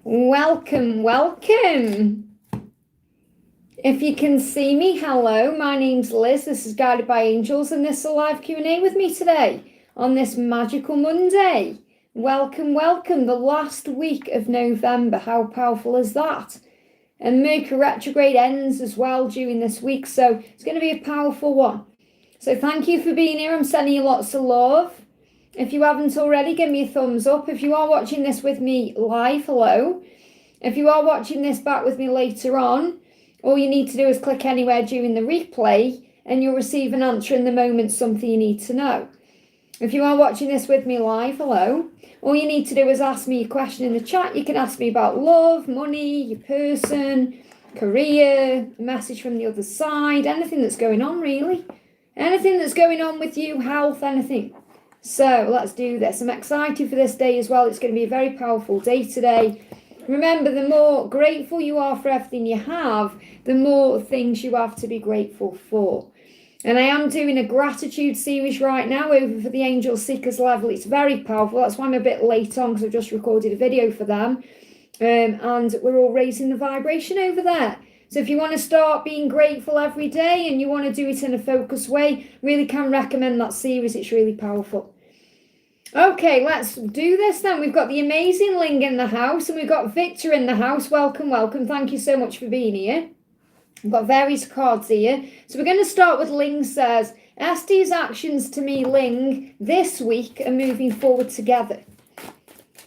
Welcome, welcome. If you can see me, hello, my name's Liz. This is Guided by Angels, and this is a live Q&A with me today on this magical Monday. Welcome, welcome. The last week of November. How powerful is that? And Mercury retrograde ends as well during this week, so it's going to be a powerful one. So thank you for being here. I'm sending you lots of love. If you haven't already, give me a thumbs up. If you are watching this with me live, hello. If you are watching this back with me later on, all you need to do is click anywhere during the replay and you'll receive an answer in the moment, something you need to know. If you are watching this with me live, hello. All you need to do is ask me a question in the chat. You can ask me about love, money, your person, career, a message from the other side, anything that's going on really. Anything that's going on with you, health, anything. So let's do this. I'm excited for this day as well. It's going to be a very powerful day today. Remember, the more grateful you are for everything you have, the more things you have to be grateful for. And I am doing a gratitude series right now over for the Angel Seekers level. It's very powerful. That's why I'm a bit late on, because I've just recorded a video for them. And we're all raising the vibration over there. So if you want to start being grateful every day and you want to do it in a focused way, really can recommend that series. It's really powerful. Okay, let's do this then. We've got the amazing Ling in the house and we've got Victor in the house. Welcome, welcome. Thank you so much for being here. We've got various cards here. So we're going to start with Ling says, Estie's actions to me, Ling, this week are moving forward together.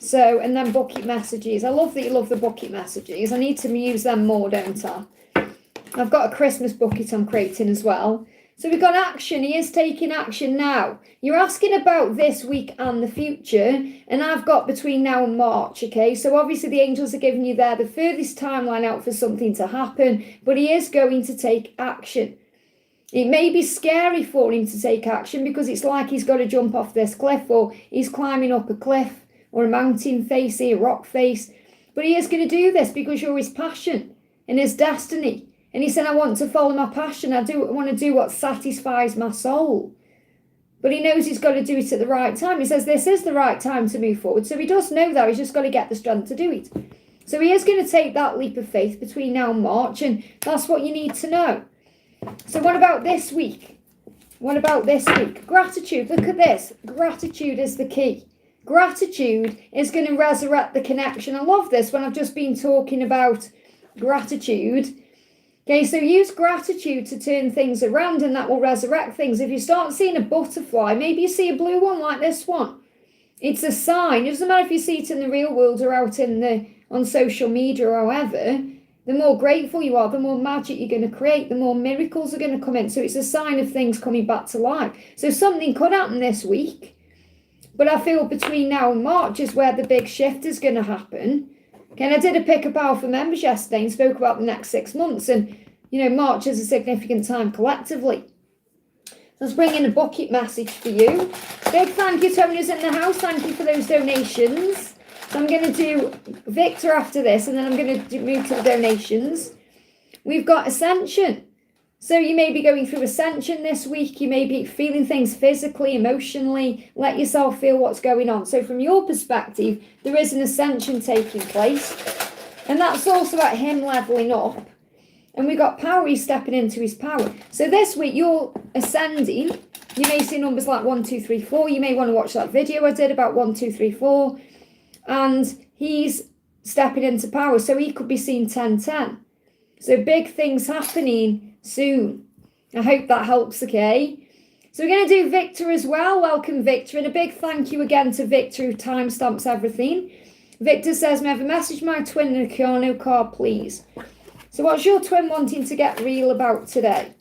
So, and then bucket messages. I love that you love the bucket messages. I need to use them more, don't I? I've got a Christmas bucket I'm creating as well. So we've got action. He is taking action now. You're asking about this week and the future, and I've got between now and March, okay? So obviously the angels are giving you there the furthest timeline out for something to happen, but he is going to take action. It may be scary for him to take action because it's like he's got to jump off this cliff or he's climbing up a cliff or a mountain face, a rock face, but he is going to do this because you're his passion and his destiny. And he said, I want to follow my passion. I want to do what satisfies my soul. But he knows he's got to do it at the right time. He says this is the right time to move forward. So he does know that. He's just got to get the strength to do it. So he is going to take that leap of faith between now and March. And that's what you need to know. So what about this week? What about this week? Gratitude. Look at this. Gratitude is the key. Gratitude is going to resurrect the connection. I love this when I've just been talking about gratitude. Okay, so use gratitude to turn things around and that will resurrect things. If you start seeing a butterfly, maybe you see a blue one like this one. It's a sign. It doesn't matter if you see it in the real world or out on social media or however. The more grateful you are, the more magic you're going to create, the more miracles are going to come in. So it's a sign of things coming back to life. So something could happen this week. But I feel between now and March is where the big shift is going to happen. Okay, and I did a pick a power for members yesterday and spoke about the next 6 months. And, you know, March is a significant time collectively. Let's bring in a bucket message for you. Big thank you to everyone who's in the house. Thank you for those donations. So I'm going to do Victor after this, and then I'm going to move to the donations. We've got Ascension. So you may be going through Ascension this week. You may be feeling things physically, emotionally. Let yourself feel what's going on. So from your perspective, there is an Ascension taking place. And that's also at him leveling up. And we've got power, he's stepping into his power. So this week, you're ascending. You may see numbers like 1, 2, 3, 4. You may want to watch that video I did about 1, 2, 3, 4. And he's stepping into power. So he could be seeing 10, 10. So big things happening soon. I hope that helps, okay? So we're going to do Victor as well. Welcome, Victor. And a big thank you again to Victor who timestamps everything. Victor says, may I have a message my twin and a Keanu card, please? So what's your twin wanting to get real about today?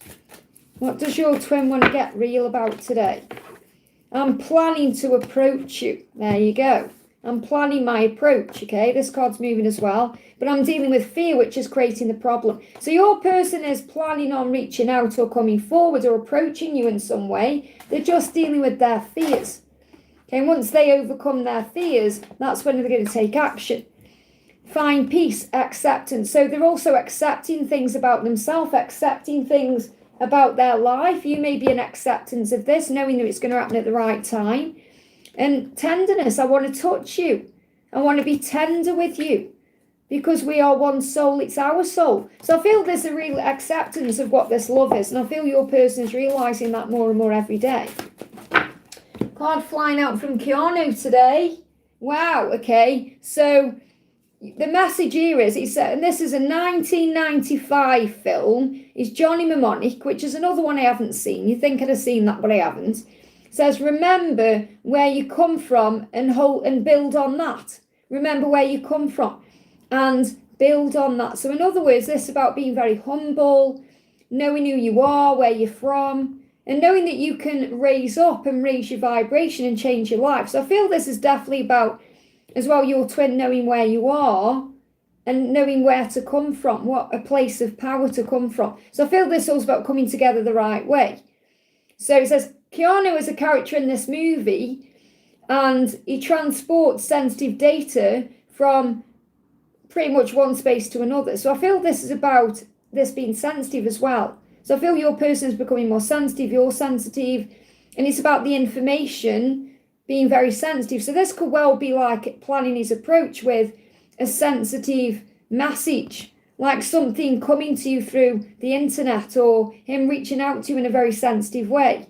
What does your twin want to get real about today? I'm planning to approach you. There you go. I'm planning my approach, okay? This card's moving as well. But I'm dealing with fear, which is creating the problem. So your person is planning on reaching out or coming forward or approaching you in some way. They're just dealing with their fears. Okay, and once they overcome their fears, that's when they're going to take action. Find peace, acceptance. So they're also accepting things about themselves, accepting things about their life. You may be in acceptance of this, knowing that it's going to happen at the right time. And tenderness, I want to touch you. I want to be tender with you. because we are one soul, it's our soul. So I feel there's a real acceptance of what this love is, and I feel your person is realising that more and more every day. Card flying out from Keanu today. Wow, okay. So the message here is, he said, and this is a 1995 film, is Johnny Mnemonic, which is another one I haven't seen. You think I'd have seen that, but I haven't. It says, remember where you come from and build on that. Remember where you come from and build on that. So in other words, this is about being very humble, knowing who you are, where you're from, and knowing that you can raise up and raise your vibration and change your life. So I feel this is definitely about, as well, your twin knowing where you are and knowing where to come from, what a place of power to come from. So I feel this is also about coming together the right way. So it says, Keanu is a character in this movie, and he transports sensitive data from pretty much one space to another. So I feel this is about this being sensitive as well. So I feel your person is becoming more sensitive, you're sensitive, and it's about the information being very sensitive. So this could well be like planning his approach with a sensitive message, like something coming to you through the internet or him reaching out to you in a very sensitive way.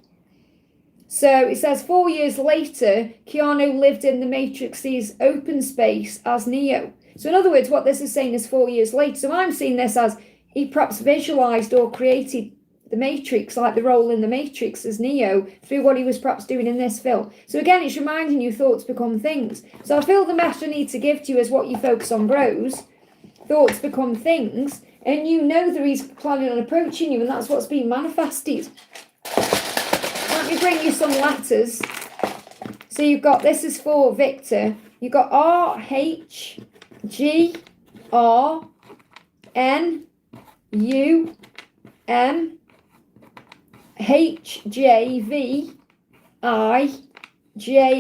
So it says 4 years later, Keanu lived in the Matrix's open space as Neo. So in other words, what this is saying is 4 years later. So I'm seeing this as he perhaps visualized or created the Matrix, like the role in the Matrix as Neo, through what he was perhaps doing in this film. So again, it's reminding you thoughts become things. So I feel the message I need to give to you is what you focus on grows. Thoughts become things, and you know that he's planning on approaching you, and that's what's being manifested. Let me bring you some letters. So you've got, this is for Victor, you've got RHGRNUMHJVI,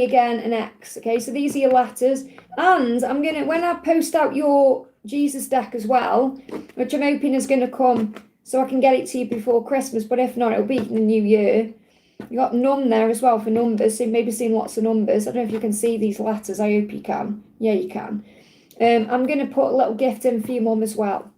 again, and X. Okay, so these are your letters. And I'm going to, when I post out your Jesus deck as well, which I'm hoping is going to come so I can get it to you before Christmas, but if not, it'll be in the new year. You got num there as well for numbers, so maybe seeing lots of numbers. I don't know if you can see these letters. I hope you can. Yeah, you can. I'm going to put a little gift in for your mum as well.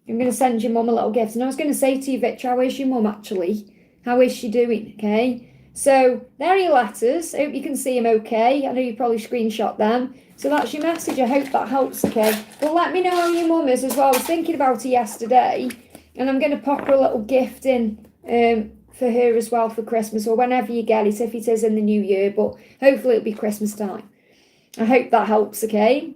I'm going to send your mum a little gift. And I was going to say to you, Victor, how is your mum actually? How is she doing? Okay. So there are your letters. I hope you can see them okay. I know you probably screenshot them. So that's your message. I hope that helps, okay? Well, let me know how your mum is as well. I was thinking about her yesterday, and I'm going to pop her a little gift in for her as well for Christmas, or whenever you get it, if it is in the new year, but hopefully it'll be Christmas time. I hope that helps, okay?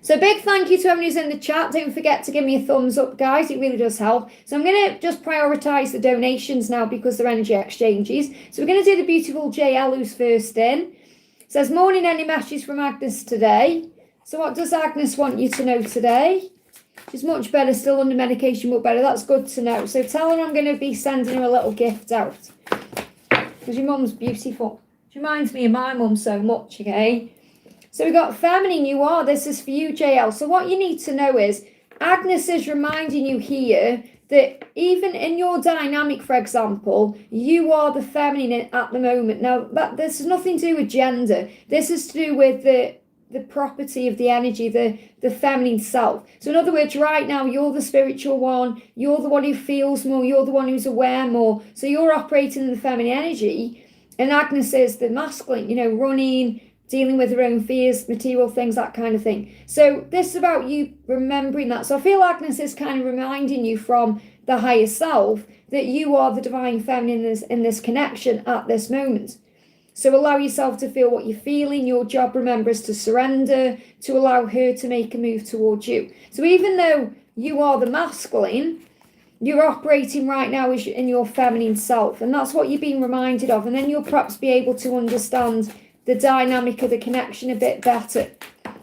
So big thank you to everyone who's in the chat. Don't forget to give me a thumbs up, guys. It really does help. So I'm going to just prioritise the donations now because they're energy exchanges. So we're going to do the beautiful JL who's first in. It says, morning, any messages from Agnes today? So what does Agnes want you to know today? She's much better, still under medication, but better. That's good to know. So tell her I'm going to be sending her a little gift out. Because your mum's beautiful. She reminds me of my mum so much, okay? So we've got feminine, you are. This is for you, JL. So what you need to know is, Agnes is reminding you here that even in your dynamic, for example, you are the feminine at the moment. Now, this has nothing to do with gender. This is to do with the property of the energy, the feminine self. So in other words, right now, you're the spiritual one. You're the one who feels more. You're the one who's aware more. So you're operating in the feminine energy. And Agnes is the masculine, running, dealing with her own fears, material things, that kind of thing. So this is about you remembering that. So I feel Agnes is kind of reminding you from the higher self that you are the divine feminine in this connection at this moment. So allow yourself to feel what you're feeling. Your job, remember, is to surrender, to allow her to make a move towards you. So even though you are the masculine, you're operating right now in your feminine self. And that's what you're being reminded of. And then you'll perhaps be able to understand the dynamic of the connection a bit better,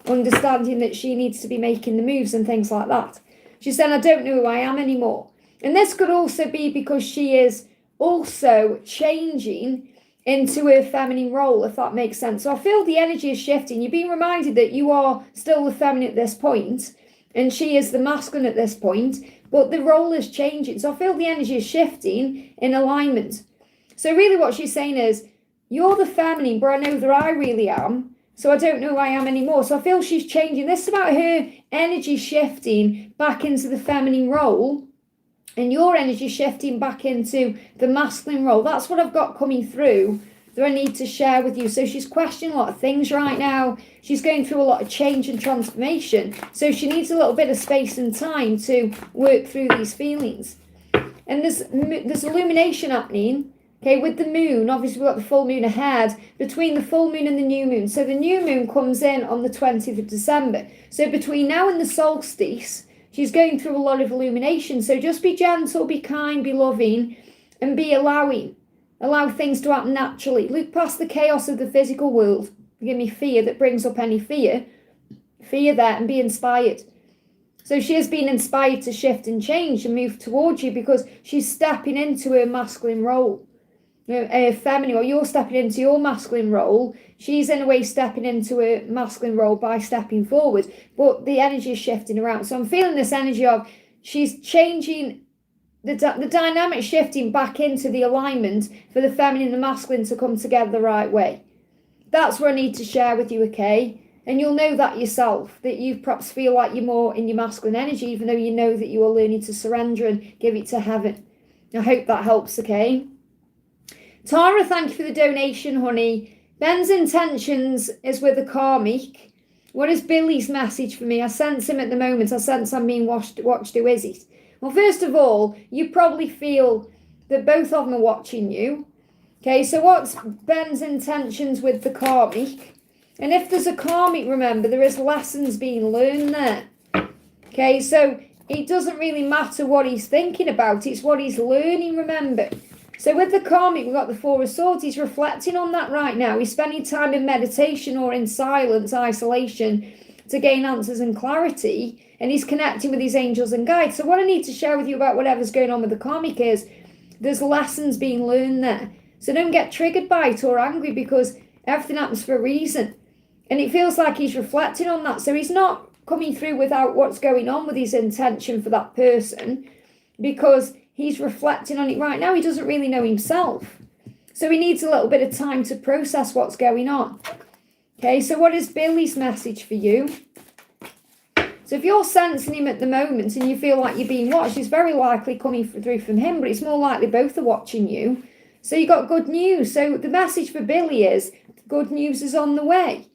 understanding that she needs to be making the moves and things like that. She said, I don't know who I am anymore. And this could also be because she is also changing into her feminine role, if that makes sense. So I feel the energy is shifting. You're being reminded that you are still the feminine at this point, and she is the masculine at this point, but the role is changing. So I feel the energy is shifting in alignment. So really what she's saying is, you're the feminine, but I know that I really am So I don't know who I am anymore. So I feel she's changing. This is about her energy shifting back into the feminine role, and your energy shifting back into the masculine role. That's what I've got coming through that I need to share with you. So she's questioning a lot of things right now. She's going through a lot of change and transformation. So she needs a little bit of space and time to work through these feelings. And there's illumination happening. Okay, with the moon, obviously we've got the full moon ahead, between the full moon and the new moon. So the new moon comes in on the 20th of December. So between now and the solstice, she's going through a lot of illumination. So just be gentle, be kind, be loving, and be allowing. Allow things to happen naturally. Look past the chaos of the physical world. Give me fear that brings up any fear. Fear there, and be inspired. So she has been inspired to shift and change and move towards you because she's stepping into her masculine role. Feminine, or you're stepping into your masculine role. She's in a way stepping into her masculine role by stepping forward, but the energy is shifting around. So I'm feeling this energy of she's changing the dynamic, shifting back into the alignment for the feminine and the masculine to come together the right way. That's what I need to share with you, okay? And you'll know that yourself, that you perhaps feel like you're more in your masculine energy, even though you know that you are learning to surrender and give it to heaven. I hope that helps, okay? Tara, thank you for the donation, honey. Ben's intentions is with a karmic. What is Billy's message for me? I sense him at the moment. I sense I'm being watched. Who is it? Well, first of all, you probably feel that both of them are watching you. Okay, so what's Ben's intentions with the karmic? And if there's a karmic, remember, there is lessons being learned there. Okay, so it doesn't really matter what he's thinking about. It's what he's learning, remember. So with the karmic, we've got the Four of Swords. He's reflecting on that right now. He's spending time in meditation or in silence, isolation, to gain answers and clarity. And he's connecting with his angels and guides. So what I need to share with you about whatever's going on with the karmic is there's lessons being learned there. So don't get triggered by it or angry, because everything happens for a reason. And it feels like he's reflecting on that. So he's not coming through without what's going on with his intention for that person, because he's reflecting on it right now. He doesn't really know himself. So he needs a little bit of time to process what's going on. Okay, so what is Billy's message for you? So if you're sensing him at the moment and you feel like you're being watched, it's very likely coming through from him, but it's more likely both are watching you. So you got good news. So the message for Billy is good news is on the way.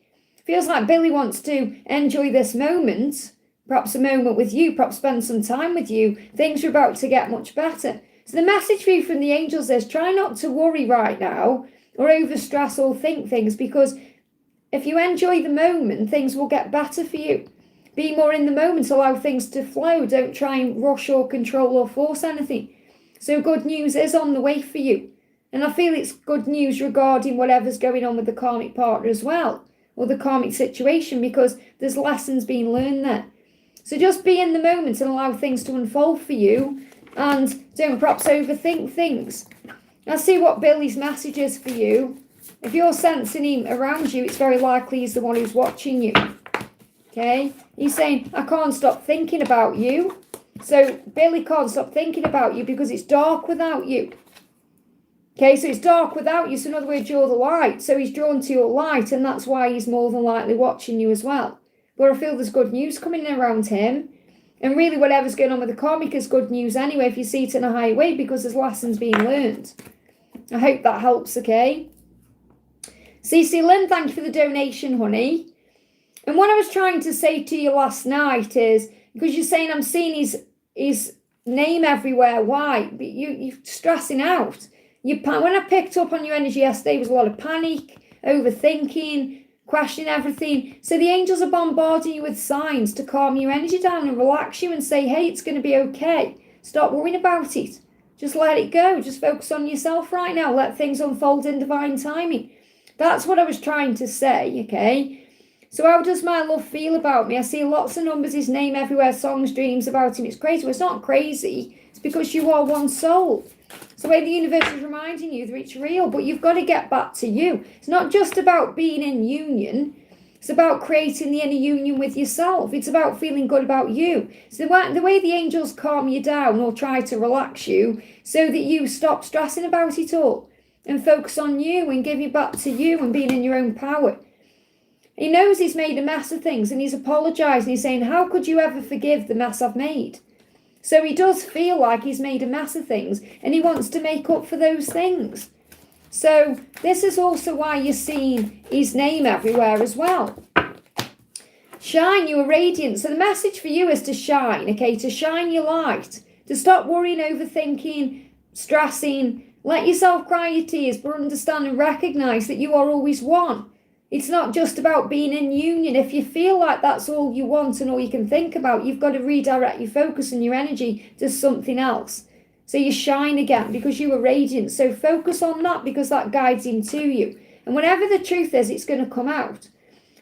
Feels like Billy wants to enjoy this moment, perhaps a moment with you, perhaps spend some time with you. Things are about to get much better. So the message for you from the angels is try not to worry right now or overstress or think things, because if you enjoy the moment, things will get better for you. Be more in the moment, allow things to flow. Don't try and rush or control or force anything. So good news is on the way for you. And I feel it's good news regarding whatever's going on with the karmic partner as well, or the karmic situation, because there's lessons being learned there. So just be in the moment and allow things to unfold for you, and don't perhaps overthink things. Now see what Billy's message is for you. If you're sensing him around you, it's very likely he's the one who's watching you. Okay? He's saying, I can't stop thinking about you. So Billy can't stop thinking about you because it's dark without you. Okay, so it's dark without you. So in other words, you're the light. So he's drawn to your light, and that's why he's more than likely watching you as well. But I feel there's good news coming around him. And really, whatever's going on with the karmic is good news anyway, if you see it in a higher way, because there's lessons being learned. I hope that helps, okay? CC Lynn, thank you for the donation, honey. And what I was trying to say to you last night is, because you're saying I'm seeing his name everywhere, why? But you're stressing out. When I picked up on your energy yesterday, there was a lot of panic, overthinking, questioning everything. So the angels are bombarding you with signs to calm your energy down and relax you and say, hey, it's going to be okay. Stop worrying about it. Just let it go. Just focus on yourself right now. Let things unfold in divine timing. That's what I was trying to say, okay? So how does my love feel about me? I see lots of numbers, his name everywhere, songs, dreams about him. It's crazy. Well, it's not crazy. It's because you are one soul. It's the way the universe is reminding you that it's real, but you've got to get back to you. It's not just about being in union. It's about creating the inner union with yourself. It's about feeling good about you. So the way the angels calm you down or try to relax you so that you stop stressing about it all and focus on you and give you back to you and being in your own power. He knows he's made a mess of things and he's apologising. He's saying, how could you ever forgive the mess I've made? So he does feel like he's made a mess of things and he wants to make up for those things. So this is also why you're seeing his name everywhere as well. Shine, you are radiant. So the message for you is to shine, okay? To shine your light, to stop worrying, overthinking, stressing. Let yourself cry your tears, but understand and recognise that you are always one. It's not just about being in union. If you feel like that's all you want and all you can think about, you've got to redirect your focus and your energy to something else. So you shine again because you are radiant. So focus on that because that guides him to you. And whenever the truth is, it's going to come out.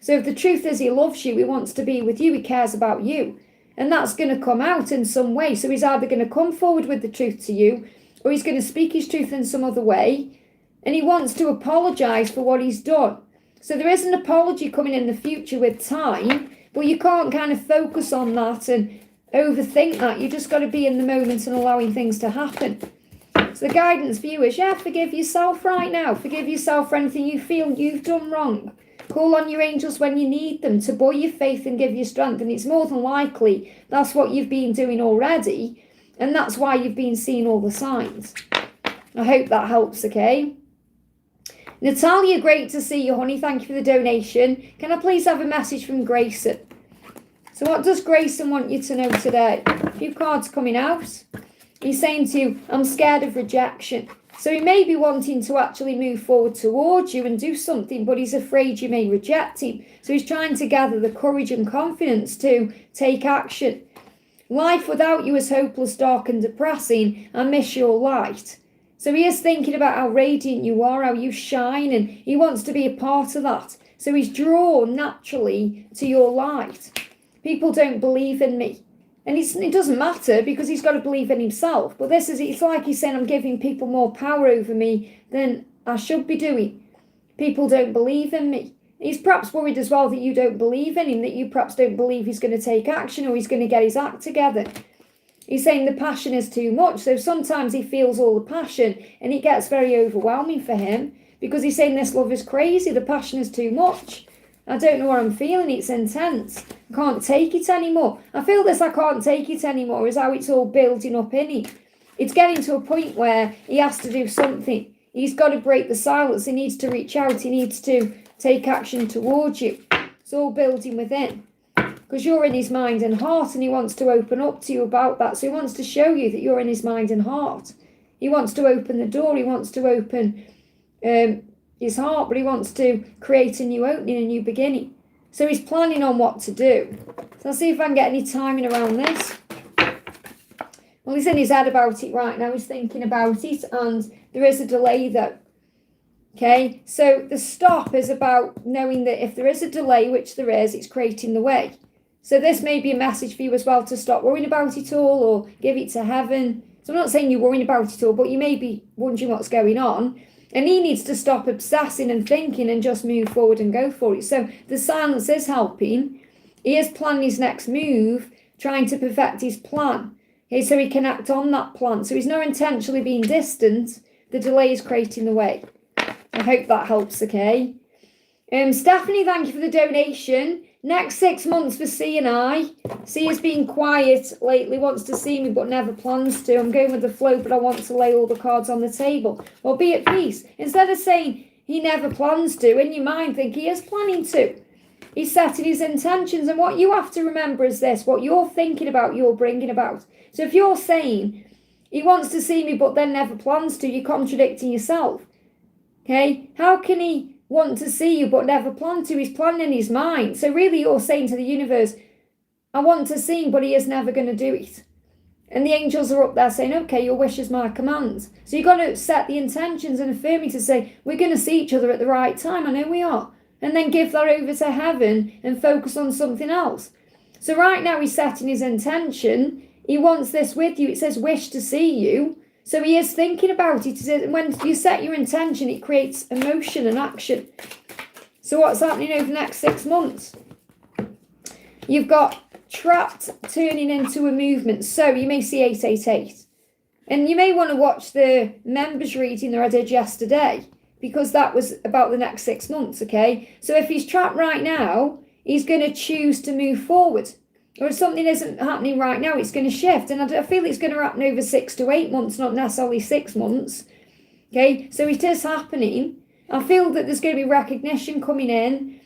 So if the truth is he loves you, he wants to be with you, he cares about you. And that's going to come out in some way. So he's either going to come forward with the truth to you or he's going to speak his truth in some other way. And he wants to apologise for what he's done. So there is an apology coming in the future with time, but you can't kind of focus on that and overthink that. You just got to be in the moment and allowing things to happen. So the guidance for you is, forgive yourself right now. Forgive yourself for anything you feel you've done wrong. Call on your angels when you need them to buoy your faith and give you strength. And it's more than likely that's what you've been doing already. And that's why you've been seeing all the signs. I hope that helps, okay? Natalia, great to see you, honey. Thank you for the donation. Can I please have a message from Grayson? So what does Grayson want you to know today? A few cards coming out. He's saying to you, I'm scared of rejection. So he may be wanting to actually move forward towards you and do something, but he's afraid you may reject him. So he's trying to gather the courage and confidence to take action. Life without you is hopeless, dark and depressing. I miss your light. So he is thinking about how radiant you are, how you shine, and he wants to be a part of that. So he's drawn naturally to your light. People don't believe in me. And it doesn't matter because he's got to believe in himself. But it's like he's saying, I'm giving people more power over me than I should be doing. People don't believe in me. He's perhaps worried as well that you don't believe in him, that you perhaps don't believe he's going to take action or he's going to get his act together. He's saying the passion is too much. So sometimes he feels all the passion and it gets very overwhelming for him because he's saying this love is crazy. The passion is too much. I don't know what I'm feeling. It's intense. I can't take it anymore. I feel this I can't take it anymore is how it's all building up in him. It's getting to a point where he has to do something. He's got to break the silence. He needs to reach out. He needs to take action towards you. It's all building within. Because you're in his mind and heart and he wants to open up to you about that. So he wants to show you that you're in his mind and heart. He wants to open the door. He wants to open his heart, but he wants to create a new opening, a new beginning. So he's planning on what to do. So I'll see if I can get any timing around this. Well, he's in his head about it right now. He's thinking about it and there is a delay though. Okay, so the stop is about knowing that if there is a delay, which there is, it's creating the way. So this may be a message for you as well to stop worrying about it all or give it to heaven. So I'm not saying you're worrying about it all, but you may be wondering what's going on. And he needs to stop obsessing and thinking and just move forward and go for it. So the silence is helping. He is planning his next move, trying to perfect his plan. Okay, so he can act on that plan. So he's not intentionally being distant. The delay is creating the way. I hope that helps, okay? Stephanie, thank you for the donation. Next 6 months for C and I. C has been quiet lately, wants to see me but never plans to. I'm going with the flow, but I want to lay all the cards on the table. Well, be at peace. Instead of saying he never plans to, in your mind think he is planning to. He's setting his intentions, and what you have to remember is this. What you're thinking about, you're bringing about. So if you're saying he wants to see me but then never plans to, you're contradicting yourself. Okay? How can he want to see you but never plan to? He's planning in his mind. So really you're saying to the universe, I want to see him, but he is never going to do it. And the angels are up there saying, okay, your wish is my command. So you've got to set the intentions and affirm it to say, we're going to see each other at the right time. I know we are. And then give that over to heaven and focus on something else. So right now he's setting his intention. He wants this with you. It says wish to see you. So he is thinking about it. When you set your intention, it creates emotion and action. So what's happening over the next 6 months? You've got trapped turning into a movement. So you may see 888. And you may want to watch the members reading that I did yesterday. because that was about the next 6 months, okay? So if he's trapped right now, he's going to choose to move forward. Or if something isn't happening right now, it's going to shift. And I feel it's going to happen over 6 to 8 months, not necessarily 6 months. Okay, so it is happening. I feel that there's going to be recognition coming in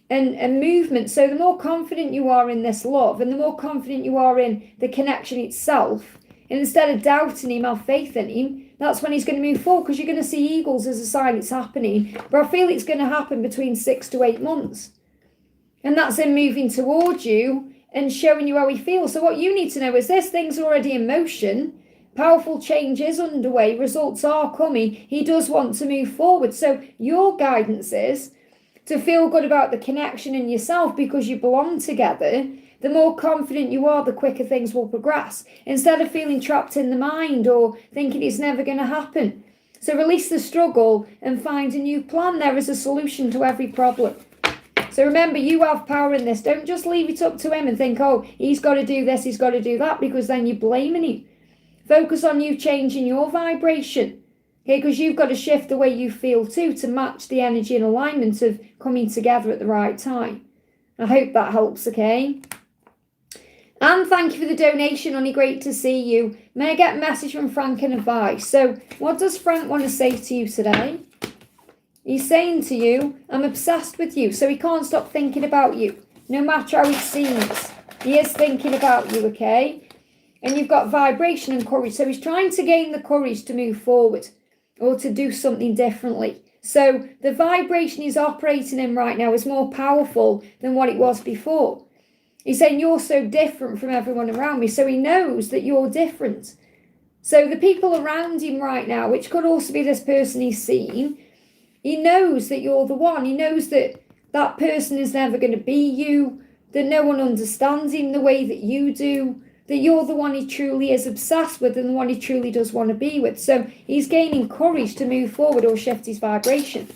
and movement. So the more confident you are in this love and the more confident you are in the connection itself, and instead of doubting him, have faith in him, that's when he's going to move forward, because you're going to see eagles as a sign it's happening. But I feel it's going to happen between 6 to 8 months. And that's him moving towards you and showing you how he feels. So what you need to know is this thing's already in motion. Powerful change is underway. Results are coming. He does want to move forward. So your guidance is to feel good about the connection in yourself, because you belong together. The more confident you are, the quicker things will progress. Instead of feeling trapped in the mind or thinking it's never going to happen. So release the struggle and find a new plan. There is a solution to every problem. So remember, you have power in this. Don't just leave it up to him and think, oh, he's got to do this, he's got to do that, because then you're blaming him. Focus on you changing your vibration. Okay, because you've got to shift the way you feel too to match the energy and alignment of coming together at the right time. I hope that helps, okay? And thank you for the donation, honey. Great to see you. May I get a message from Frank and advice? So what does Frank want to say to you today? He's saying to you, I'm obsessed with you. So he can't stop thinking about you, no matter how it seems. He is thinking about you, okay? And you've got vibration and courage. So he's trying to gain the courage to move forward or to do something differently. So the vibration he's operating in right now is more powerful than what it was before. He's saying you're so different from everyone around me. So he knows that you're different. So the people around him right now, which could also be this person he's seen, he knows that you're the one. He knows that that person is never going to be you, that no one understands him the way that you do, that you're the one he truly is obsessed with and the one he truly does want to be with. So he's gaining courage to move forward or shift his vibration.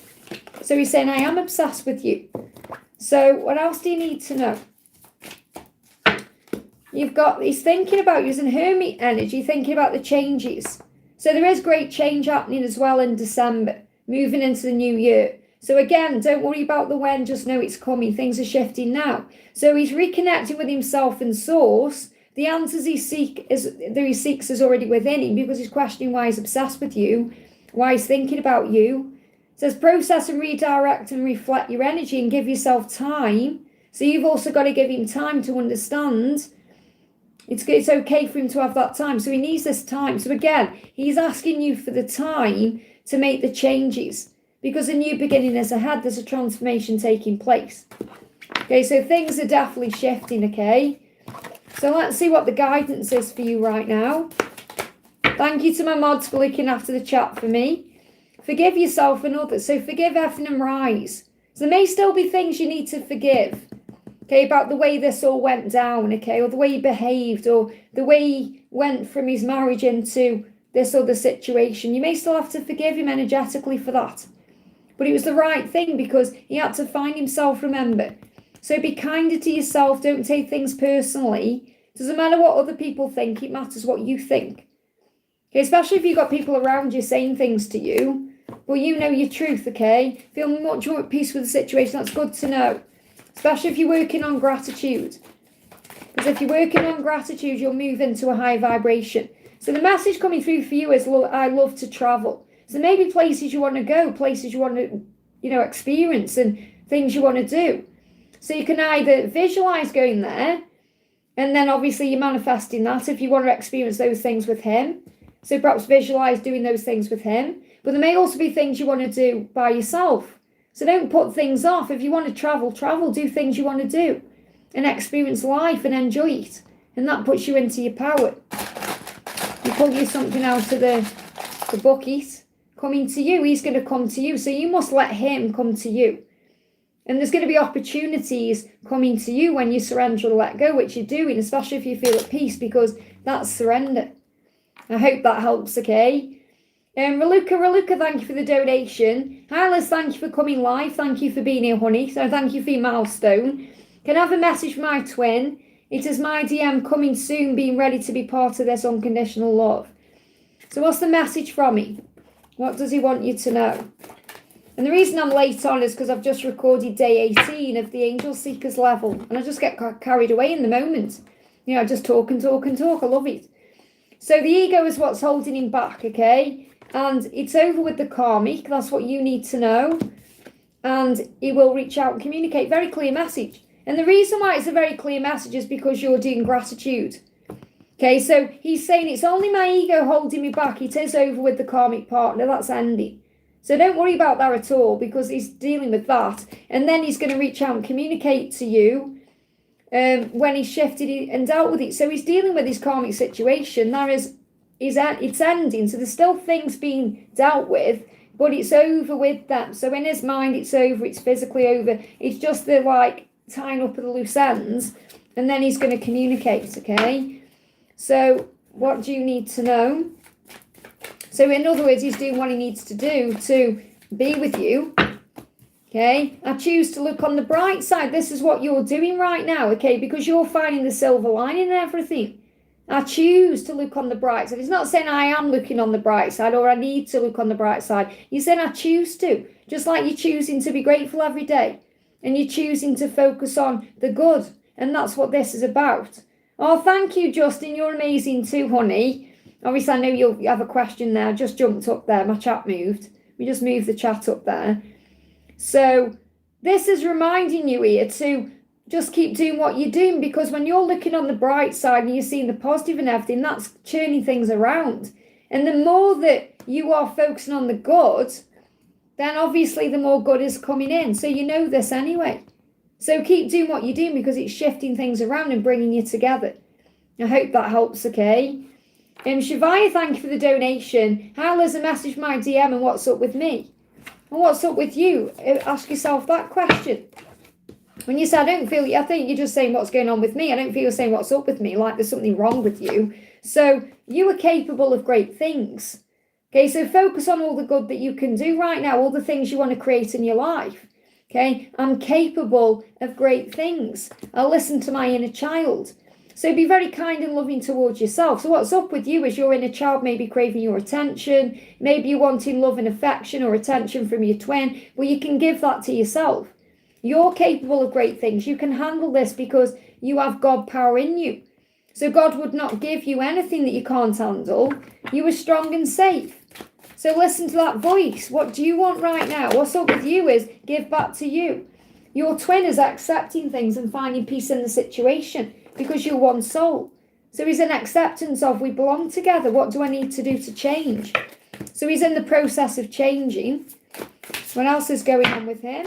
So he's saying, I am obsessed with you. So what else do you need to know? He's thinking about you as in Hermit energy, thinking about the changes. So there is great change happening as well in December, moving into the new year. So again, don't worry about the when, just know it's coming. Things are shifting now. So he's reconnecting with himself and source. The answers he seeks is already within him, because he's questioning why he's obsessed with you, why he's thinking about you. It says process and redirect and reflect your energy and give yourself time. So you've also got to give him time to understand. It's okay for him to have that time. So he needs this time. So again, he's asking you for the time to make the changes, because a new beginning is ahead. There's a transformation taking place. Okay, so things are definitely shifting, okay? So let's see what the guidance is for you right now. Thank you to my mods for looking after the chat for me. Forgive yourself and others. So forgive, effing and rise. So there may still be things you need to forgive. Okay, about the way this all went down, okay, or the way he behaved, or the way he went from his marriage into this other situation. You may still have to forgive him energetically for that. But it was the right thing, because he had to find himself, remember. So be kinder to yourself. Don't take things personally. Doesn't matter what other people think. It matters what you think. Okay, especially if you've got people around you saying things to you. But you know your truth, okay? Feel much more at peace with the situation. That's good to know. Especially if you're working on gratitude. Because if you're working on gratitude, you'll move into a high vibration. So the message coming through for you is, I love to travel. So maybe places you want to go, places you want to, experience, and things you want to do. So you can either visualize going there, and then obviously you're manifesting that if you want to experience those things with him. So perhaps visualize doing those things with him. But there may also be things you want to do by yourself. So don't put things off. If you want to travel, do things you want to do and experience life and enjoy it. And that puts you into your power. You pull you something out of the bucket coming to you. He's going to come to you. So you must let him come to you. And there's going to be opportunities coming to you when you surrender and let go, which you're doing, especially if you feel at peace, because that's surrender. I hope that helps, okay? Raluca, thank you for the donation. Hi, Liz, thank you for coming live. Thank you for being here, honey. So thank you for your milestone. Can I have a message for my twin? It is my DM coming soon, being ready to be part of this unconditional love. So what's the message from him? What does he want you to know? And the reason I'm late on is because I've just recorded day 18 of the Angel Seekers level. And I just get carried away in the moment. You know, I just talk and talk and talk. I love it. So the ego is what's holding him back, okay? And it's over with the karmic. That's what you need to know. And he will reach out and communicate. Very clear message. And the reason why it's a very clear message is because you're doing gratitude. Okay, so he's saying it's only my ego holding me back. It is over with the karmic partner. That's ending. So don't worry about that at all, because he's dealing with that. And then he's going to reach out and communicate to you when he's shifted and dealt with it. So he's dealing with his karmic situation. It's ending. So there's still things being dealt with, but it's over with them. So in his mind, it's over. It's physically over. It's just the tying up of the loose ends. And then he's going to communicate, okay? So what do you need to know? So in other words, he's doing what he needs to do to be with you. Okay, I choose to look on the bright side. This is what you're doing right now, okay, because you're finding the silver lining in everything. I choose to look on the bright side. It's not saying I am looking on the bright side or I need to look on the bright side. You're saying I choose to, just like you're choosing to be grateful every day and you're choosing to focus on the good. And that's what this is about. Oh, thank you, Justin. You're amazing too, honey. Obviously, I know you have a question there. Just jumped up there. My chat moved. We just moved the chat up there. So this is reminding you here to just keep doing what you're doing, because when you're looking on the bright side and you're seeing the positive and everything, that's churning things around. And the more that you are focusing on the good, then obviously the more good is coming in. So you know this anyway. So keep doing what you're doing, because it's shifting things around and bringing you together. I hope that helps, okay? Shivaya, thank you for the donation. Hi, Liz, a message my DM and what's up with me? And what's up with you? Ask yourself that question. When you say, I think you're just saying what's going on with me. I don't feel you're saying what's up with me, like there's something wrong with you. So you are capable of great things. Okay, so focus on all the good that you can do right now, all the things you want to create in your life. Okay, I'm capable of great things. I'll listen to my inner child. So be very kind and loving towards yourself. So what's up with you is your inner child may be craving your attention. Maybe you're wanting love and affection or attention from your twin. Well, you can give that to yourself. You're capable of great things. You can handle this because you have God power in you. So God would not give you anything that you can't handle. You are strong and safe. So listen to that voice. What do you want right now? What's up with you is give back to you. Your twin is accepting things and finding peace in the situation, because you're one soul. So he's in acceptance of, we belong together. What do I need to do to change? So he's in the process of changing. What else is going on with him?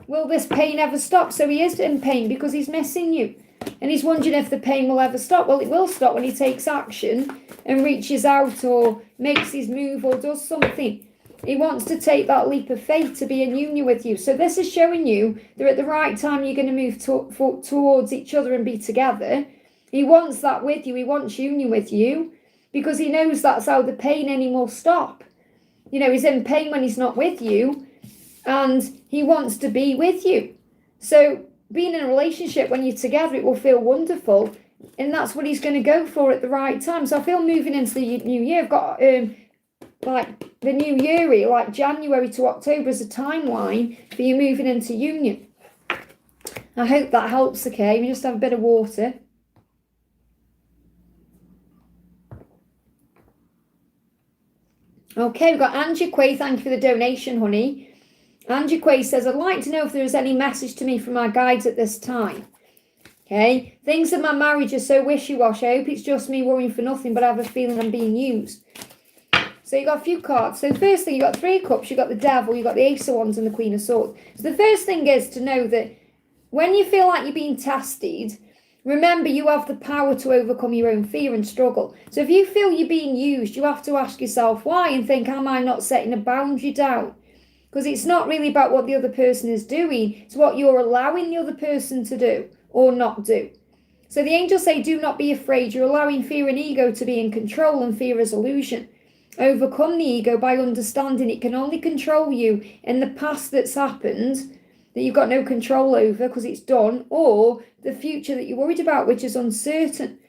Will this pain ever stop? So he is in pain because he's missing you. And he's wondering if the pain will ever stop. Well, it will stop when he takes action and reaches out or makes his move or does something. He wants to take that leap of faith to be in union with you. So this is showing you that at the right time you're going to move towards each other and be together. He wants that with you. He wants union with you because he knows that's how the pain in him will stop. You know, he's in pain when he's not with you and he wants to be with you. So being in a relationship when you're together, it will feel wonderful. And that's what he's going to go for at the right time. So I feel moving into the new year, I've got like the new year, like January to October as a timeline for you moving into union. I hope that helps, okay? We just have a bit of water. Okay, we've got Angie Quay. Thank you for the donation, honey. Angie Quay says, I'd like to know if there is any message to me from my guides at this time. Okay, things in my marriage are so wishy-washy. I hope it's just me worrying for nothing, but I have a feeling I'm being used. So you got a few cards. So first thing, you got 3 of Cups, you got the Devil, you got the Ace of Wands and the Queen of Swords. So the first thing is to know that when you feel like you're being tested, remember you have the power to overcome your own fear and struggle. So if you feel you're being used, you have to ask yourself why and think, am I not setting a boundary down? Because it's not really about what the other person is doing. It's what you're allowing the other person to do or not do. So the angels say, do not be afraid. You're allowing fear and ego to be in control, and fear is illusion. Overcome the ego by understanding it can only control you in the past that's happened, that you've got no control over because it's done, or the future that you're worried about, which is uncertain.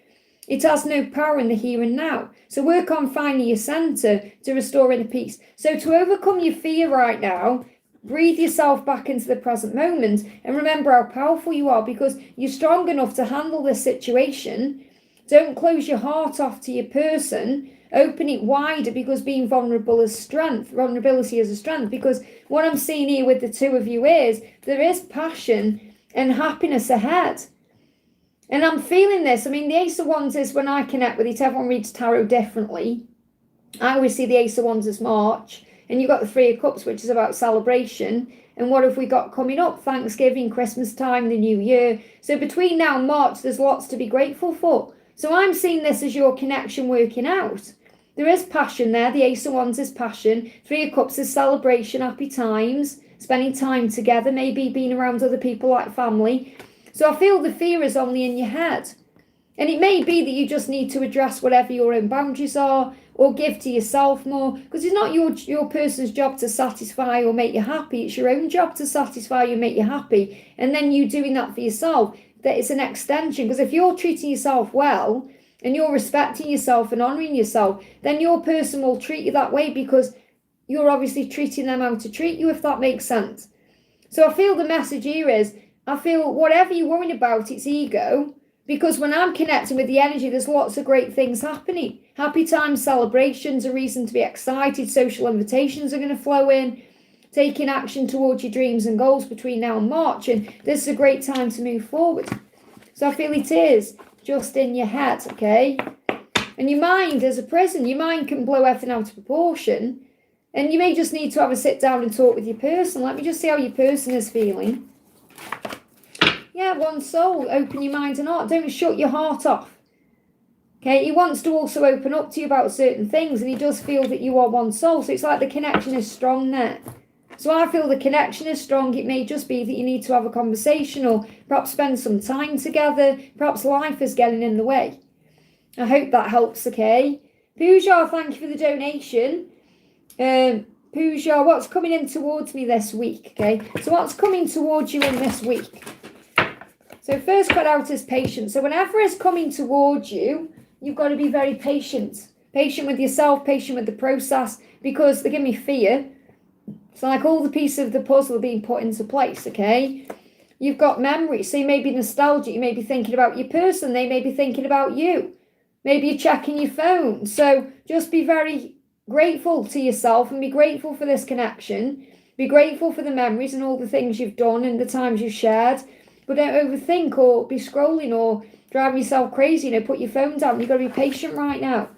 It has no power in the here and now. So work on finding your center to restore inner peace. So to overcome your fear right now, breathe yourself back into the present moment and remember how powerful you are, because you're strong enough to handle this situation. Don't close your heart off to your person. Open it wider, because being vulnerable is strength. Vulnerability is a strength, because what I'm seeing here with the two of you is there is passion and happiness ahead. And I'm feeling this. I mean, the Ace of Wands is when I connect with it. Everyone reads tarot differently. I always see the Ace of Wands as March. And you've got the Three of Cups, which is about celebration. And what have we got coming up? Thanksgiving, Christmas time, the New Year. So between now and March, there's lots to be grateful for. So I'm seeing this as your connection working out. There is passion there. The Ace of Wands is passion. Three of Cups is celebration, happy times, spending time together, maybe being around other people like family. So I feel the fear is only in your head. And it may be that you just need to address whatever your own boundaries are, or give to yourself more, because it's not your person's job to satisfy or make you happy. It's your own job to satisfy you and make you happy. And then you doing that for yourself, that it's an extension. Because if you're treating yourself well and you're respecting yourself and honouring yourself, then your person will treat you that way, because you're obviously treating them how to treat you, if that makes sense. So I feel the message here is, I feel whatever you're worrying about, it's ego. Because when I'm connecting with the energy, there's lots of great things happening. Happy times, celebrations, a reason to be excited. Social invitations are going to flow in. Taking action towards your dreams and goals between now and March. And this is a great time to move forward. So I feel it is just in your head, okay? And your mind is a prison. Your mind can blow everything out of proportion. And you may just need to have a sit down and talk with your person. Let me just see how your person is feeling. Yeah, one soul. Open your mind and heart. Don't shut your heart off. Okay, he wants to also open up to you about certain things, and he does feel that you are one soul. So it's like the connection is strong there. So I feel the connection is strong. It may just be that you need to have a conversation, or perhaps spend some time together. Perhaps life is getting in the way. I hope that helps, okay? Pooja, thank you for the donation. Pooja, what's coming in towards me this week, okay? So what's coming towards you in this week? So first card out is patience. So whenever it's coming towards you, you've got to be very patient. Patient with yourself, patient with the process, because they give me fear. It's like all the pieces of the puzzle are being put into place, okay? You've got memories. So you may be nostalgic. You may be thinking about your person. They may be thinking about you. Maybe you're checking your phone. So just be very grateful to yourself and be grateful for this connection. Be grateful for the memories and all the things you've done and the times you've shared. But don't overthink or be scrolling or drive yourself crazy. Put your phone down. You've got to be patient right now.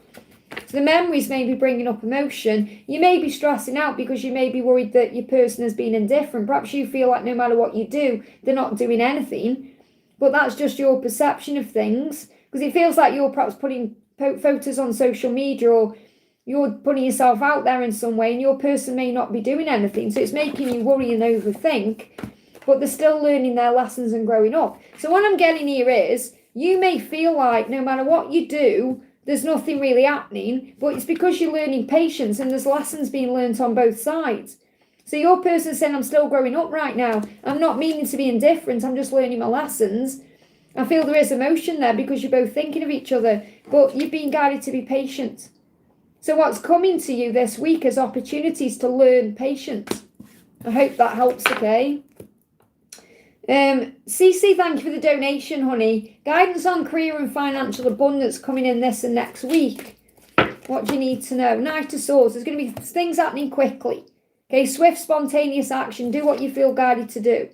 So the memories may be bringing up emotion. You may be stressing out because you may be worried that your person has been indifferent. Perhaps you feel like no matter what you do, they're not doing anything. But that's just your perception of things. Because it feels like you're perhaps putting photos on social media, or you're putting yourself out there in some way, and your person may not be doing anything. So it's making you worry and overthink. But they're still learning their lessons and growing up. So what I'm getting here is, you may feel like no matter what you do, there's nothing really happening, but it's because you're learning patience and there's lessons being learnt on both sides. So your person's saying, I'm still growing up right now. I'm not meaning to be indifferent. I'm just learning my lessons. I feel there is emotion there because you're both thinking of each other, but you're being guided to be patient. So what's coming to you this week is opportunities to learn patience. I hope that helps, okay? Cece, thank you for the donation, honey. Guidance on career and financial abundance coming in this and next week. What do you need to know? Knight of Swords. There's going to be things happening quickly. Okay, swift, spontaneous action. Do what you feel guided to do.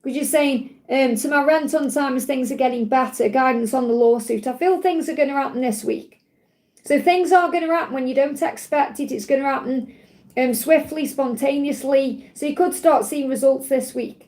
Because you're saying, to my rent on time as things are getting better. Guidance on the lawsuit. I feel things are going to happen this week. So things are going to happen when you don't expect it. It's going to happen swiftly, spontaneously. So you could start seeing results this week.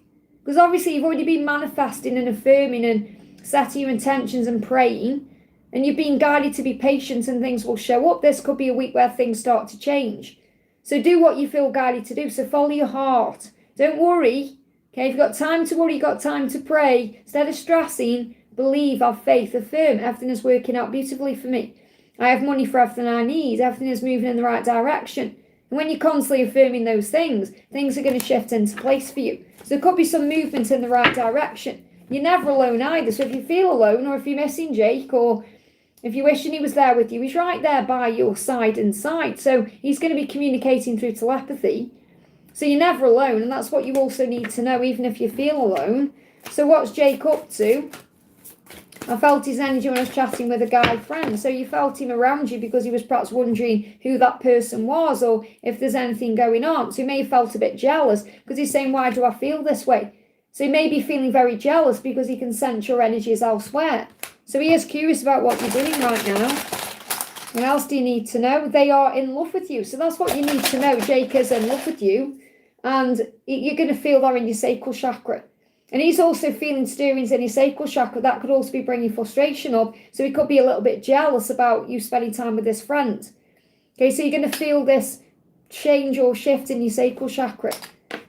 Because obviously you've already been manifesting and affirming and setting your intentions and praying. And you're being guided to be patient and things will show up. This could be a week where things start to change. So do what you feel guided to do. So follow your heart. Don't worry. Okay, if you've got time to worry, you've got time to pray. Instead of stressing, believe, have faith, affirm. Everything is working out beautifully for me. I have money for everything I need. Everything is moving in the right direction. And when you're constantly affirming those things are going to shift into place for you. So there could be some movement in the right direction. You're never alone either. So if you feel alone, or if you're missing Jake, or if you're wishing he was there with you, he's right there by your side inside. So he's going to be communicating through telepathy. So you're never alone, and that's what you also need to know, even if you feel alone. So what's Jake up to? I felt his energy when I was chatting with a guy friend. So you felt him around you because he was perhaps wondering who that person was or if there's anything going on. So he may have felt a bit jealous because he's saying, why do I feel this way? So he may be feeling very jealous because he can sense your energies elsewhere. So he is curious about what you're doing right now. What else do you need to know? They are in love with you. So that's what you need to know. Jake is in love with you. And you're going to feel that in your sacral chakra. And he's also feeling stirrings in his sacral chakra. That could also be bringing frustration up. So he could be a little bit jealous about you spending time with this friend. Okay, so you're going to feel this change or shift in your sacral chakra,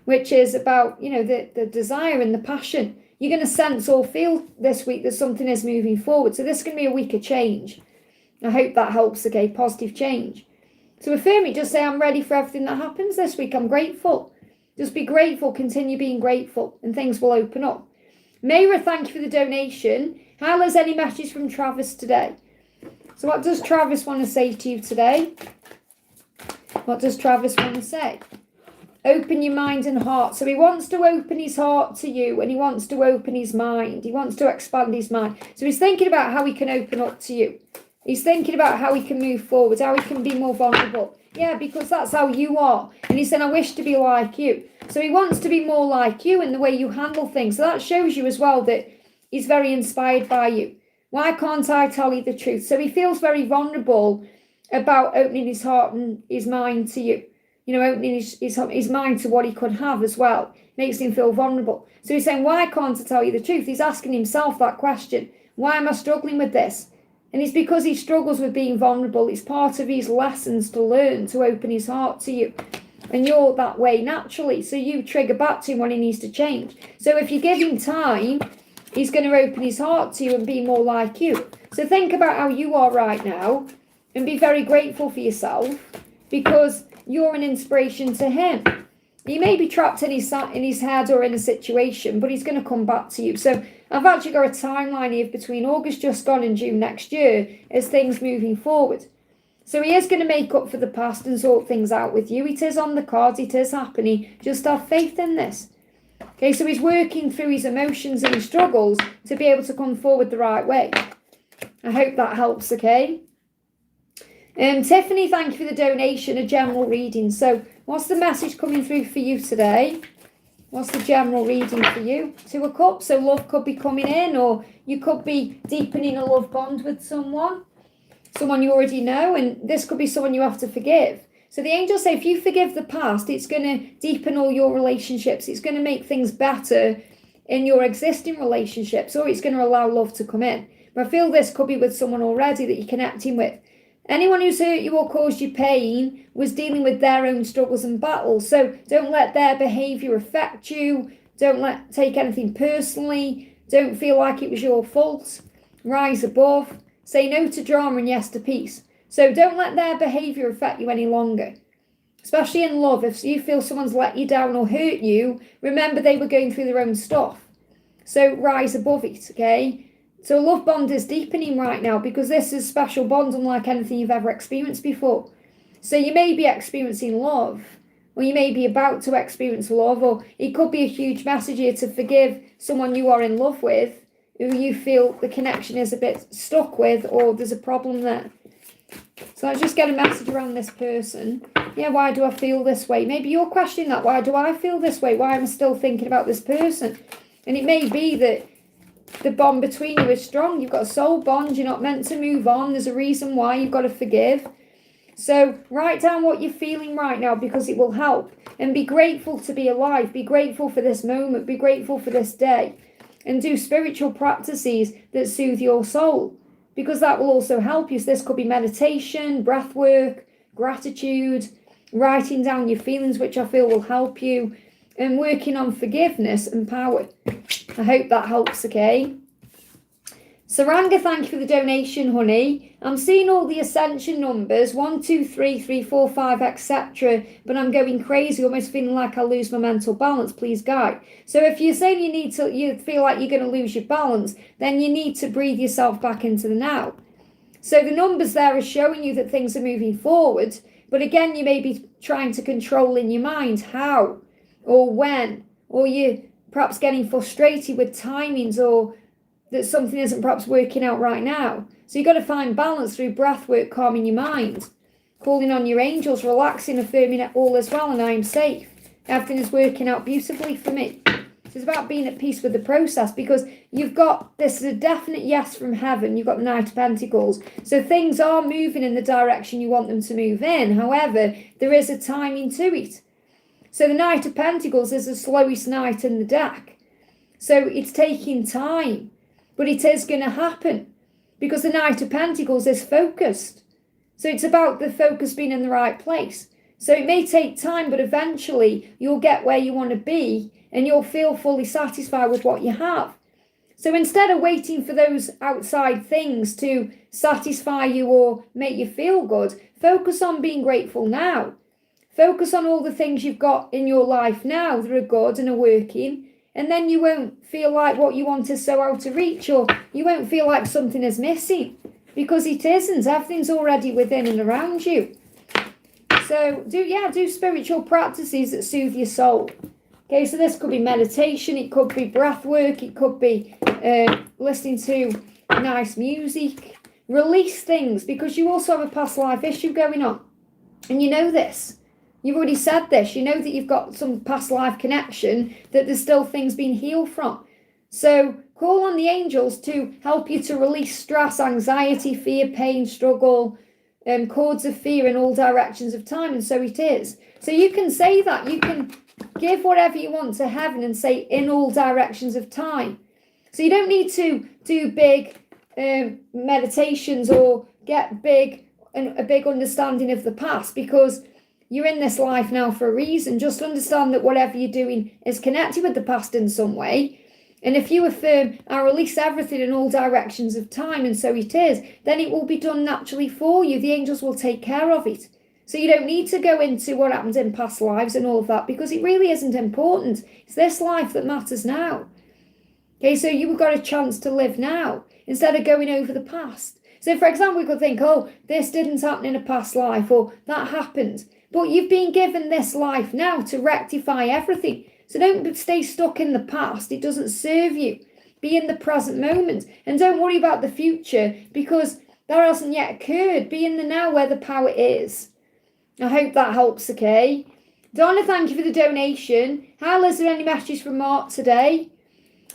which is about, the desire and the passion. You're going to sense or feel this week that something is moving forward. So this is going to be a week of change. I hope that helps, okay? Positive change. So affirm it. Just say, I'm ready for everything that happens this week. I'm grateful. Just be grateful, continue being grateful, and things will open up. Mayra, thank you for the donation. How is any message from Travis today? So what does Travis want to say to you today? What does Travis want to say? Open your mind and heart. So he wants to open his heart to you, and he wants to open his mind. He wants to expand his mind. So he's thinking about how he can open up to you. He's thinking about how he can move forward, how he can be more vulnerable. Yeah, because that's how you are. And he said, I wish to be like you. So he wants to be more like you in the way you handle things. So that shows you as well that he's very inspired by you. Why can't I tell you the truth? So he feels very vulnerable about opening his heart and his mind to you. Opening his mind to what he could have as well. Makes him feel vulnerable. So he's saying, why can't I tell you the truth? He's asking himself that question. Why am I struggling with this? And it's because he struggles with being vulnerable. It's part of his lessons to learn to open his heart to you. And you're that way naturally. So you trigger back to him when he needs to change. So if you give him time, he's going to open his heart to you and be more like you. So think about how you are right now and be very grateful for yourself because you're an inspiration to him. He may be trapped in his head or in a situation, but he's going to come back to you. So I've actually got a timeline here between August just gone and June next year as things moving forward. So he is going to make up for the past and sort things out with you. It is on the cards. It is happening. Just have faith in this. Okay, so he's working through his emotions and his struggles to be able to come forward the right way. I hope that helps, okay? Tiffany, thank you for the donation, a general reading. So what's the message coming through for you today? What's the general reading for you? Two of Cups, so love could be coming in, or you could be deepening a love bond with someone you already know, and this could be someone you have to forgive. So the angels say if you forgive the past, it's going to deepen all your relationships. It's going to make things better in your existing relationships, or it's going to allow love to come in. But I feel this could be with someone already that you're connecting with. Anyone who's hurt you or caused you pain was dealing with their own struggles and battles. So don't let their behaviour affect you. Don't take anything personally. Don't feel like it was your fault. Rise above. Say no to drama and yes to peace. So don't let their behaviour affect you any longer. Especially in love. If you feel someone's let you down or hurt you, remember they were going through their own stuff. So rise above it, okay? So love bond is deepening right now because this is a special bond unlike anything you've ever experienced before. So you may be experiencing love, or you may be about to experience love, or it could be a huge message here to forgive someone you are in love with, who you feel the connection is a bit stuck with, or there's a problem there. So let's just get a message around this person. Yeah, why do I feel this way? Maybe you're questioning that. Why do I feel this way? Why am I still thinking about this person? And it may be that the bond between you is strong. You've got a soul bond. You're not meant to move on. There's a reason why you've got to forgive. So write down what you're feeling right now because it will help. And be grateful to be alive. Be grateful for this moment. Be grateful for this day. And do spiritual practices that soothe your soul, because that will also help you. So this could be meditation, breath work, gratitude, writing down your feelings, which I feel will help you, and working on forgiveness and power. I hope that helps, okay? Saranga, thank you for the donation, honey. I'm seeing all the ascension numbers, 1, 2, 3, 3, 4, 5, etc. But I'm going crazy, almost feeling like I'll lose my mental balance. Please guide. So if you're saying you feel like you're going to lose your balance, then you need to breathe yourself back into the now. So the numbers there are showing you that things are moving forward. But again, you may be trying to control in your mind how or when, or you're perhaps getting frustrated with timings, or that something isn't perhaps working out right now. So you've got to find balance through breath work, calming your mind, calling on your angels, relaxing, affirming that all is well and I am safe. Everything is working out beautifully for me. So it's about being at peace with the process, because you've got, this is a definite yes from heaven. You've got the Knight of Pentacles. So things are moving in the direction you want them to move in. However, there is a timing to it. So the Knight of Pentacles is the slowest knight in the deck. So it's taking time, but it is going to happen, because the Knight of Pentacles is focused. So it's about the focus being in the right place. So it may take time, but eventually you'll get where you want to be and you'll feel fully satisfied with what you have. So instead of waiting for those outside things to satisfy you or make you feel good, focus on being grateful now. Focus on all the things you've got in your life now that are good and are working, and then you won't feel like what you want is so out of reach, or you won't feel like something is missing, because it isn't. Everything's already within and around you. So do spiritual practices that soothe your soul. Okay, so this could be meditation, it could be breath work, it could be listening to nice music. Release things, because you also have a past life issue going on. And you know this. You've already said this. You know that you've got some past life connection, that there's still things being healed from. So call on the angels to help you to release stress, anxiety, fear, pain, struggle, cords of fear in all directions of time. And so it is. So you can say that. You can give whatever you want to heaven and say in all directions of time. So you don't need to do big meditations or get a big understanding of the past, because you're in this life now for a reason. Just understand that whatever you're doing is connected with the past in some way. And if you affirm, I release everything in all directions of time, and so it is, then it will be done naturally for you. The angels will take care of it. So you don't need to go into what happened in past lives and all of that, because it really isn't important. It's this life that matters now. Okay, so you've got a chance to live now instead of going over the past. So for example, we could think, oh, this didn't happen in a past life, or that happened. But you've been given this life now to rectify everything. So don't stay stuck in the past. It doesn't serve you. Be in the present moment. And don't worry about the future, because that hasn't yet occurred. Be in the now where the power is. I hope that helps, okay? Donna, thank you for the donation. Hal, is there any messages from Mark today?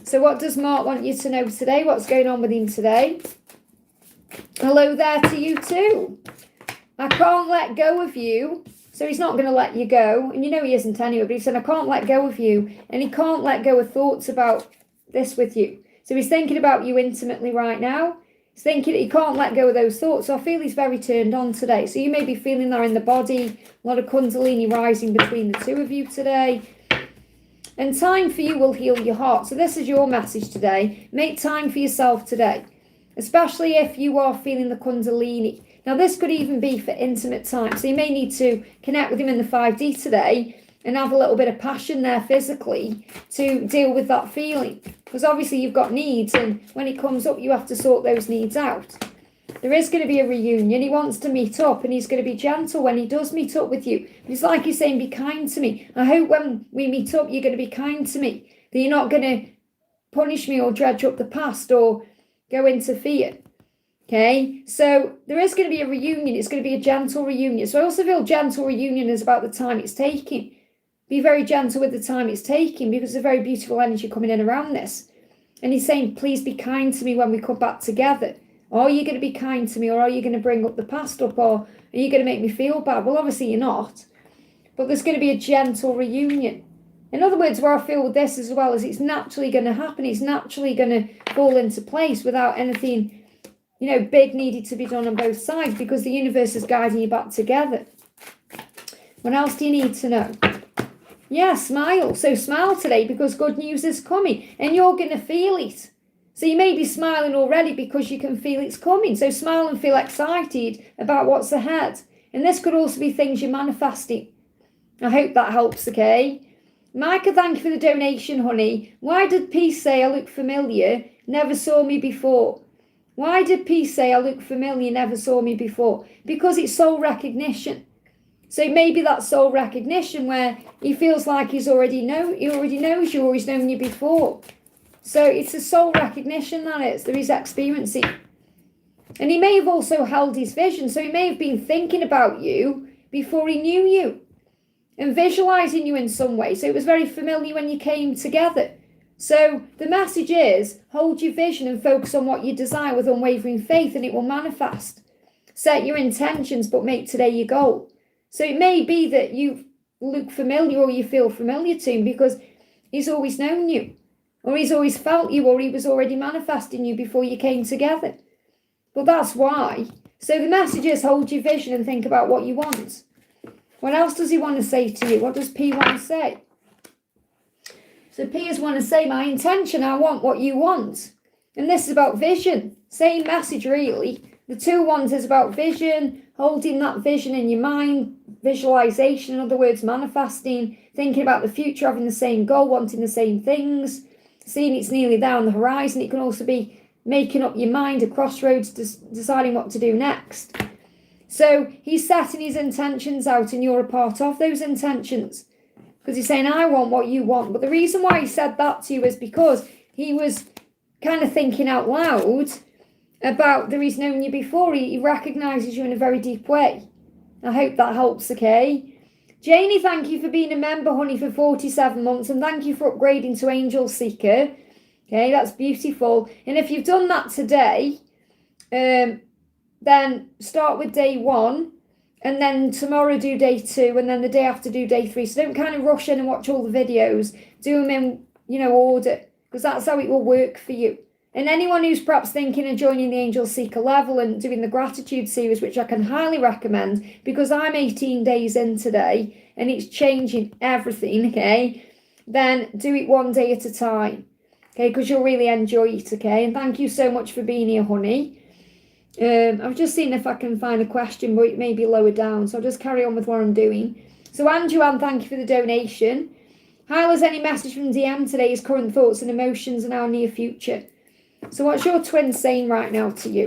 So what does Mark want you to know today? What's going on with him today? Hello there to you too. I can't let go of you. So he's not going to let you go. And you know he isn't anyway, but he said, I can't let go of you. And he can't let go of thoughts about this with you. So he's thinking about you intimately right now. He's thinking he can't let go of those thoughts. So I feel he's very turned on today. So you may be feeling that in the body. A lot of kundalini rising between the two of you today. And time for you will heal your heart. So this is your message today. Make time for yourself today. Especially if you are feeling the kundalini. Now, this could even be for intimate time. So you may need to connect with him in the 5D today and have a little bit of passion there physically to deal with that feeling. Because obviously you've got needs, and when it comes up, you have to sort those needs out. There is going to be a reunion. He wants to meet up, and he's going to be gentle when he does meet up with you. But it's like he's saying, be kind to me. I hope when we meet up, you're going to be kind to me. That you're not going to punish me or dredge up the past or go into fear. Okay, so there is going to be a reunion. It's going to be a gentle reunion. So I also feel gentle reunion is about the time it's taking. Be very gentle with the time it's taking, because there's a very beautiful energy coming in around this. And he's saying, please be kind to me when we come back together. Are you going to be kind to me, or are you going to bring up the past up, or are you going to make me feel bad? Well, obviously you're not. But there's going to be a gentle reunion. In other words, where I feel with this as well is it's naturally going to happen. It's naturally going to fall into place without anything big needed to be done on both sides, because the universe is guiding you back together. What else do you need to know? Yeah, smile. So smile today, because good news is coming and you're going to feel it. So you may be smiling already because you can feel it's coming. So smile and feel excited about what's ahead. And this could also be things you're manifesting. I hope that helps, okay? Micah, thank you for the donation, honey. Why did Peace say I look familiar? Never saw me before. Why did Peace say I look familiar, never saw me before? Because it's soul recognition. So it may be that soul recognition where he feels like he already knows you, or he's known you before. So it's a soul recognition that is, that he's experiencing. And he may have also held his vision. So he may have been thinking about you before he knew you and visualizing you in some way. So it was very familiar when you came together. So the message is, hold your vision and focus on what you desire with unwavering faith, and it will manifest. Set your intentions, but make today your goal. So it may be that you look familiar, or you feel familiar to him because he's always known you, or he's always felt you, or he was already manifesting you before you came together. But that's why. So the message is, hold your vision and think about what you want. What else does he want to say to you? What does P want to say? So P is want to say, my intention, I want what you want. And this is about vision. Same message, really. The 2 ones is about vision, holding that vision in your mind, visualization, in other words, manifesting, thinking about the future, having the same goal, wanting the same things, seeing it's nearly there on the horizon. It can also be making up your mind at crossroads, deciding what to do next. So he's setting his intentions out, and you're a part of those intentions. Because he's saying, I want what you want. But the reason why he said that to you is because he was kind of thinking out loud about that he's known you before. He recognises you in a very deep way. I hope that helps, okay? Janie, thank you for being a member, honey, for 47 months. And thank you for upgrading to Angel Seeker. Okay, that's beautiful. And if you've done that today, then start with day 1. And then tomorrow do day 2, and then the day after do day 3. So don't kind of rush in and watch all the videos. Do them in, order, because that's how it will work for you. And anyone who's perhaps thinking of joining the Angel Seeker level and doing the gratitude series, which I can highly recommend, because I'm 18 days in today and it's changing everything, okay, then do it one day at a time, okay, because you'll really enjoy it, okay? And thank you so much for being here, honey. I've just seen if I can find a question, but it may be lower down, so I'll just carry on with what I'm doing. So Anne, thank you for the donation. Hyla's any message from DM today is current thoughts and emotions in our near future. So what's your twin saying right now to you?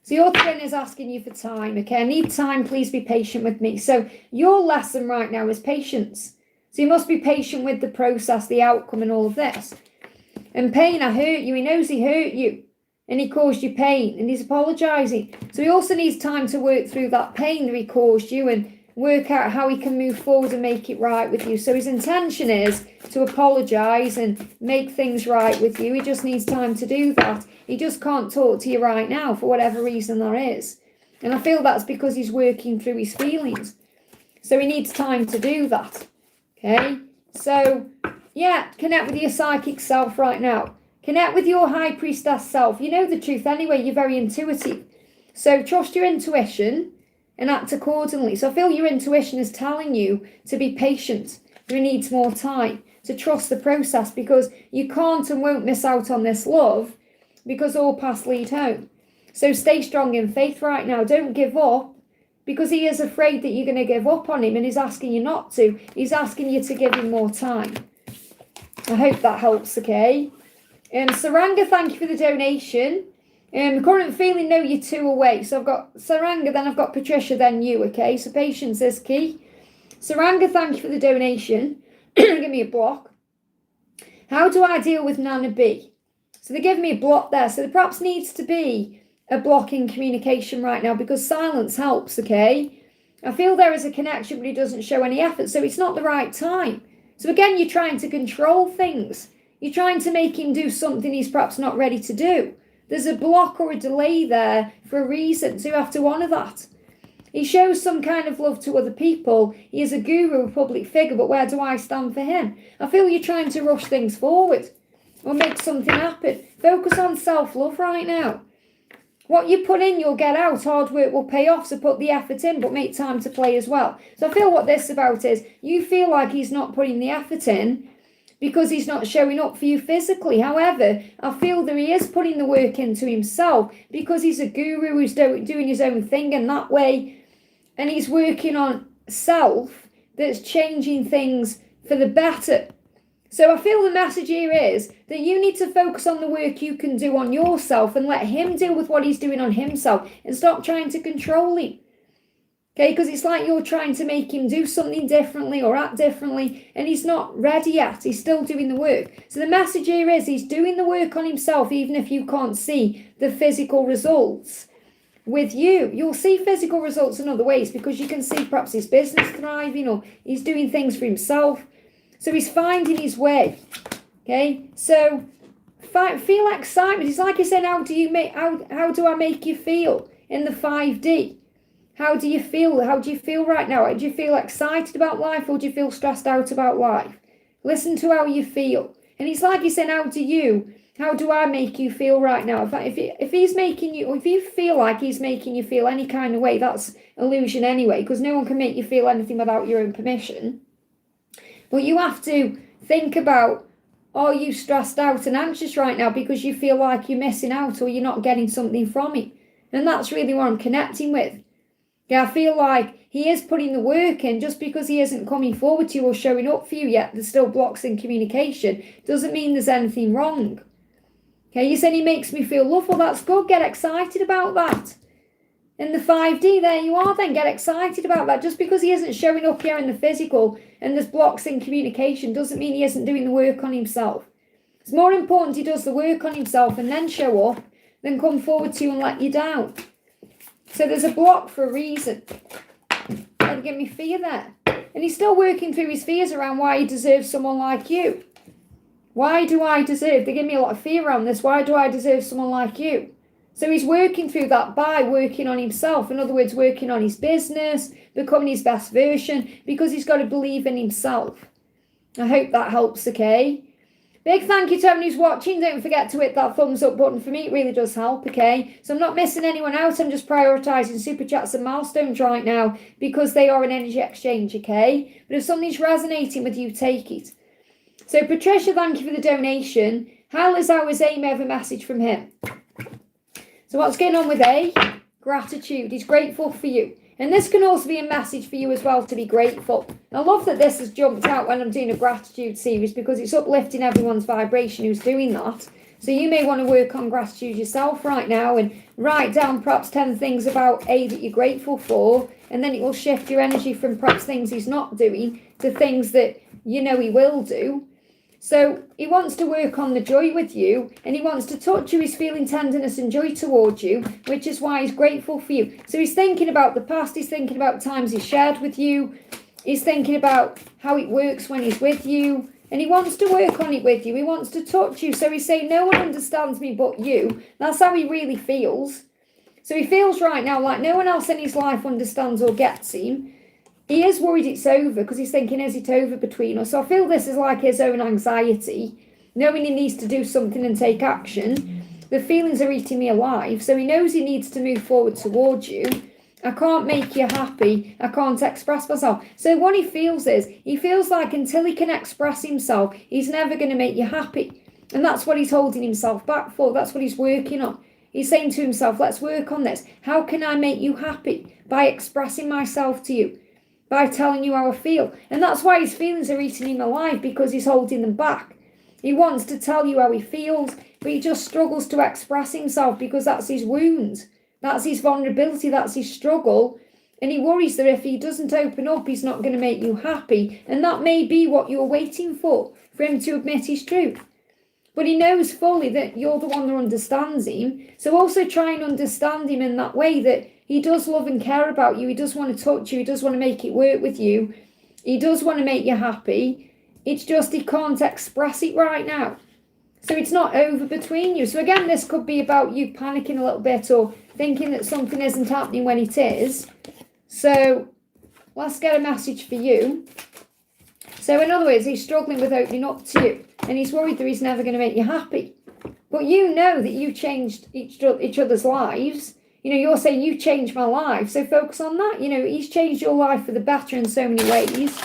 So your twin is asking you for time, okay? I need time, please be patient with me. So your lesson right now is patience. So you must be patient with the process, the outcome and all of this. And pain, I hurt you. He knows he hurt you. And he caused you pain, and he's apologising. So he also needs time to work through that pain that he caused you and work out how he can move forward and make it right with you. So his intention is to apologise and make things right with you. He just needs time to do that. He just can't talk to you right now for whatever reason there is. And I feel that's because he's working through his feelings. So he needs time to do that. Okay? So, yeah, connect with your psychic self right now. Connect with your high priestess self. You know the truth anyway. You're very intuitive. So trust your intuition and act accordingly. So I feel your intuition is telling you to be patient. You need more time, to trust the process, because you can't and won't miss out on this love, because all paths lead home. So stay strong in faith right now. Don't give up, because he is afraid that you're going to give up on him, and he's asking you not to. He's asking you to give him more time. I hope that helps, okay? Saranga, thank you for the donation. Current feeling, no, you're 2 away. So I've got Saranga, then I've got Patricia, then you, okay? So patience is key. Saranga, thank you for the donation. Give me a block. How do I deal with Nana B? So they give me a block there. So there perhaps needs to be a block in communication right now, because silence helps, okay? I feel there is a connection, but he doesn't show any effort. So it's not the right time. So again, you're trying to control things. You're trying to make him do something he's perhaps not ready to do. There's a block or a delay there for a reason, so you have to honour that. He shows some kind of love to other people. He is a guru, a public figure, but where do I stand for him? I feel you're trying to rush things forward or make something happen. Focus on self-love right now. What you put in, you'll get out. Hard work will pay off, so put the effort in, but make time to play as well. So I feel what this is about is, you feel like he's not putting the effort in, because he's not showing up for you physically. However, I feel that he is putting the work into himself, because he's a guru who's doing his own thing in that way. And he's working on self that's changing things for the better. So I feel the message here is that you need to focus on the work you can do on yourself and let him deal with what he's doing on himself, and stop trying to control him. Okay, because it's like you're trying to make him do something differently or act differently, and he's not ready yet. He's still doing the work. So the message here is he's doing the work on himself, even if you can't see the physical results with you. You'll see physical results in other ways because you can see perhaps his business thriving or he's doing things for himself. So he's finding his way. Okay, so feel excitement. It's like I said, how do I make you feel in the 5D? How do you feel? How do you feel right now? Do you feel excited about life or do you feel stressed out about life? Listen to how you feel. And it's like he's saying, how do I make you feel right now? If he's making you, or if you feel like he's making you feel any kind of way, that's illusion anyway, because no one can make you feel anything without your own permission. But you have to think about, are you stressed out and anxious right now because you feel like you're missing out or you're not getting something from it? And that's really what I'm connecting with. Yeah, I feel like he is putting the work in. Just because he isn't coming forward to you or showing up for you yet, there's still blocks in communication. Doesn't mean there's anything wrong. Okay, you said he makes me feel love. Well, that's good. Get excited about that. In the 5D, there you are then. Get excited about that. Just because he isn't showing up here in the physical and there's blocks in communication doesn't mean he isn't doing the work on himself. It's more important he does the work on himself and then show up than come forward to you and let you down. So there's a block for a reason. That'll give me fear there. And he's still working through his fears around why he deserves someone like you. Why do I deserve? They give me a lot of fear around this. Why do I deserve someone like you? So he's working through that by working on himself. In other words, working on his business, becoming his best version, because he's got to believe in himself. I hope that helps, okay? Big thank you to everyone who's watching. Don't forget to hit that thumbs up button. For me, it really does help, okay? So I'm not missing anyone out. I'm just prioritising super chats and milestones right now because they are an energy exchange, okay? But if something's resonating with you, take it. So Patricia, thank you for the donation. How is Amy? Have a message from him. So what's going on with A? Gratitude. He's grateful for you. And this can also be a message for you as well, to be grateful. I love that this has jumped out when I'm doing a gratitude series because it's uplifting everyone's vibration who's doing that. So you may want to work on gratitude yourself right now and write down perhaps 10 things about A that you're grateful for. And then it will shift your energy from perhaps things he's not doing to things that you know he will do. So he wants to work on the joy with you and he wants to touch you. He's feeling tenderness and joy towards you, which is why he's grateful for you. So he's thinking about the past. He's thinking about times he's shared with you. He's thinking about how it works when he's with you. And he wants to work on it with you. He wants to touch you. So he's saying, no one understands me but you. That's how he really feels. So he feels right now like no one else in his life understands or gets him. He is worried it's over because he's thinking, is it over between us? So I feel this is like his own anxiety, knowing he needs to do something and take action. The feelings are eating me alive. So he knows he needs to move forward towards you. I can't make you happy. I can't express myself. So what he feels is, he feels like until he can express himself, he's never going to make you happy. And that's what he's holding himself back for. That's what he's working on. He's saying to himself, let's work on this. How can I make you happy? By expressing myself to you. By telling you how I feel. And that's why his feelings are eating him alive, because he's holding them back. He wants to tell you how he feels, but he just struggles to express himself because that's his wound. That's his vulnerability. That's his struggle. And he worries that if he doesn't open up, he's not going to make you happy. And that may be what you're waiting for him to admit his truth. But he knows fully that you're the one that understands him. So also try and understand him in that way, that he does love and care about you. He does want to touch you. He does want to make it work with you. He does want to make you happy. It's just he can't express it right now. So it's not over between you. So again, this could be about you panicking a little bit or thinking that something isn't happening when it is. So let's get a message for you. So in other words, he's struggling with opening up to you. And he's worried that he's never going to make you happy. But you know that you changed each other's lives. You know, you're saying you changed my life, so focus on that. You know, he's changed your life for the better in so many ways.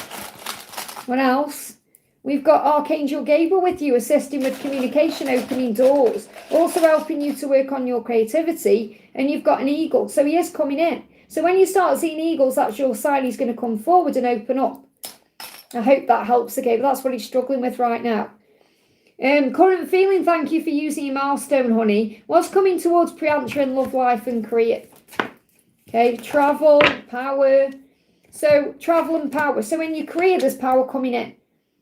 What else? We've got Archangel Gabriel with you, assisting with communication, opening doors, also helping you to work on your creativity. And you've got an eagle, so he is coming in. So when you start seeing eagles, that's your sign he's going to come forward and open up. I hope that helps, okay, but that's what he's struggling with right now. Current feeling, thank you for using your milestone, honey. What's coming towards pre-answer in love, life and career? Okay, travel, power. So travel and power. So in your career, there's power coming in.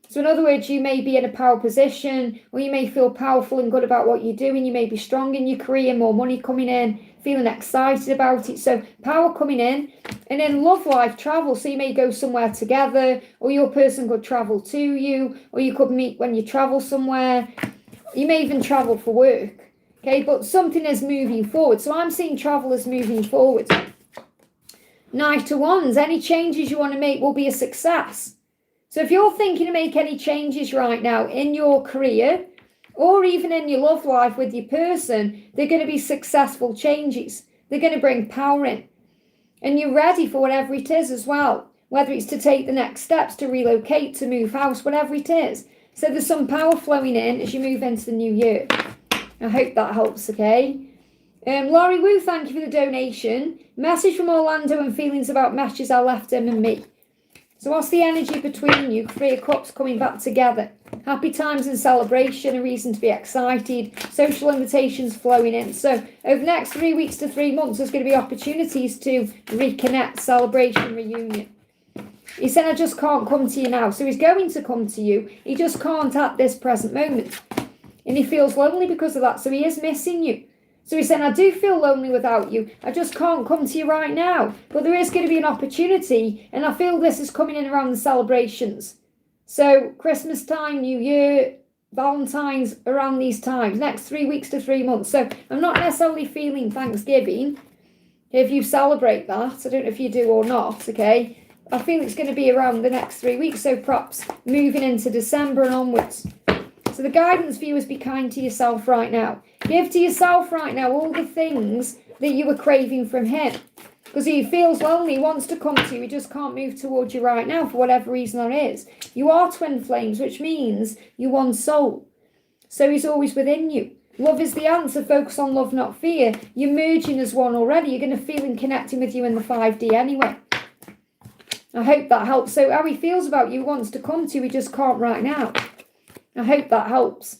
So in other words, you may be in a power position, or you may feel powerful and good about what you're doing. You may be strong in your career, more money coming in, feeling excited about it. So power coming in. And in love life, travel. So you may go somewhere together, or your person could travel to you, or you could meet when you travel somewhere. You may even travel for work. Okay, but something is moving forward. So I'm seeing travel as moving forward. Knight of Wands, any changes you want to make will be a success. So if you're thinking to make any changes right now in your career, or even in your love life with your person, they're going to be successful changes. They're going to bring power in. And you're ready for whatever it is as well, whether it's to take the next steps, to relocate, to move house, whatever it is. So there's some power flowing in as you move into the new year. I hope that helps, okay? Laurie Wu, thank you for the donation. Message from Orlando and feelings about matches I left him and me. So what's the energy between you? 3 of Cups coming back together. Happy times and celebration, a reason to be excited. Social invitations flowing in. So over the next 3 weeks to 3 months, there's going to be opportunities to reconnect, celebration, reunion. He said, I just can't come to you now. So he's going to come to you. He just can't at this present moment. And he feels lonely because of that. So he is missing you. So he's saying, I do feel lonely without you. I just can't come to you right now. But there is going to be an opportunity. And I feel this is coming in around the celebrations. So Christmas time, New Year, Valentine's, around these times. Next 3 weeks to 3 months. So I'm not necessarily feeling Thanksgiving. If you celebrate that, I don't know if you do or not, okay? I feel it's going to be around the next 3 weeks. So perhaps moving into December and onwards. So the guidance for you is be kind to yourself right now. Give to yourself right now all the things that you were craving from him. Because he feels lonely, he wants to come to you, he just can't move towards you right now for whatever reason there is. You are twin flames, which means you're one soul. So he's always within you. Love is the answer. Focus on love, not fear. You're merging as one already. You're going to feel him connecting with you in the 5D anyway. I hope that helps. So how he feels about you, wants to come to you, he just can't right now. I hope that helps.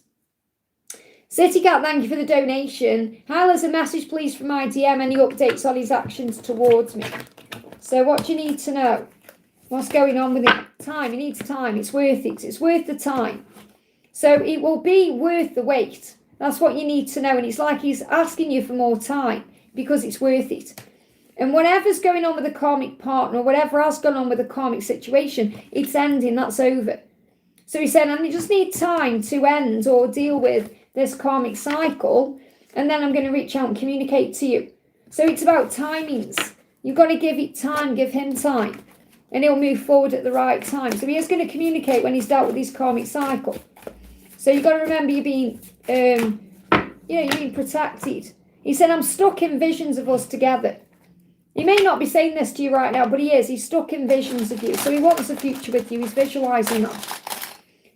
City Cat, thank you for the donation. Hyla's a message, please, from my DM. Any updates on his actions towards me? So what do you need to know? What's going on with him? Time. He needs time. It's worth it. It's worth the time. So it will be worth the wait. That's what you need to know. And it's like he's asking you for more time because it's worth it. And whatever's going on with the karmic partner, whatever has gone on with the karmic situation, it's ending. That's over. So he's saying, I just need time to end or deal with this karmic cycle, and then I'm going to reach out and communicate to you. So it's about timings. You've got to give it time, give him time, and he'll move forward at the right time. So he is going to communicate when he's dealt with his karmic cycle. So you've got to remember you're being, you're being protected. He said, I'm stuck in visions of us together. He may not be saying this to you right now, but he is. He's stuck in visions of you. So he wants a future with you. He's visualizing that.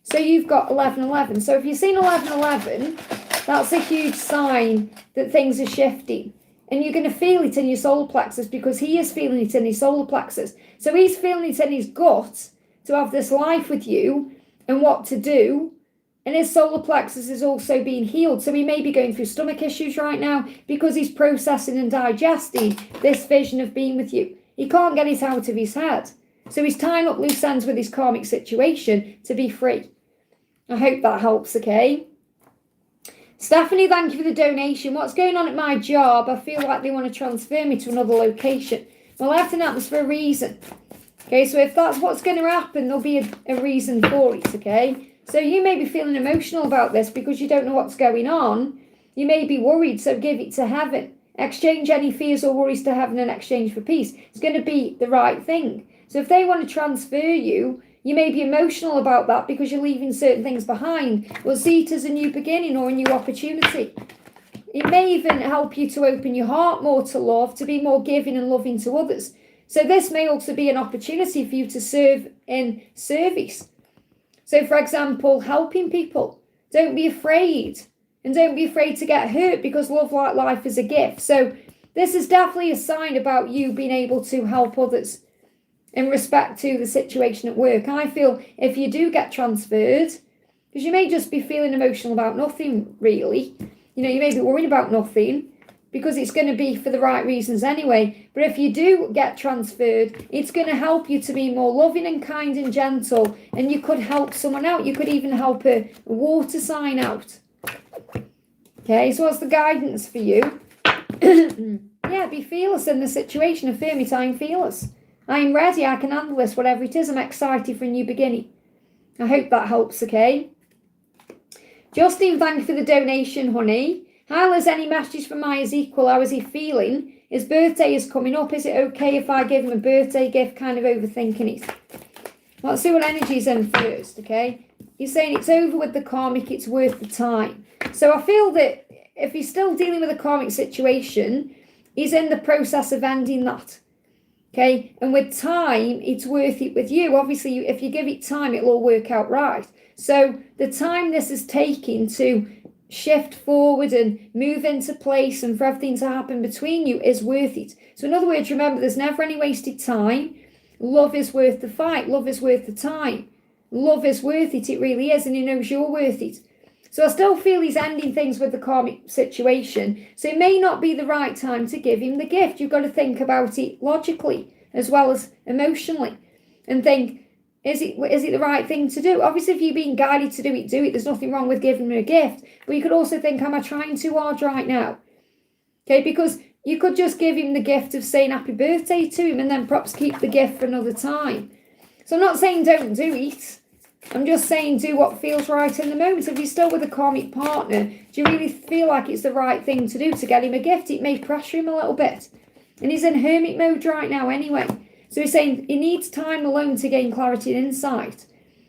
So you've got 11-11. So if you've seen 11-11, that's a huge sign that things are shifting. And you're going to feel it in your solar plexus because he is feeling it in his solar plexus. So he's feeling it in his gut to have this life with you and what to do. And his solar plexus is also being healed. So he may be going through stomach issues right now because he's processing and digesting this vision of being with you. He can't get it out of his head. So he's tying up loose ends with his karmic situation to be free. I hope that helps, okay? Stephanie, thank you for the donation. What's going on at my job? I feel like they want to transfer me to another location. Well, everything happens for a reason. Okay, so if that's what's going to happen, there'll be a reason for it, okay? So you may be feeling emotional about this because you don't know what's going on. You may be worried, so give it to heaven. Exchange any fears or worries to heaven in exchange for peace. It's going to be the right thing. So if they want to transfer you, you may be emotional about that because you're leaving certain things behind. Well, see it as a new beginning or a new opportunity. It may even help you to open your heart more to love, to be more giving and loving to others. So this may also be an opportunity for you to serve in service. So, for example, helping people. Don't be afraid. And don't be afraid to get hurt because love like life is a gift. So this is definitely a sign about you being able to help others in respect to the situation at work. I feel if you do get transferred, because you may just be feeling emotional about nothing, really. You know, you may be worried about nothing. because it's going to be for the right reasons anyway. But if you do get transferred, it's going to help you to be more loving and kind and gentle, and you could help someone out. You could even help a water sign out. Okay, so what's the guidance for you? Yeah, be fearless in the situation. Affirm it, I am fearless. I am ready, I can handle this, whatever it is. I'm excited for a new beginning. I hope that helps, okay? Justine, thank you for the donation, honey. Hi, Liz, any messages from my equal? How is he feeling? His birthday is coming up. Is it okay if I give him a birthday gift? Kind of overthinking it. Let's see what energy's in first, okay? He's saying it's over with the karmic, it's worth the time. So I feel that if he's still dealing with a karmic situation, he's in the process of ending that. Okay, and with time, it's worth it with you. Obviously, if you give it time, it'll all work out right. So the time this is taking to shift forward and move into place and for everything to happen between you is worth it. So in other words, remember, there's never any wasted time. Love is worth the fight. Love is worth the time. Love is worth it. It really is. And he knows you're worth it. So I still feel he's ending things with the karmic situation. So it may not be the right time to give him the gift. You've got to think about it logically as well as emotionally and think, is it the right thing to do? Obviously, if you're being guided to do it, do it. There's nothing wrong with giving him a gift. But you could also think, am I trying too hard right now? Okay, because you could just give him the gift of saying happy birthday to him and then perhaps keep the gift for another time. So I'm not saying don't do it. I'm just saying do what feels right in the moment. If you're still with a karmic partner, do you really feel like it's the right thing to do to get him a gift? It may pressure him a little bit. And he's in hermit mode right now anyway. So he's saying he needs time alone to gain clarity and insight.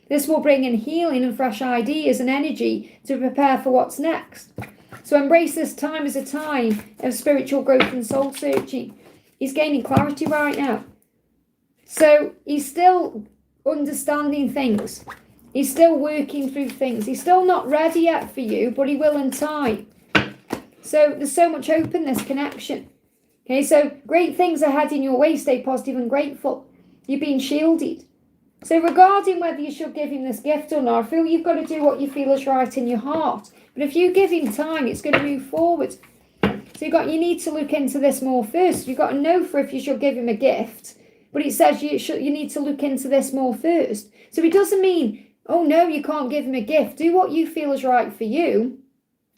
This will bring in healing and fresh ideas and energy to prepare for what's next. So embrace this time as a time of spiritual growth and soul searching. He's gaining clarity right now. So he's still understanding things. He's still working through things. He's still not ready yet for you, but he will in time. So there's so much hope in this connection. Okay, so great things are heading your way. Stay positive and grateful. You're being shielded. So regarding whether you should give him this gift or not, I feel you've got to do what you feel is right in your heart. But if you give him time, it's going to move forward. So you need to look into this more first. You've got to know for if you should give him a gift. But it says you need to look into this more first. So it doesn't mean, oh no, you can't give him a gift. Do what you feel is right for you.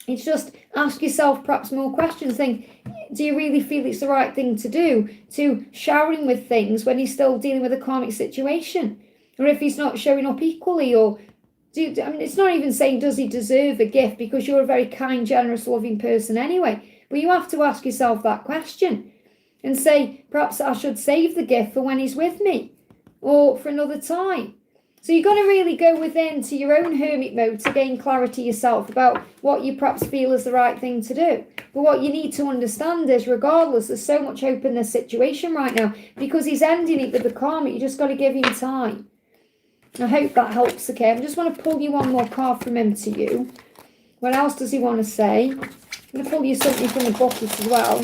It's just ask yourself perhaps more questions. Think, do you really feel it's the right thing to do? To shower him with things when he's still dealing with a karmic situation? Or if he's not showing up equally? Or it's not even saying does he deserve a gift, because you're a very kind, generous, loving person anyway. But you have to ask yourself that question. And say, perhaps I should save the gift for when he's with me. Or for another time. So you've got to really go within to your own hermit mode to gain clarity yourself about what you perhaps feel is the right thing to do. But what you need to understand is, regardless, there's so much hope in this situation right now. Because he's ending it with the karma. You just got to give him time. I hope that helps, okay? I just want to pull you one more card from him to you. What else does he want to say? I'm going to pull you something from the bucket as well.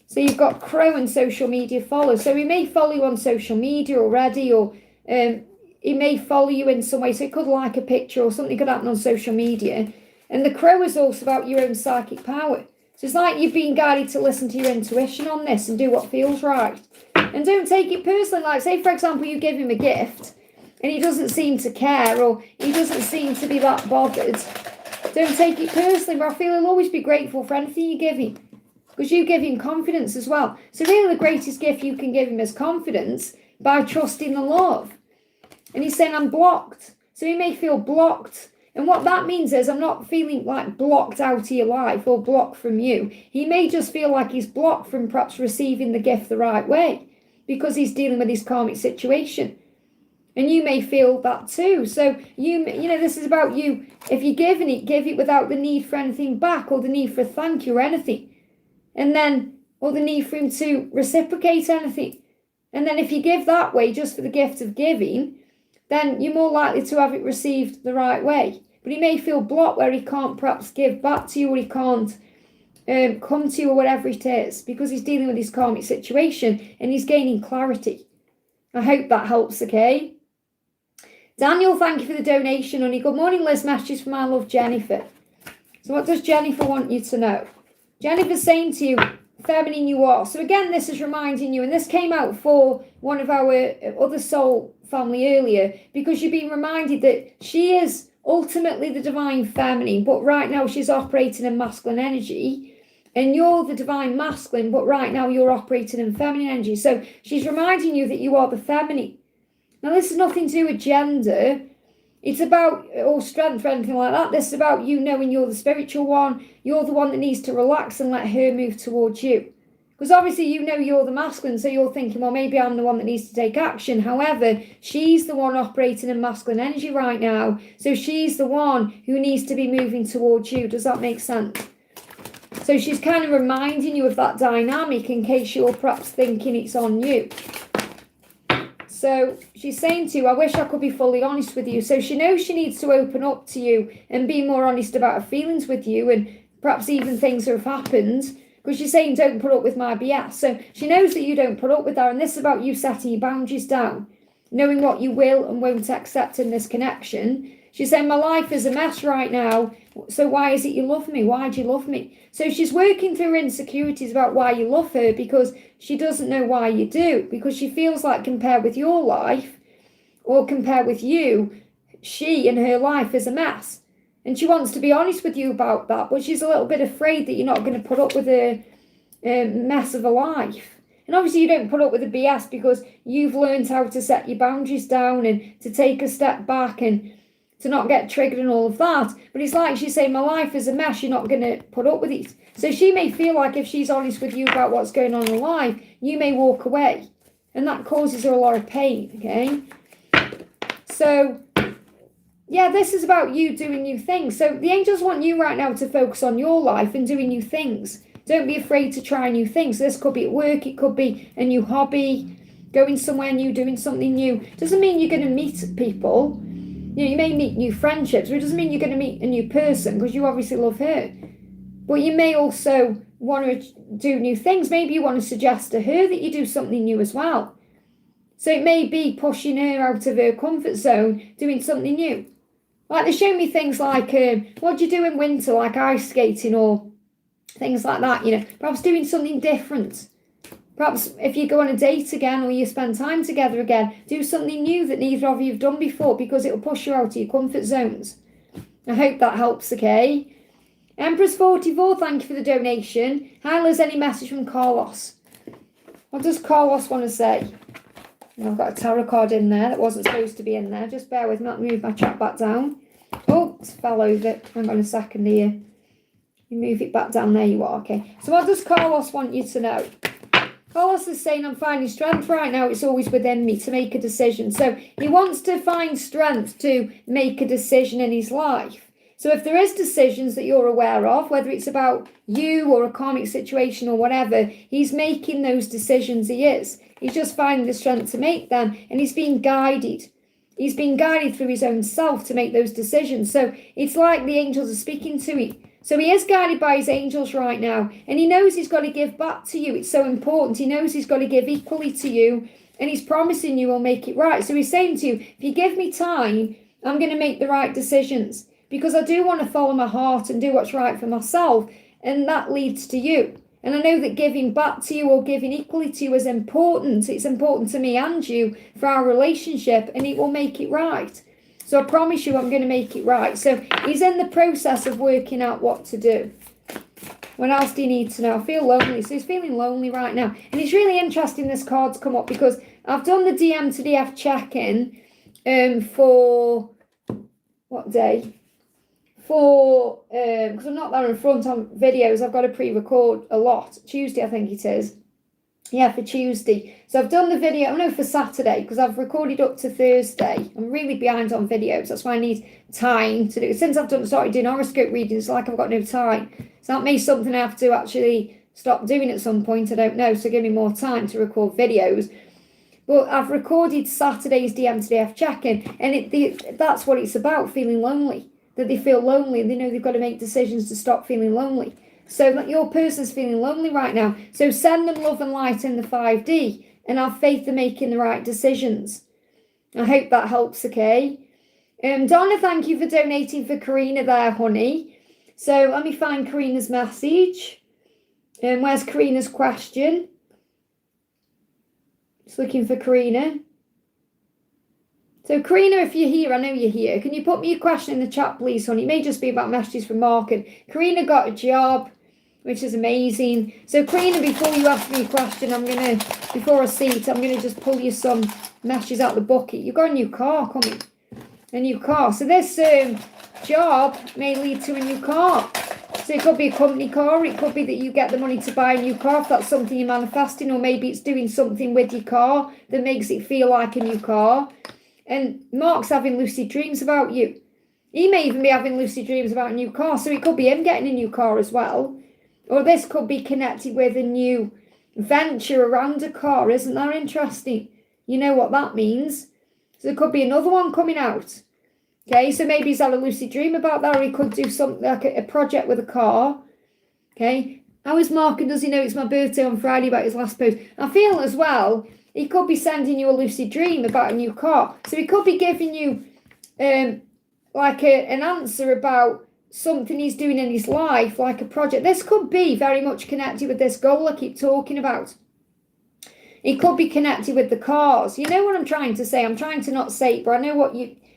So you've got Crow and social media follow. So he may follow you on social media already, or he may follow you in some way. So it could like a picture or something could happen on social media. And the Crow is also about your own psychic power. So it's like you've been guided to listen to your intuition on this and do what feels right. And don't take it personally. Like, say, for example, you give him a gift and he doesn't seem to care, or he doesn't seem to be that bothered. Don't take it personally, but I feel he'll always be grateful for anything you give him. Because you give him confidence as well. So really the greatest gift you can give him is confidence by trusting the love. And he's saying, I'm blocked. So he may feel blocked. And what that means is, I'm not feeling like blocked out of your life or blocked from you. He may just feel like he's blocked from perhaps receiving the gift the right way, because he's dealing with his karmic situation. And you may feel that too. So, you know, this is about you. If you're giving it, give it without the need for anything back, or the need for a thank you or anything. And then, or the need for him to reciprocate anything. And then if you give that way, just for the gift of giving, then you're more likely to have it received the right way. But he may feel blocked where he can't perhaps give back to you, or he can't come to you, or whatever it is, because he's dealing with his karmic situation and he's gaining clarity. I hope that helps, okay? Daniel, thank you for the donation, honey. Good morning, Liz. Messages from my love, Jennifer. So what does Jennifer want you to know? Jennifer's saying to you, feminine you are. So again, this is reminding you, and this came out for one of our other soul family earlier, because you've been reminded that she is ultimately the divine feminine, but right now she's operating in masculine energy, and you're the divine masculine, but right now you're operating in feminine energy. So she's reminding you that you are the feminine. Now, this is nothing to do with gender. It's about, or strength or anything like that. This is about you knowing you're the spiritual one. You're the one that needs to relax and let her move towards you. Because obviously you know you're the masculine, so you're thinking, well, maybe I'm the one that needs to take action. However, she's the one operating in masculine energy right now. So she's the one who needs to be moving towards you. Does that make sense? So she's kind of reminding you of that dynamic in case you're perhaps thinking it's on you. So she's saying to you, I wish I could be fully honest with you. So she knows she needs to open up to you and be more honest about her feelings with you, and perhaps even things that have happened. Because she's saying, don't put up with my BS. So she knows that you don't put up with her. And this is about you setting your boundaries down, knowing what you will and won't accept in this connection. She's saying, my life is a mess right now. So why is it you love me? Why do you love me? So she's working through her insecurities about why you love her, because she doesn't know why you do. Because she feels like compared with your life or compared with you, she and her life is a mess. And she wants to be honest with you about that, but she's a little bit afraid that you're not going to put up with a mess of a life. And obviously you don't put up with the BS because you've learned how to set your boundaries down and to take a step back and to not get triggered and all of that. But it's like she's saying, my life is a mess, you're not going to put up with it. So she may feel like if she's honest with you about what's going on in her life, you may walk away. And that causes her a lot of pain, okay? So yeah, this is about you doing new things. So the angels want you right now to focus on your life and doing new things. Don't be afraid to try new things. This could be at work, it could be a new hobby, going somewhere new, doing something new. Doesn't mean you're going to meet people. You know, you may meet new friendships, but it doesn't mean you're going to meet a new person, because you obviously love her. But you may also want to do new things. Maybe you want to suggest to her that you do something new as well. So it may be pushing her out of her comfort zone, doing something new. Like they show me things like, what do you do in winter, like ice skating or things like that, you know, perhaps doing something different. Perhaps if you go on a date again or you spend time together again, do something new that neither of you have done before, because it'll push you out of your comfort zones. I hope that helps, okay? Empress 44, thank you for the donation. Hi Liz, any message from Carlos? What does Carlos want to say? I've got a tarot card in there that wasn't supposed to be in there. Just bear with me, let me move my chat back down. Oh, it's fell over. Hang on a second here. You move it back down, there you are, okay. So what does Carlos want you to know? Carlos is saying, I'm finding strength right now. It's always within me to make a decision. So he wants to find strength to make a decision in his life. So if there is decisions that you're aware of, whether it's about you or a karmic situation or whatever, he's making those decisions, he is. He's just finding the strength to make them, and he's being guided. He's being guided through his own self to make those decisions. So it's like the angels are speaking to him. So he is guided by his angels right now, and he knows he's got to give back to you. It's so important. He knows he's got to give equally to you, and he's promising you will make it right. So he's saying to you, if you give me time, I'm going to make the right decisions, because I do want to follow my heart and do what's right for myself, and that leads to you. And I know that giving back to you or giving equally to you is important. It's important to me and you for our relationship, and it will make it right. So I promise you I'm going to make it right. So he's in the process of working out what to do. What else do you need to know? I feel lonely. So he's feeling lonely right now. And it's really interesting this card's come up, because I've done the DM to DF check-in for what day? For because I'm not there in front on videos, I've got to pre-record a lot. Tuesday, I think it is. Yeah, for Tuesday. So I've done the video, no, for Saturday, because I've recorded up to Thursday. I'm really behind on videos. That's why I need time to do it. Since I've started doing horoscope readings, it's like I've got no time. So that may be something I have to actually stop doing at some point. I don't know. So give me more time to record videos. But I've recorded Saturday's DM to DF check-in, and that's what it's about, feeling lonely. That they feel lonely, and they know they've got to make decisions to stop feeling lonely. So that your person's feeling lonely right now. So send them love and light in the 5D, and have faith in making the right decisions. I hope that helps, okay? Donna, thank you for donating for Karina there, honey. So let me find Karina's message. Where's Karina's question? Just looking for Karina. So Karina, if you're here, I know you're here. Can you put me your question in the chat, please, honey? It may just be about messages from Mark. And Karina got a job, which is amazing. So Karina, before you ask me a question, before I see it, I'm gonna just pull you some messages out of the bucket. You've got a new car coming. A new car. So this job may lead to a new car. So it could be a company car. It could be that you get the money to buy a new car if that's something you're manifesting, or maybe it's doing something with your car that makes it feel like a new car. And Mark's having lucid dreams about you. He may even be having lucid dreams about a new car. So it could be him getting a new car as well. Or this could be connected with a new venture around a car. Isn't that interesting? You know what that means. So there could be another one coming out. Okay, so maybe he's had a lucid dream about that, or he could do something like a project with a car. Okay, how is Mark, and does he know it's my birthday on Friday about his last post? I feel as well, he could be sending you a lucid dream about a new car. So he could be giving you like an answer about something he's doing in his life, like a project. This could be very much connected with this goal I keep talking about. It could be connected with the cars. You know what I'm trying to say? I'm trying to not say it, but I know what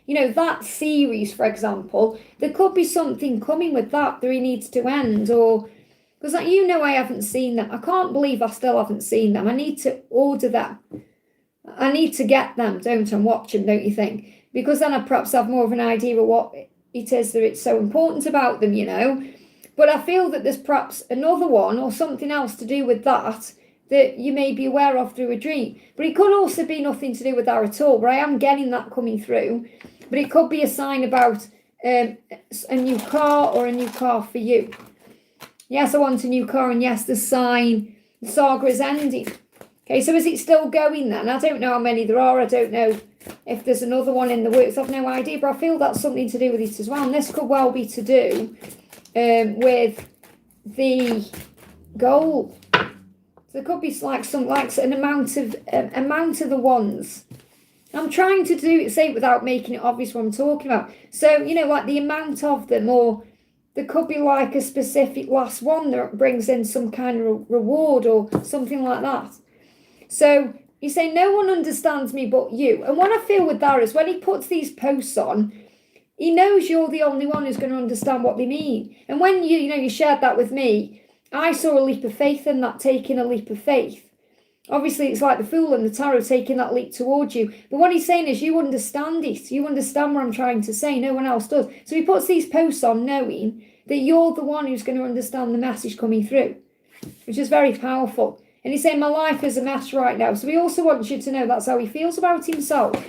you know, that series, for example, there could be something coming with that he needs to end, or, because you know I haven't seen them. I can't believe I still haven't seen them. I need to order them. I need to get them, don't I, and watch them, don't you think? Because then I perhaps have more of an idea of what it is that it's so important about them, you know. But I feel that there's perhaps another one or something else to do with that you may be aware of through a dream. But it could also be nothing to do with that at all, but I am getting that coming through. But it could be a sign about a new car, or a new car for you. Yes, I want a new car, and yes, the sign, the saga is ending. Okay, so is it still going then? I don't know how many there are. I don't know if there's another one in the works. I've no idea, but I feel that's something to do with it as well. And this could well be to do with the goal. So there could be an amount of the ones. I'm trying to say it without making it obvious what I'm talking about. So, you know, like the amount of them, or there could be like a specific last one that brings in some kind of reward or something like that. So you say, no one understands me but you. And what I feel with that is when he puts these posts on, he knows you're the only one who's going to understand what they mean. And when you shared that with me, I saw a leap of faith in that, taking a leap of faith. Obviously, it's like the Fool and the Tarot taking that leap towards you. But what he's saying is you understand it. You understand what I'm trying to say. No one else does. So he puts these posts on knowing that you're the one who's going to understand the message coming through, which is very powerful. And he's saying, my life is a mess right now. So he also wants you to know that's how he feels about himself.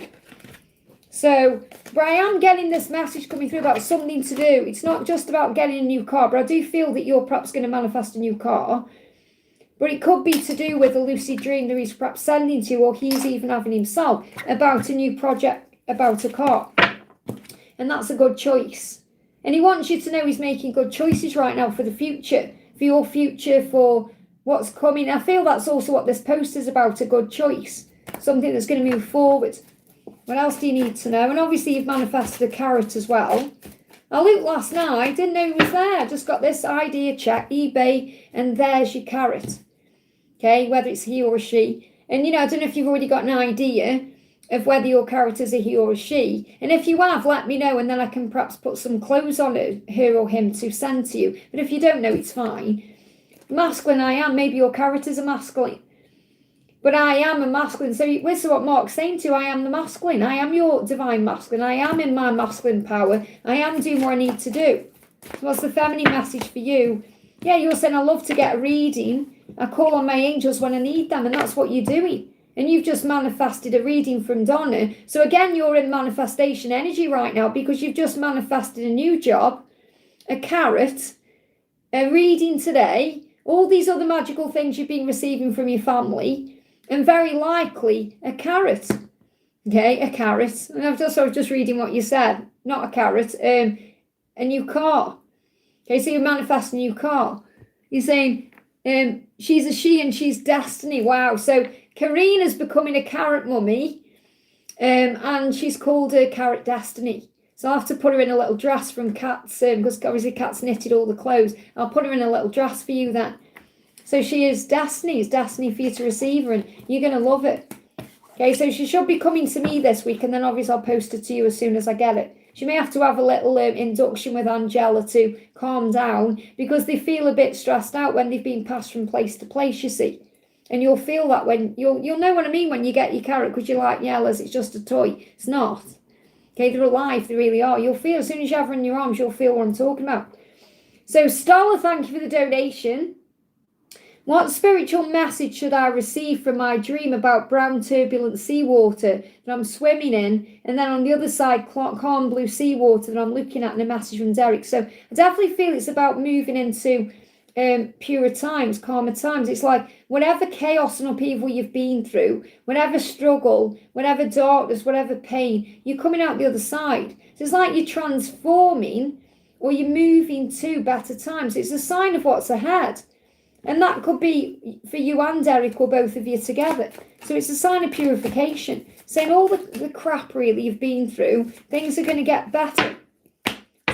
So, but I am getting this message coming through about something to do. It's not just about getting a new car, but I do feel that you're perhaps going to manifest a new car. But it could be to do with a lucid dream that he's perhaps sending to you, or he's even having himself, about a new project, about a car. And that's a good choice. And he wants you to know he's making good choices right now for the future, for your future, for what's coming. I feel that's also what this post is about, a good choice, something that's going to move forward. What else do you need to know? And obviously you've manifested a carrot as well. I looked last night, didn't know he was there. I just got this idea check, eBay, and there's your carrot. Okay, whether it's he or a she. And, I don't know if you've already got an idea of whether your carrot is a he or a she. And if you have, let me know, and then I can perhaps put some clothes on her or him to send to you. But if you don't know, it's fine. Masculine, I am. Maybe your carrot is a masculine. But I am a masculine. So this is what Mark's saying to you. I am the masculine. I am your divine masculine. I am in my masculine power. I am doing what I need to do. What's the feminine message for you? Yeah, you're saying I love to get a reading. I call on my angels when I need them, and that's what you're doing. And you've just manifested a reading from Donna. So again, you're in manifestation energy right now because you've just manifested a new job, a carrot, a reading today, all these other magical things you've been receiving from your family, and very likely a carrot. Okay, a carrot. And I was just reading what you said. Not a carrot, a new car. Okay, so you manifest a new car. You're saying she's a she and she's destiny. Wow. So Karina's becoming a carrot mummy, and she's called her Carrot Destiny. So I'll have to put her in a little dress from Kat's, because obviously Kat's knitted all the clothes. I'll put her in a little dress for you then. So she is destiny. It's destiny for you to receive her, and you're going to love it. Okay, so she should be coming to me this week, and then obviously I'll post it to you as soon as I get it. She may have to have a little induction with Angela to calm down, because they feel a bit stressed out when they've been passed from place to place, you see. And you'll feel that when you'll know what I mean when you get your carrot, because you're like, yeah, Liz, it's just a toy. It's not. Okay, they're alive, they really are. You'll feel, as soon as you have her in your arms, you'll feel what I'm talking about. So Starla, thank you for the donation. What spiritual message should I receive from my dream about brown turbulent seawater that I'm swimming in, and then on the other side calm blue seawater that I'm looking at, and a message from Derek? So I definitely feel it's about moving into purer times, calmer times. It's like whatever chaos and upheaval you've been through, whatever struggle, whatever darkness, whatever pain, you're coming out the other side. So it's like you're transforming, or you're moving to better times. It's a sign of what's ahead. And that could be for you and Derek, or both of you together. So it's a sign of purification, saying all the crap really you've been through, things are going to get better.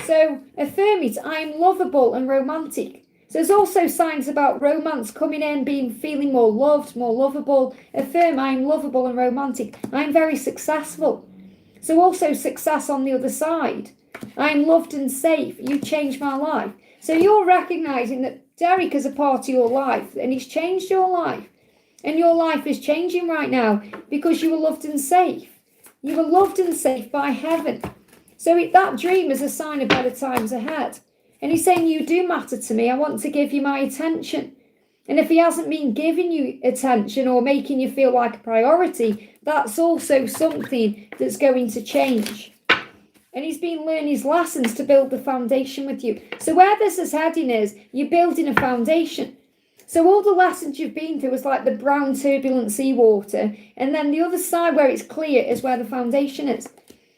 So affirm it. I'm lovable and romantic. So there's also signs about romance coming in, feeling more loved, more lovable. Affirm, I'm lovable and romantic. I'm very successful. So also success on the other side. I'm loved and safe. You changed my life. So you're recognizing that Derek is a part of your life, and he's changed your life. And your life is changing right now because you were loved and safe. You were loved and safe by heaven. So that dream is a sign of better times ahead. And he's saying, you do matter to me. I want to give you my attention. And if he hasn't been giving you attention or making you feel like a priority, that's also something that's going to change. And he's been learning his lessons to build the foundation with you. So where this is heading is, you're building a foundation. So all the lessons you've been through is like the brown turbulent seawater. And then the other side where it's clear is where the foundation is.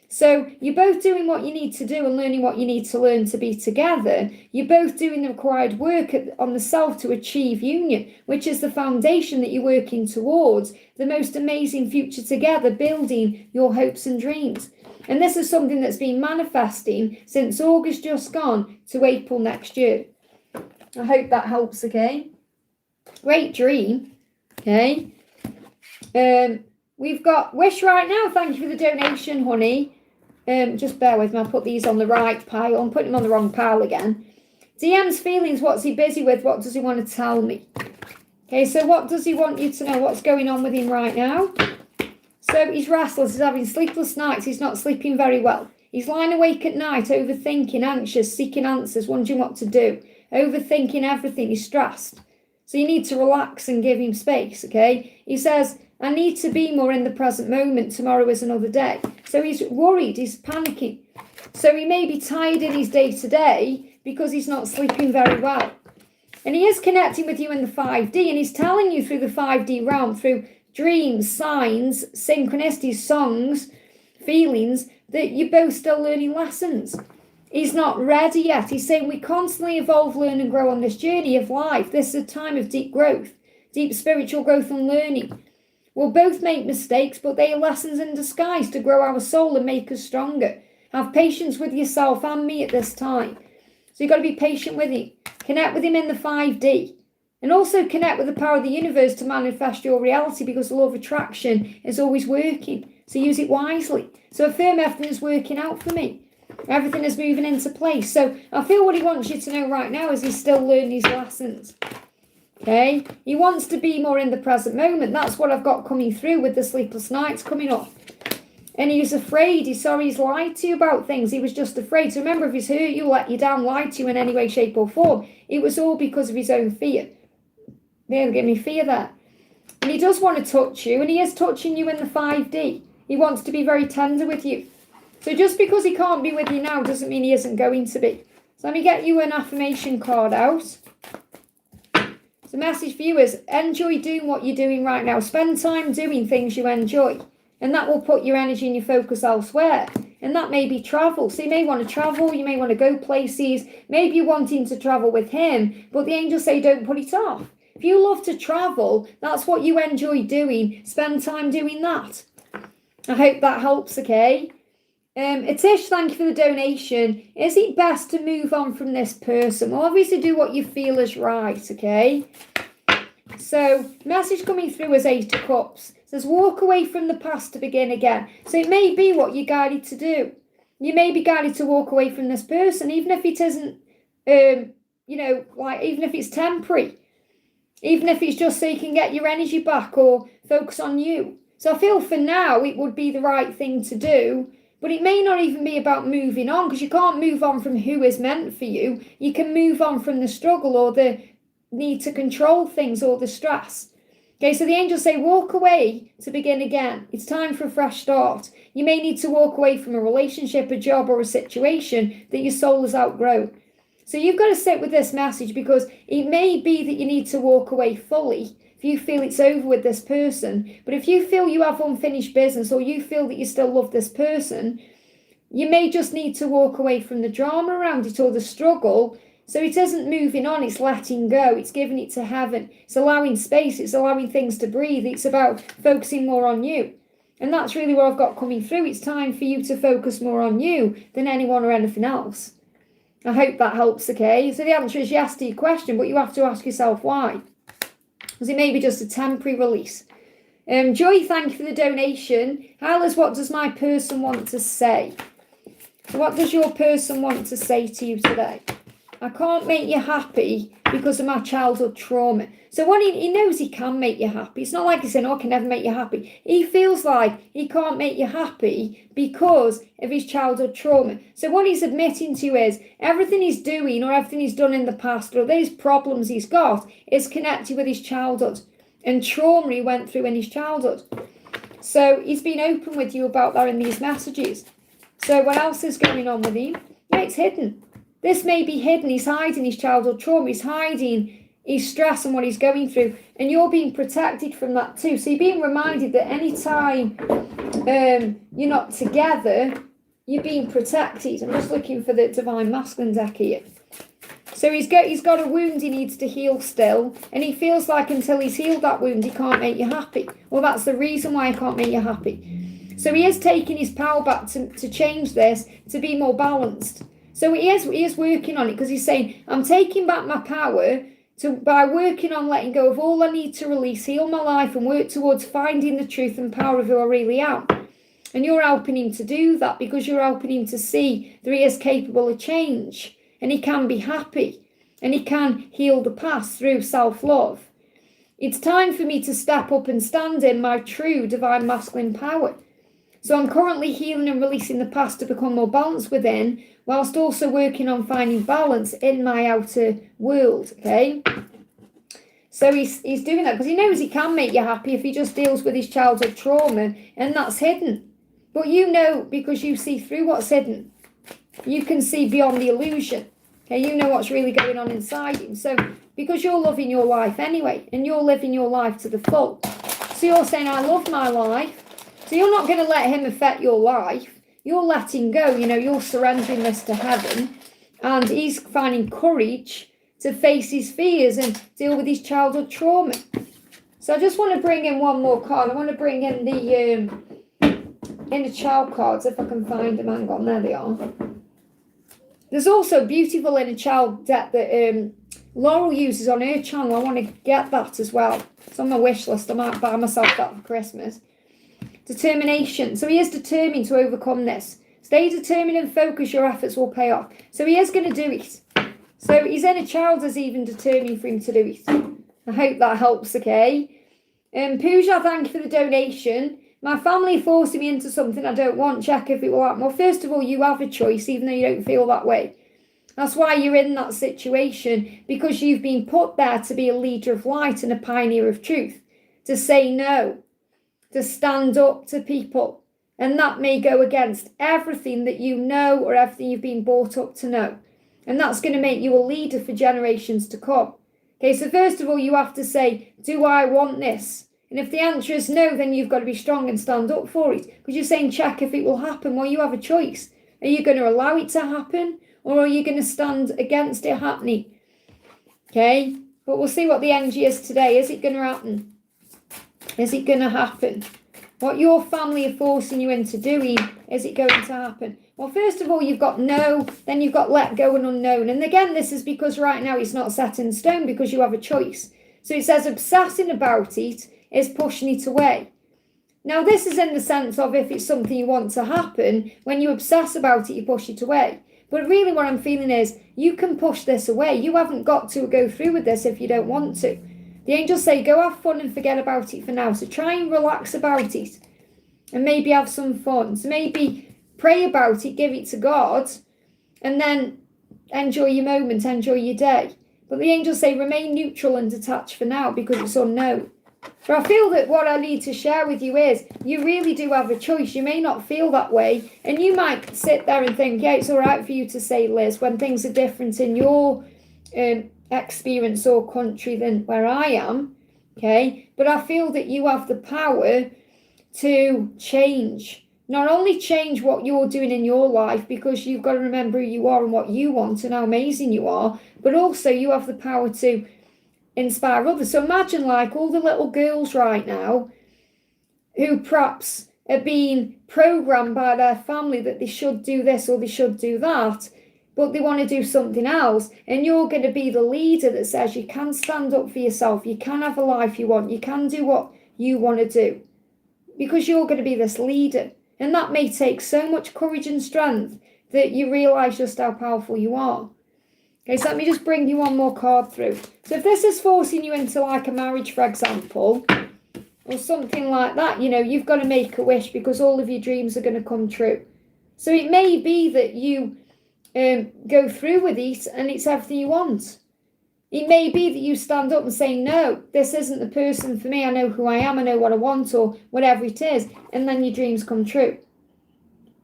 So you're both doing what you need to do and learning what you need to learn to be together. You're both doing the required work on the self to achieve union, which is the foundation that you're working towards, the most amazing future together, building your hopes and dreams. And this is something that's been manifesting since August just gone to April next year. I hope that helps, okay? Great dream, okay? We've got Wish right now. Thank you for the donation, honey. Just bear with me. I'll put these on the right pile. I'm putting them on the wrong pile again. DM's feelings. What's he busy with? What does he want to tell me? Okay, so what does he want you to know? What's going on with him right now? So he's restless. He's having sleepless nights. He's not sleeping very well. He's lying awake at night, overthinking, anxious, seeking answers, wondering what to do, overthinking everything. He's stressed. So you need to relax and give him space, okay? He says, I need to be more in the present moment. Tomorrow is another day. So he's worried. He's panicking. So he may be tired in his day-to-day because he's not sleeping very well. And he is connecting with you in the 5D, and he's telling you through the 5D realm, through dreams, signs, synchronicities, songs, feelings, that you're both still learning lessons. He's not ready yet. He's saying we constantly evolve, learn and grow on this journey of life. This is a time of deep growth, deep spiritual growth and learning. We'll both make mistakes, but they are lessons in disguise to grow our soul and make us stronger. Have patience with yourself and me at this time. So you've got to be patient with him. Connect with him in the 5D. And also connect with the power of the universe to manifest your reality, because the law of attraction is always working. So use it wisely. So affirm everything is working out for me. Everything is moving into place. So I feel what he wants you to know right now is he's still learning his lessons. Okay? He wants to be more in the present moment. That's what I've got coming through with the sleepless nights coming up. And he's afraid. He's sorry he's lied to you about things. He was just afraid. So remember, if he's hurt you, let you down, lied to you in any way, shape or form, it was all because of his own fear. They'll give me fear there. And he does want to touch you, and he is touching you in the 5D. He wants to be very tender with you. So just because he can't be with you now doesn't mean he isn't going to be. So let me get you an affirmation card out. So the message for you is, enjoy doing what you're doing right now. Spend time doing things you enjoy. And that will put your energy and your focus elsewhere. And that may be travel. So you may want to travel, you may want to go places. Maybe you're wanting to travel with him, but the angels say don't put it off. If you love to travel, that's what you enjoy doing. Spend time doing that. I hope that helps, okay? Atish, thank you for the donation. Is it best to move on from this person? Well, obviously do what you feel is right, okay? So message coming through as 8 of Cups. It says walk away from the past to begin again. So it may be what you're guided to do. You may be guided to walk away from this person, even if it isn't, even if it's temporary. Even if it's just so you can get your energy back or focus on you. So I feel for now it would be the right thing to do. But it may not even be about moving on, because you can't move on from who is meant for you. You can move on from the struggle or the need to control things or the stress. Okay, so the angels say walk away to begin again. It's time for a fresh start. You may need to walk away from a relationship, a job, or a situation that your soul has outgrown. So you've got to sit with this message, because it may be that you need to walk away fully if you feel it's over with this person. But if you feel you have unfinished business, or you feel that you still love this person, you may just need to walk away from the drama around it or the struggle. So it isn't moving on, it's letting go, it's giving it to heaven, it's allowing space, it's allowing things to breathe, it's about focusing more on you. And that's really what I've got coming through. It's time for you to focus more on you than anyone or anything else. I hope that helps, okay? So the answer is yes to your question, but you have to ask yourself why. Because it may be just a temporary release. Joy, thank you for the donation. Alice, what does my person want to say? So what does your person want to say to you today? I can't make you happy because of my childhood trauma. So what he knows he can make you happy. It's not like he's saying, oh, I can never make you happy. He feels like he can't make you happy because of his childhood trauma. So what he's admitting to is everything he's doing or everything he's done in the past or these problems he's got is connected with his childhood and trauma he went through in his childhood. So he's been open with you about that in these messages. So what else is going on with him? Yeah, it's hidden. This may be hidden. He's hiding his childhood trauma. He's hiding his stress and what he's going through. And you're being protected from that too. So you're being reminded that any time you're not together, you're being protected. I'm just looking for the Divine Masculine deck here. So he's got a wound he needs to heal still. And he feels like until he's healed that wound, he can't make you happy. Well, that's the reason why he can't make you happy. So he is taking his power back to change this, to be more balanced. So he is working on it, because he's saying, I'm taking back my power by working on letting go of all I need to release, heal my life and work towards finding the truth and power of who I really am. And you're helping him to do that, because you're helping him to see that he is capable of change and he can be happy and he can heal the past through self-love. It's time for me to step up and stand in my true divine masculine power. So I'm currently healing and releasing the past to become more balanced within, whilst also working on finding balance in my outer world, okay? So he's doing that because he knows he can make you happy if he just deals with his childhood trauma, and that's hidden. But you know, because you see through what's hidden, you can see beyond the illusion, okay? You know what's really going on inside him. So because you're loving your life anyway, and you're living your life to the full. So you're saying, I love my life. So you're not going to let him affect your life. You're letting go, you're surrendering this to heaven. And he's finding courage to face his fears and deal with his childhood trauma. So I just want to bring in one more card. I want to bring in the inner child cards, if I can find them. Hang on, there they are. There's also a beautiful inner child deck that Laurel uses on her channel. I want to get that as well. It's on my wish list. I might buy myself that for Christmas. Determination. So he is determined to overcome this. Stay determined and focus. Your efforts will pay off. So he is going to do it. So his inner child is even determined for him to do it. I hope that helps, okay? Pooja, thank you for the donation. My family forcing me into something I don't want. Check if it will happen. Well, first of all, you have a choice, even though you don't feel that way. That's why you're in that situation, because you've been put there to be a leader of light and a pioneer of truth, to say no, to stand up to people. And that may go against everything that you know or everything you've been brought up to know. And that's going to make you a leader for generations to come. Okay, so first of all, you have to say, do I want this? And if the answer is no, then you've got to be strong and stand up for it. Because you're saying, check if it will happen. Well, you have a choice. Are you going to allow it to happen? Or are you going to stand against it happening? Okay, but we'll see what the energy is today. Is it going to happen? Is it going to happen? What your family are forcing you into doing, is it going to happen? Well, first of all, you've got no, then you've got let go and unknown. And again, this is because right now it's not set in stone, because you have a choice. So it says obsessing about it is pushing it away. Now, this is in the sense of if it's something you want to happen, when you obsess about it, you push it away. But really what I'm feeling is you can push this away. You haven't got to go through with this if you don't want to. The angels say go have fun and forget about it for now. So try and relax about it and maybe have some fun. So maybe pray about it, give it to God, and then enjoy your moment, enjoy your day. But the angels say remain neutral and detached for now because it's unknown. But I feel that what I need to share with you is you really do have a choice. You may not feel that way. And you might sit there and think, yeah, it's all right for you to say, Liz, when things are different in your experience or country than where I am. Okay. But I feel that you have the power to change. Not only change what you're doing in your life, because you've got to remember who you are and what you want and how amazing you are, but also you have the power to inspire others. So imagine like all the little girls right now who perhaps are being programmed by their family that they should do this or they should do that, but they want to do something else. And you're going to be the leader that says you can stand up for yourself, you can have a life you want, you can do what you want to do, because you're going to be this leader. And that may take so much courage and strength that you realise just how powerful you are. Okay, so let me just bring you one more card through. So if this is forcing you into like a marriage, for example, or something like that, you know, you've got to make a wish because all of your dreams are going to come true. So it may be that you go through with it and it's everything you want. It may be that you stand up and say, no, this isn't the person for me. I know who I am. I know what I want, or whatever it is. And then your dreams come true.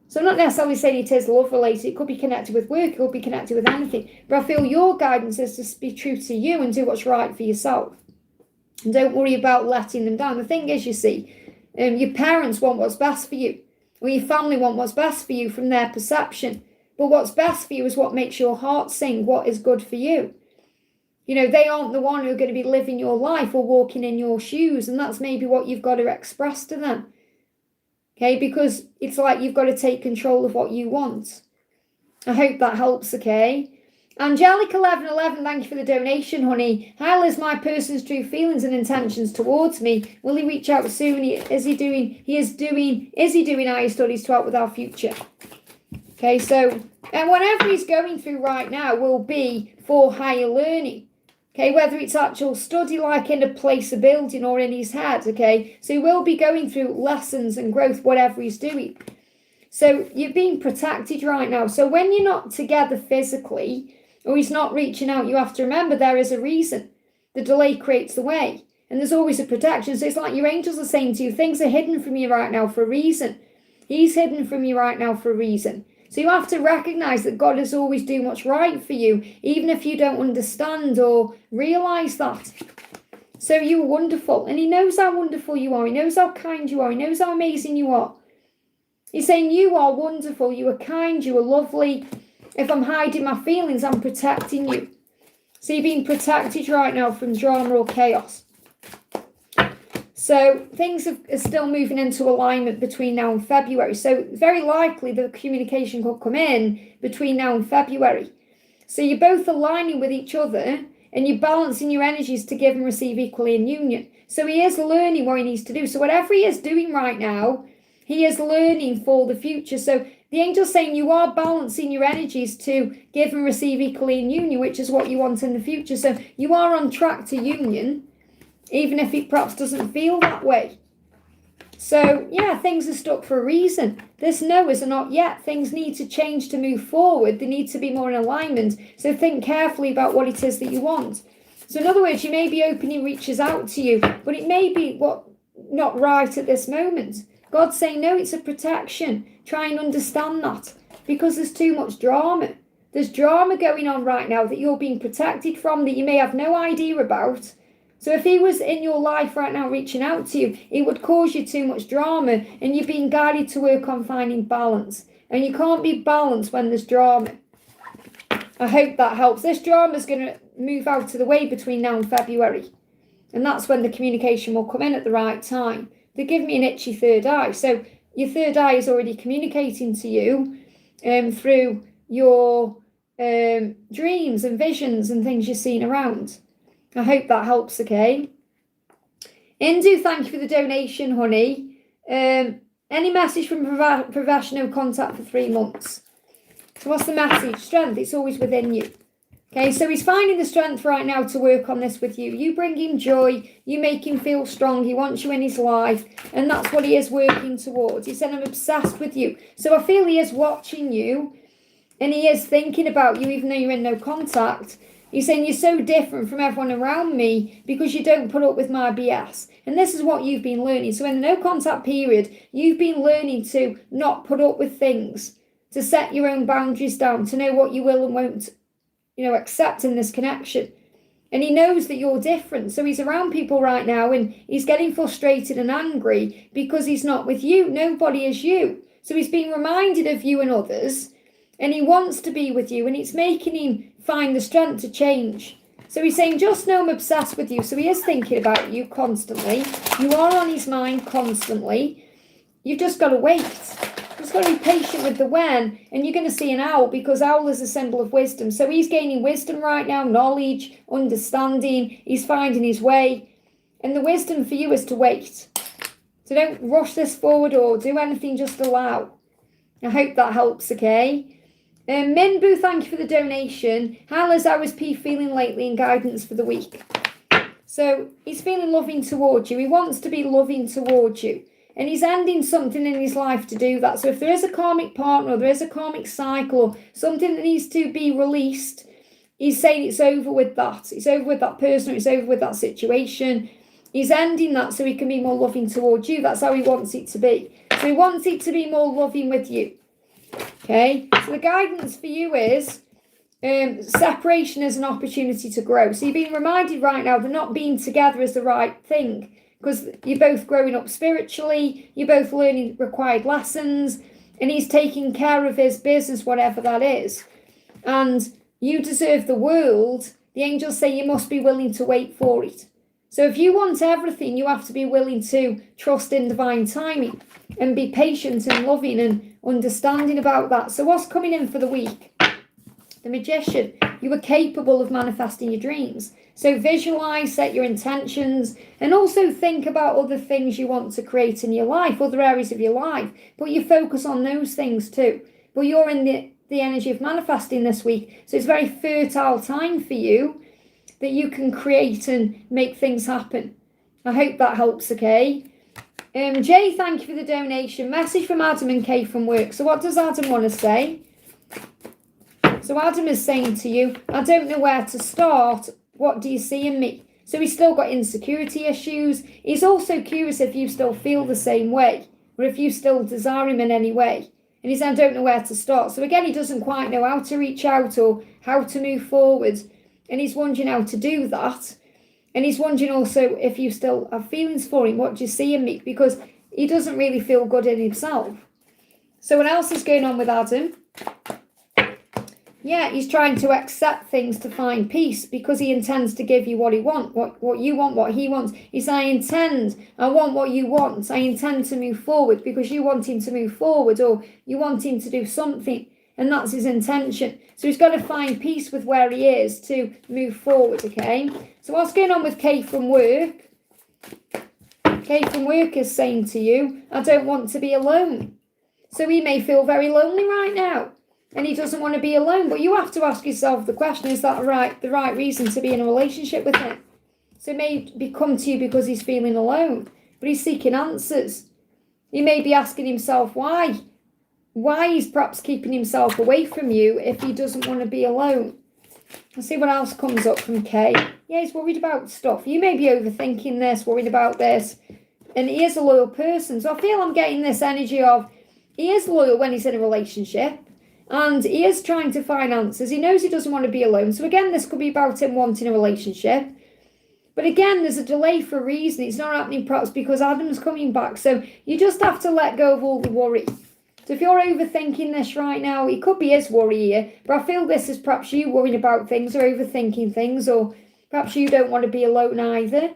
So I'm not necessarily saying it is love related. It could be connected with work. It could be connected with anything. But I feel your guidance is to be true to you and do what's right for yourself. And don't worry about letting them down. The thing is, you see, your parents want what's best for you. Or your family want what's best for you from their perception. But what's best for you is what makes your heart sing, what is good for you. You know, they aren't the one who are going to be living your life or walking in your shoes. And that's maybe what you've got to express to them. Okay, because it's like you've got to take control of what you want. I hope that helps, okay? Angelic1111, thank you for the donation, honey. Hi, Liz, my person's true feelings and intentions towards me. Will he reach out soon? Is he doing higher studies to help with our future? Okay, so, and whatever he's going through right now will be for higher learning. Okay, whether it's actual study like in a place, a building, or in his head, okay? So he will be going through lessons and growth, whatever he's doing. So you're being protected right now. So when you're not together physically, or he's not reaching out, you have to remember there is a reason. The delay creates the way. And there's always a protection. So it's like your angels are saying to you, things are hidden from you right now for a reason. He's hidden from you right now for a reason. So you have to recognize that God is always doing what's right for you, even if you don't understand or realize that. So you're wonderful. And he knows how wonderful you are. He knows how kind you are. He knows how amazing you are. He's saying you are wonderful. You are kind. You are lovely. If I'm hiding my feelings, I'm protecting you. So you're being protected right now from drama or chaos. So things are still moving into alignment between now and February. So very likely the communication could come in between now and February. So you're both aligning with each other and you're balancing your energies to give and receive equally in union. So he is learning what he needs to do. So whatever he is doing right now, he is learning for the future. So the angel's saying you are balancing your energies to give and receive equally in union, which is what you want in the future. So you are on track to union, even if it perhaps doesn't feel that way. So, yeah, things are stuck for a reason. This no is a not yet. Things need to change to move forward. They need to be more in alignment. So think carefully about what it is that you want. So in other words, you may be open, he reaches out to you, but it may be not right at this moment. God's saying, no, it's a protection. Try and understand that, because there's too much drama. There's drama going on right now that you're being protected from, that you may have no idea about. So if he was in your life right now reaching out to you, it would cause you too much drama, and you're being guided to work on finding balance. And you can't be balanced when there's drama. I hope that helps. This drama is going to move out of the way between now and February. And that's when the communication will come in at the right time. They give me an itchy third eye. So your third eye is already communicating to you through your dreams and visions and things you're seeing around. I hope that helps, okay? Indu, thank you for the donation, honey. Any message from Pravash, no contact for 3 months. So what's the message? Strength, it's always within you. Okay, so he's finding the strength right now to work on this with you. You bring him joy, you make him feel strong, he wants you in his life, and that's what he is working towards. He said, I'm obsessed with you. So I feel he is watching you, and he is thinking about you, even though you're in no contact. He's saying, you're so different from everyone around me because you don't put up with my BS. And this is what you've been learning. So in the no contact period, you've been learning to not put up with things, to set your own boundaries down, to know what you will and won't accept in this connection. And he knows that you're different. So he's around people right now and he's getting frustrated and angry because he's not with you. Nobody is you. So he's being reminded of you and others, and he wants to be with you, and it's making him find the strength to change. So he's saying, just know I'm obsessed with you. So he is thinking about you constantly. You are on his mind constantly. You've just got to wait. Just got to be patient with the when, and you're going to see an owl, because owl is a symbol of wisdom. So he's gaining wisdom right now, knowledge, understanding. He's finding his way, and the wisdom for you is to wait. So don't rush this forward or do anything, just allow. I hope that helps, okay? Minbu, thank you for the donation. How is OSP feeling lately in guidance for the week? So he's feeling loving towards you. He wants to be loving towards you. And he's ending something in his life to do that. So if there is a karmic partner, or there is a karmic cycle, or something that needs to be released, he's saying it's over with that. It's over with that person, or it's over with that situation. He's ending that so he can be more loving towards you. That's how he wants it to be. So he wants it to be more loving with you. Okay? So the guidance for you is separation as an opportunity to grow. So you're being reminded right now that not being together is the right thing, because you're both growing up spiritually, you're both learning required lessons, and he's taking care of his business, whatever that is. And you deserve the world. The angels say you must be willing to wait for it. So if you want everything, you have to be willing to trust in divine timing and be patient and loving and understanding about that. So what's coming in for the week? The Magician. You are capable of manifesting your dreams. So visualize, set your intentions, and also think about other things you want to create in your life, other areas of your life. Put your focus on those things too. But you're in the energy of manifesting this week. So it's a very fertile time for you that you can create and make things happen. I hope that helps, okay? Jay, thank you for the donation. Message from Adam and Kay from work. So what does Adam want to say? So Adam is saying to you, I don't know where to start. What do you see in me? So he's still got insecurity issues. He's also curious if you still feel the same way, or if you still desire him in any way. And he's saying, I don't know where to start. So again, he doesn't quite know how to reach out or how to move forward. And he's wondering how to do that. And he's wondering also if you still have feelings for him. What do you see in me? Because he doesn't really feel good in himself. So what else is going on with Adam? Yeah, he's trying to accept things to find peace, because he intends to give you what he wants, what you want, what he wants. He's saying, I want what you want. I intend to move forward because you want him to move forward, or you want him to do something. And that's his intention. So he's got to find peace with where he is to move forward, okay? So what's going on with Kay from work? Kay from work is saying to you, I don't want to be alone. So he may feel very lonely right now, and he doesn't want to be alone. But you have to ask yourself the question, is that the right reason to be in a relationship with him? So it may come to you because he's feeling alone, but he's seeking answers. He may be asking himself why he's perhaps keeping himself away from you if he doesn't want to be alone. Let's see what else comes up from Kay. Yeah, he's worried about stuff. You may be overthinking this, worried about this. And he is a loyal person. So I feel I'm getting this energy of he is loyal when he's in a relationship. And he is trying to find answers. He knows he doesn't want to be alone. So again, this could be about him wanting a relationship. But again, there's a delay for a reason. It's not happening perhaps because Adam's coming back. So you just have to let go of all the worry. So if you're overthinking this right now, it could be his worry here. But I feel this is perhaps you worrying about things or overthinking things. Or perhaps you don't want to be alone either.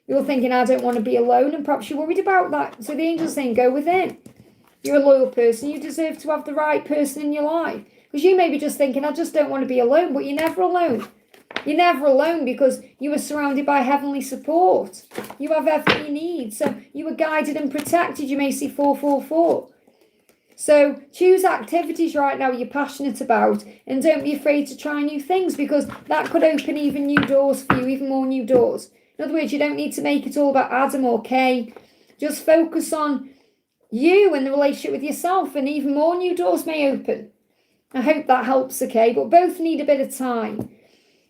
You're thinking, I don't want to be alone. And perhaps you're worried about that. So the angel's saying, go within. You're a loyal person. You deserve to have the right person in your life. Because you may be just thinking, I just don't want to be alone. But you're never alone. You're never alone because you are surrounded by heavenly support. You have everything you need. So you are guided and protected. You may see 444. So choose activities right now you're passionate about, and don't be afraid to try new things, because that could open even new doors for you, even more new doors. In other words, you don't need to make it all about Adam or Kay. Just focus on you and the relationship with yourself, and even more new doors may open. I hope that helps, okay? But both need a bit of time.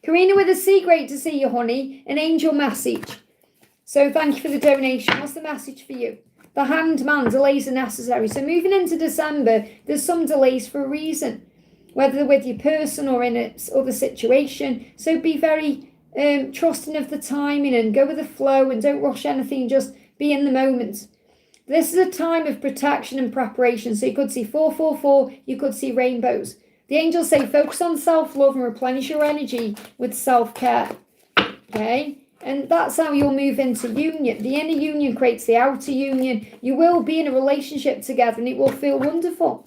Karina with a C, great to see you, honey. An angel message. So thank you for the donation. What's the message for you? The Hanged Man, delays are necessary. So moving into December, there's some delays for a reason, whether they're with your person or in a other situation. So be very trusting of the timing and go with the flow, and don't rush anything, just be in the moment. This is a time of protection and preparation. So you could see 444, you could see rainbows. The angels say focus on self-love and replenish your energy with self-care. Okay? And that's how you'll move into union. The inner union creates the outer union. You will be in a relationship together and it will feel wonderful.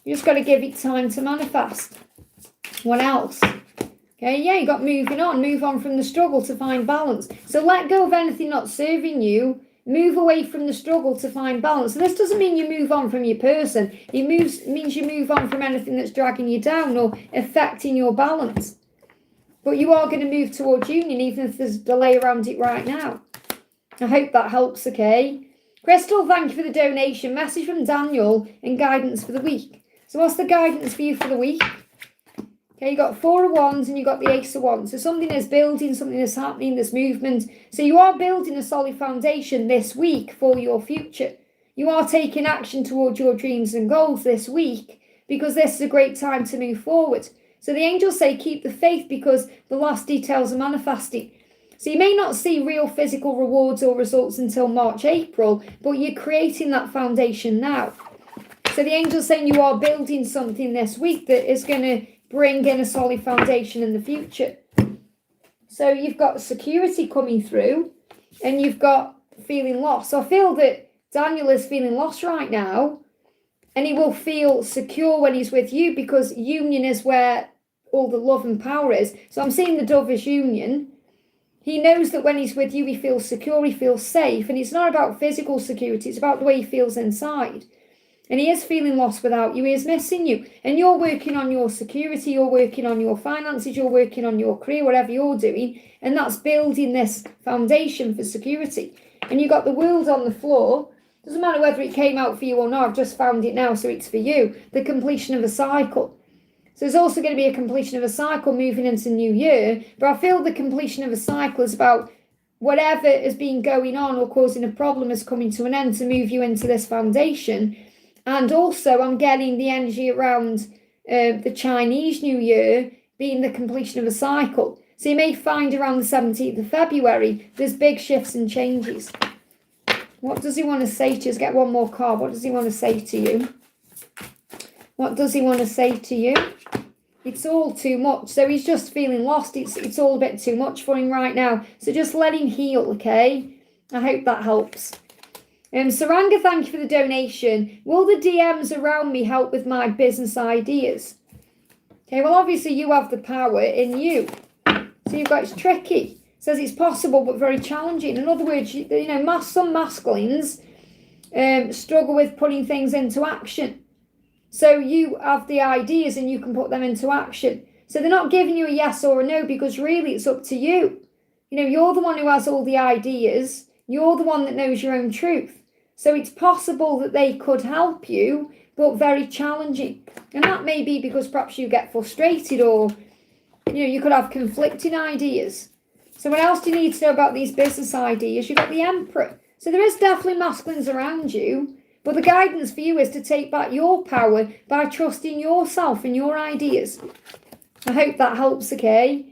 You just got to give it time to manifest. What else? Okay, yeah, you got moving on. Move on from the struggle to find balance. So let go of anything not serving you. Move away from the struggle to find balance. So this doesn't mean you move on from your person. It means you move on from anything that's dragging you down or affecting your balance. But you are going to move towards union, even if there's a delay around it right now. I hope that helps, okay? Crystal, thank you for the donation. Message from Daniel and guidance for the week. So what's the guidance for you for the week? Okay, you got 4 of Wands and you got the Ace of Wands. So something is building, something is happening, there's movement. So you are building a solid foundation this week for your future. You are taking action towards your dreams and goals this week, because this is a great time to move forward. So the angels say keep the faith, because the last details are manifesting. So you may not see real physical rewards or results until March, April, but you're creating that foundation now. So the angels saying you are building something this week that is going to bring in a solid foundation in the future. So you've got security coming through and you've got feeling lost. So I feel that Daniel is feeling lost right now, and he will feel secure when he's with you, because union is where all the love and power is. So I'm seeing the dove as union. He knows that when he's with you, he feels secure, he feels safe. And it's not about physical security, it's about the way he feels inside. And he is feeling lost without you, he is missing you. And you're working on your security, you're working on your finances, you're working on your career, whatever you're doing. And that's building this foundation for security. And you've got the world on the floor. Doesn't matter whether it came out for you or not, I've just found it now, so it's for you. The completion of a cycle. So there's also going to be a completion of a cycle moving into New Year. But I feel the completion of a cycle is about whatever has been going on or causing a problem is coming to an end to move you into this foundation. And also I'm getting the energy around the Chinese New Year being the completion of a cycle. So you may find around the 17th of February, there's big shifts and changes. What does he want to say to you? Let's get one more card. What does he want to say to you? What does he want to say to you? It's all too much. So he's just feeling lost. It's all a bit too much for him right now. So just let him heal, okay? I hope that helps. Saranga, thank you for the donation. Will the DMs around me help with my business ideas? Okay, well, obviously you have the power in you. So you've got, it's tricky. It says it's possible, but very challenging. In other words, some masculines struggle with putting things into action. So you have the ideas and you can put them into action. So they're not giving you a yes or a no, because really it's up to you. You're the one who has all the ideas. You're the one that knows your own truth. So it's possible that they could help you, but very challenging. And that may be because perhaps you get frustrated, or, you could have conflicting ideas. So what else do you need to know about these business ideas? You've got the Emperor. So there is definitely masculines around you, but the guidance for you is to take back your power by trusting yourself and your ideas. I hope that helps, okay?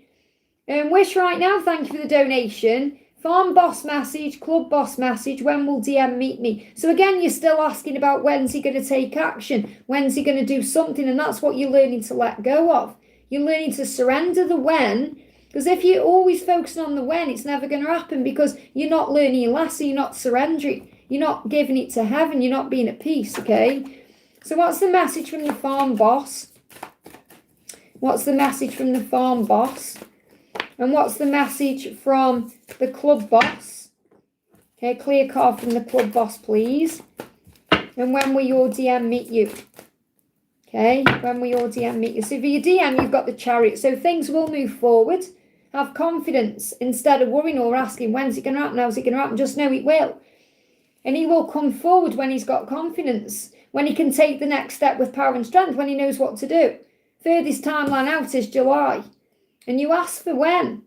Wish right now, thank you for the donation. Farm boss message, club boss message, when will DM meet me? So again, you're still asking about when's he going to take action? When's he going to do something? And that's what you're learning to let go of. You're learning to surrender the when, because if you're always focusing on the when, it's never going to happen, because you're not learning your lesson, you're not surrendering, you're not giving it to heaven, you're not being at peace, okay? So what's the message from the farm boss? What's the message from the farm boss? And what's the message from the club boss? Okay, clear card from the club boss, please. And when will your DM meet you? Okay, when will your DM meet you? So for your DM, you've got the Chariot. So things will move forward. Have confidence instead of worrying or asking, when's it going to happen? How's it going to happen? Just know it will. And he will come forward when he's got confidence, when he can take the next step with power and strength, when he knows what to do. Furthest timeline out is July. And you ask for when.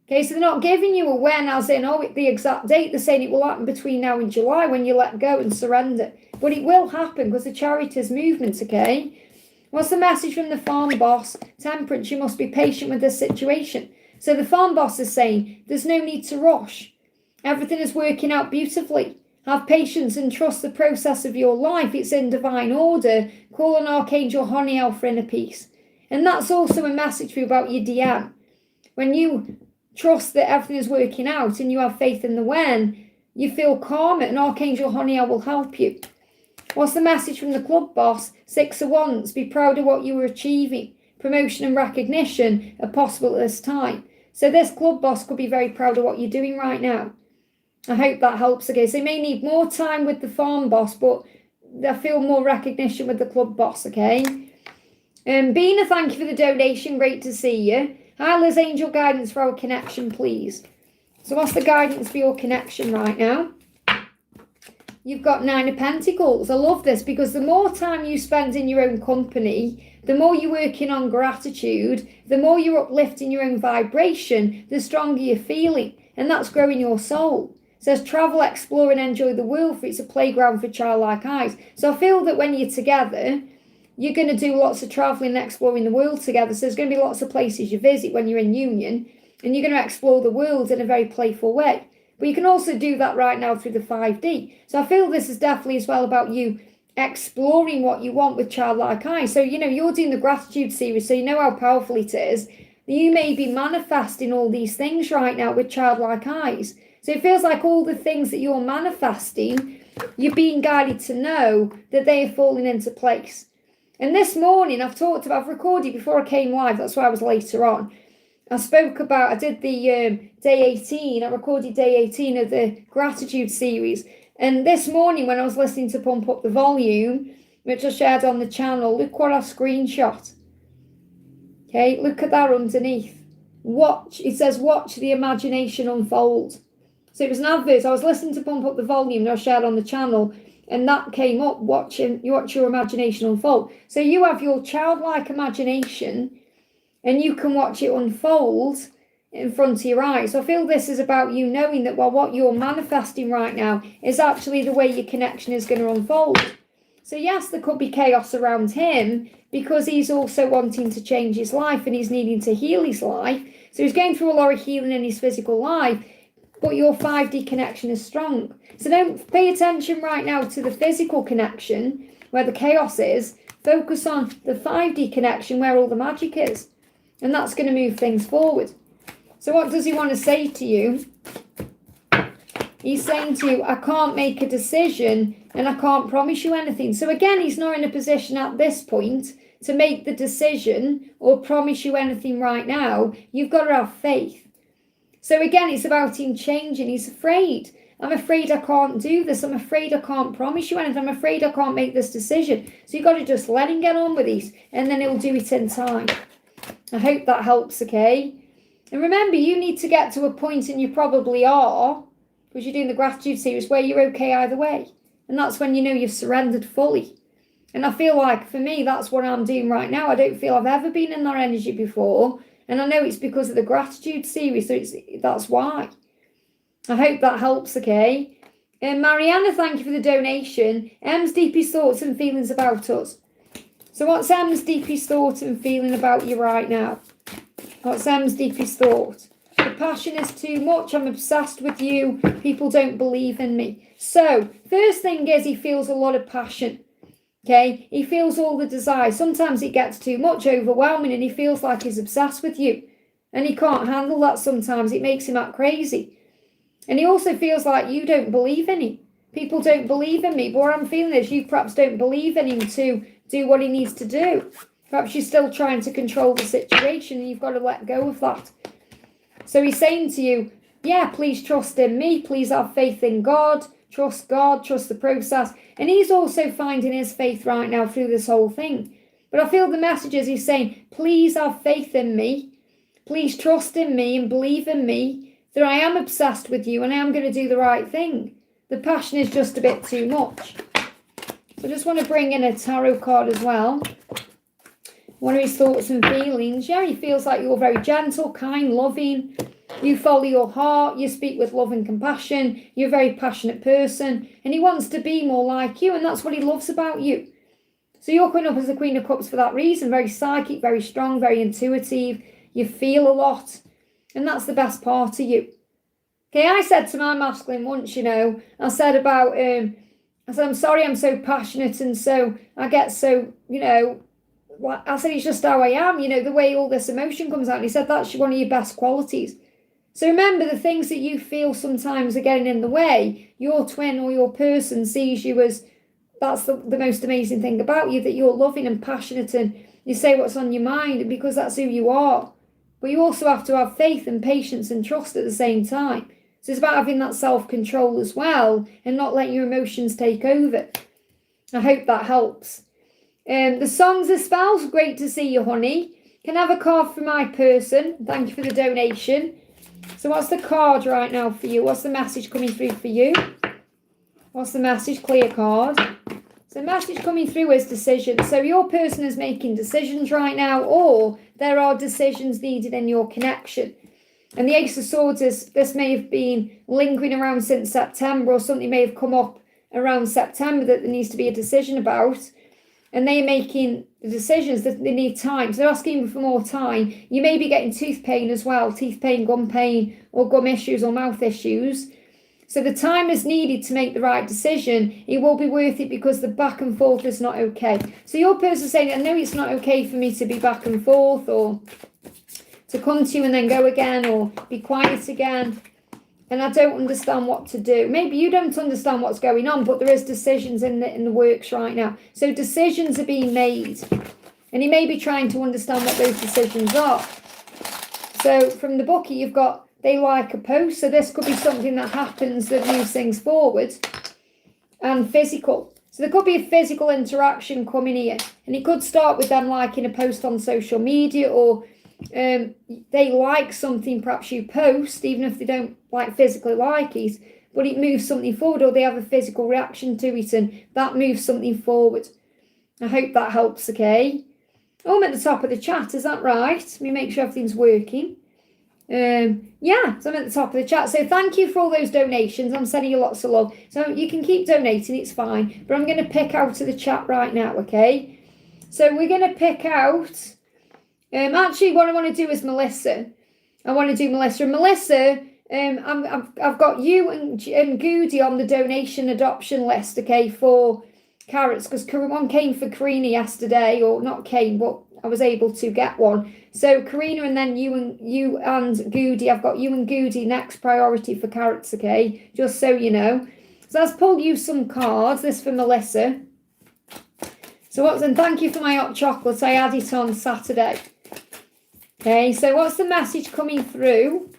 Okay, so they're not giving you a when as in, the exact date. They're saying it will happen between now and July when you let go and surrender. But it will happen because the Chariot is movement, okay? What's the message from the farm boss? Temperance, you must be patient with this situation. So the farm boss is saying, there's no need to rush. Everything is working out beautifully. Have patience and trust the process of your life. It's in divine order. Call on Archangel Honiel for inner peace. And that's also a message for you about your DM. When you trust that everything is working out and you have faith in the when, you feel calmer and Archangel Honiel will help you. What's the message from the club boss? 6 of Wands. Be proud of what you are achieving. Promotion and recognition are possible at this time. So this club boss could be very proud of what you're doing right now. I hope that helps. Okay, so you may need more time with the farm boss, but I feel more recognition with the club boss, okay? Bina, thank you for the donation. Great to see you. Hi, Liz, angel guidance for our connection, please. So what's the guidance for your connection right now? You've got 9 of Pentacles. I love this because the more time you spend in your own company, the more you're working on gratitude, the more you're uplifting your own vibration, the stronger you're feeling. And that's growing your soul. It says travel, explore and enjoy the world, for it's a playground for childlike eyes. So I feel that when you're together, you're going to do lots of traveling and exploring the world together. So there's going to be lots of places you visit when you're in union, and you're going to explore the world in a very playful way. But you can also do that right now through the 5D. So I feel this is definitely as well about you exploring what you want with childlike eyes. So, you're doing the gratitude series, so you know how powerful it is. You may be manifesting all these things right now with childlike eyes. So it feels like all the things that you're manifesting, you're being guided to know that they are falling into place. And this morning, I've recorded before I came live, that's why I was later on. I did the day 18, I recorded day 18 of the gratitude series. And this morning when I was listening to Pump Up the Volume, which I shared on the channel, look what I screenshot. Okay, look at that underneath. It says, watch the imagination unfold. So it was an advert. I was listening to Pump Up the Volume that I shared on the channel, and that came up, watch your imagination unfold. So you have your childlike imagination, and you can watch it unfold in front of your eyes. So I feel this is about you knowing that what you're manifesting right now is actually the way your connection is going to unfold. So yes, there could be chaos around him because he's also wanting to change his life and he's needing to heal his life. So he's going through a lot of healing in his physical life, but your 5D connection is strong. So don't pay attention right now to the physical connection where the chaos is. Focus on the 5D connection where all the magic is. And that's going to move things forward. So what does he want to say to you? He's saying to you, I can't make a decision and I can't promise you anything. So again, he's not in a position at this point to make the decision or promise you anything right now. You've got to have faith. So again, it's about him changing. He's afraid. I'm afraid I can't do this. I'm afraid I can't promise you anything. I'm afraid I can't make this decision. So you've got to just let him get on with it and then he'll do it in time. I hope that helps, okay? And remember, you need to get to a point, and you probably are, because you're doing the gratitude series, where you're okay either way. And that's when you know you've surrendered fully. And I feel like, for me, that's what I'm doing right now. I don't feel I've ever been in that energy before. And I know it's because of the gratitude series, so that's why. I hope that helps, okay? And Mariana, thank you for the donation. M's deepest thoughts and feelings about us. So what's M's deepest thought and feeling about you right now? What's M's deepest thought? The passion is too much. I'm obsessed with you. People don't believe in me. So, first thing is he feels a lot of passion. Okay? He feels all the desire. Sometimes it gets too much, overwhelming, and he feels like he's obsessed with you. And he can't handle that sometimes. It makes him act crazy. And he also feels like you don't believe in him. People don't believe in me. But what I'm feeling is you perhaps don't believe in him to do what he needs to do. Perhaps you're still trying to control the situation and you've got to let go of that. So he's saying to you, yeah, please trust in me. Please have faith in God, trust the process. And he's also finding his faith right now through this whole thing. But I feel the message is he's saying, please have faith in me. Please trust in me and believe in me that I am obsessed with you and I am going to do the right thing. The passion is just a bit too much. So I just want to bring in a tarot card as well. One of his thoughts and feelings. Yeah, he feels like you're very gentle, kind, loving. You follow your heart. You speak with love and compassion. You're a very passionate person. And he wants to be more like you. And that's what he loves about you. So you're coming up as the Queen of Cups for that reason. Very psychic, very strong, very intuitive. You feel a lot. And that's the best part of you. Okay, I said to my masculine once, I said about, I'm sorry I'm so passionate and so I get so, I said it's just how I am, the way all this emotion comes out. And he said that's one of your best qualities. So remember, the things that you feel sometimes are getting in the way, your twin or your person sees you as, that's the most amazing thing about you, that you're loving and passionate and you say what's on your mind because that's who you are. But you also have to have faith and patience and trust at the same time. So it's about having that self-control as well and not letting your emotions take over. I hope that helps. The songs, the spells, great to see you, honey. Can I have a card for my person? Thank you for the donation. So what's the card right now for you? What's the message coming through for you? What's the message? Clear card. So the message coming through is decision. So your person is making decisions right now, or there are decisions needed in your connection. And the Ace of Swords is, this may have been lingering around since September, or something may have come up around September that there needs to be a decision about. And they're making the decisions that they need time. So they're asking for more time. You may be getting tooth pain as well, teeth pain, or gum issues or mouth issues. So the time is needed to make the right decision. It will be worth it because the back and forth is not okay. So your person saying, I know it's not okay for me to be back and forth or to come to you and then go again or be quiet again. And I don't understand what to do. Maybe you don't understand what's going on, but there is decisions in the works right now. So decisions are being made. And you may be trying to understand what those decisions are. So from the bookie, you've got, they like a post. So this could be something that happens that moves things forward. And physical. So there could be a physical interaction coming here. And it could start with them liking a post on social media, or they like something perhaps you post, even if they don't physically like it, but it moves something forward, or they have a physical reaction to it and that moves something forward. I hope that helps. Okay, I'm at the top of the chat, is that right? Let me make sure everything's working. Yeah, so I'm at the top of the chat. So thank you for all those donations. I'm sending you lots of love. So you can keep donating, it's fine. But I'm going to pick out of the chat right now, okay? So we're going to pick out, actually what I want to do is Melissa. I want to do Melissa. And Melissa, I've got you and Goody on the donation adoption list, okay, for carrots, because one came for Karina yesterday, or not came, but I was able to get one. So Karina, and then you and Goody, I've got you and Goody next priority for carrots, okay, just so you know. So let's pull you some cards. This for Melissa. So and thank you for my hot chocolate. I had it on Saturday. Okay, so what's the message coming through?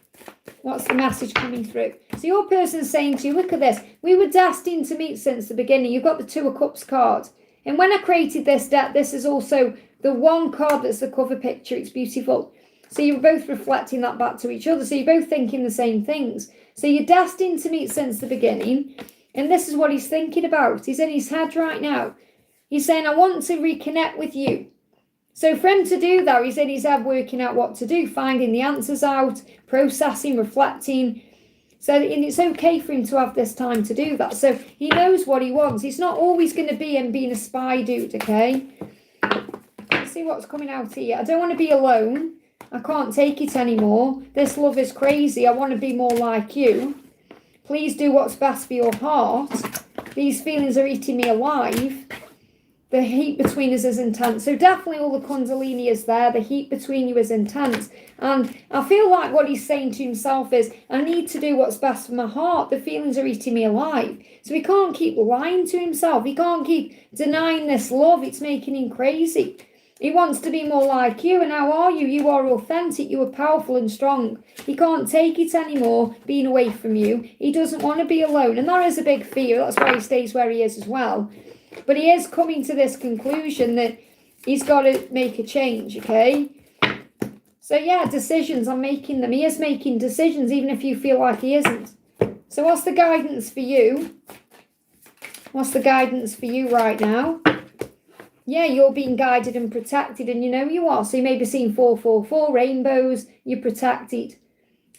What's the message coming through? So your person's saying to you, look at this. We were destined to meet since the beginning. You've got the Two of Cups card. And when I created this deck, this is also the one card that's the cover picture. It's beautiful. So you're both reflecting that back to each other. So you're both thinking the same things. So you're destined to meet since the beginning. And this is what he's thinking about. He's in his head right now. He's saying, I want to reconnect with you. So for him to do that, he's in his head working out what to do, finding the answers out, processing, reflecting. So and it's okay for him to have this time to do that. So he knows what he wants. He's not always going to be being a spy dude, okay? Let's see what's coming out here. I don't want to be alone. I can't take it anymore. This love is crazy. I want to be more like you. Please do what's best for your heart. These feelings are eating me alive. The heat between us is intense. So definitely all the Kundalini is there. The heat between you is intense. And I feel like what he's saying to himself is, I need to do what's best for my heart. The feelings are eating me alive. So he can't keep lying to himself. He can't keep denying this love. It's making him crazy. He wants to be more like you. And how are you? You are authentic. You are powerful and strong. He can't take it anymore being away from you. He doesn't want to be alone. And that is a big fear. That's why he stays where he is as well. But he is coming to this conclusion that he's got to make a change, okay? So yeah, decisions, I'm making them. He is making decisions, even if you feel like he isn't. So what's the guidance for you? What's the guidance for you right now? Yeah, you're being guided and protected, and you know you are. So you may be seeing 444 rainbows. You're protected.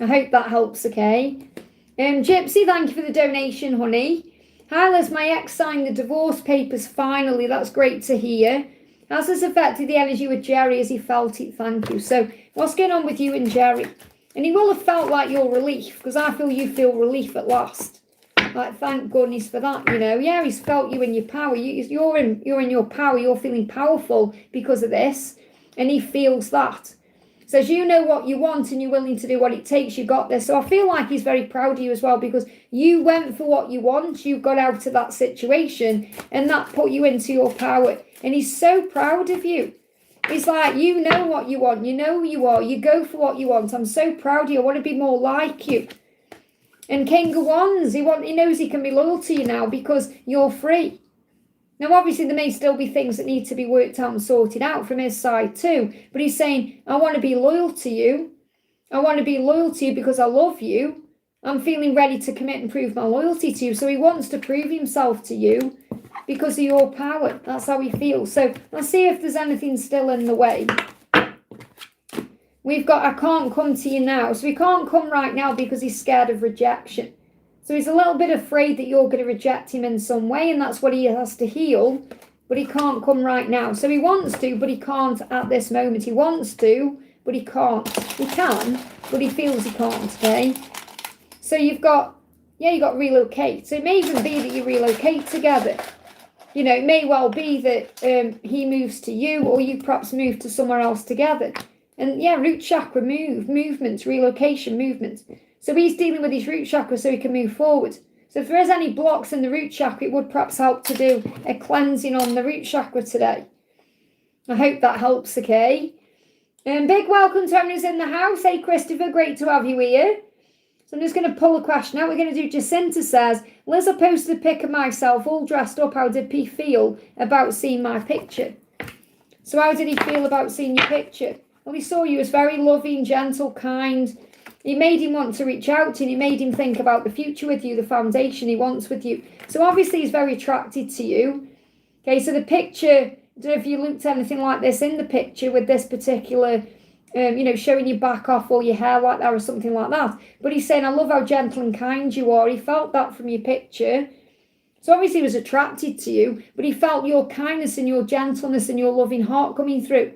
I hope that helps, okay? Gypsy, thank you for the donation, honey. Hi, Liz, my ex signed the divorce papers finally. That's great to hear. Has this affected the energy with Jerry as he felt it? Thank you. So what's going on with you and Jerry? And he will have felt like your relief, because I feel you feel relief at last. Like, thank goodness for that, you know. Yeah, he's felt you in your power. You're in your power. You're feeling powerful because of this. And he feels that. Says you know what you want and you're willing to do what it takes. You got this. So I feel like he's very proud of you as well, because you went for what you want. You got out of that situation and that put you into your power. And he's so proud of you. It's like, you know what you want. You know who you are. You go for what you want. I'm so proud of you. I want to be more like you. And King of Wands, he knows he can be loyal to you now because you're free. Now, obviously, there may still be things that need to be worked out and sorted out from his side too. But he's saying, I want to be loyal to you. I want to be loyal to you because I love you. I'm feeling ready to commit and prove my loyalty to you. So he wants to prove himself to you because of your power. That's how he feels. So let's see if there's anything still in the way. We've got, I can't come to you now. So he can't come right now because he's scared of rejection. So he's a little bit afraid that you're going to reject him in some way, and that's what he has to heal, but he can't come right now. So he wants to, but he can't at this moment. He wants to, but he can't. He can, but he feels he can't, okay? So you've got relocate. So it may even be that you relocate together. You know, it may well be that he moves to you, or you perhaps move to somewhere else together. And yeah, root chakra movements, relocation movements. So he's dealing with his root chakra so he can move forward. So if there is any blocks in the root chakra, it would perhaps help to do a cleansing on the root chakra today. I hope that helps, okay? And big welcome to everyone who's in the house. Hey, Christopher, great to have you here. So I'm just going to pull a question out. We're going to do Jacinta says, Liz, I posted a pic of myself all dressed up. How did P feel about seeing my picture? So how did he feel about seeing your picture? Well, he saw you as very loving, gentle, kind. It made him want to reach out to you. It made him think about the future with you, the foundation he wants with you. So obviously he's very attracted to you. Okay, so the picture, I don't know if you looked at anything like this in the picture with this particular, showing your back off or your hair like that or something like that. But he's saying, I love how gentle and kind you are. He felt that from your picture. So obviously he was attracted to you, but he felt your kindness and your gentleness and your loving heart coming through.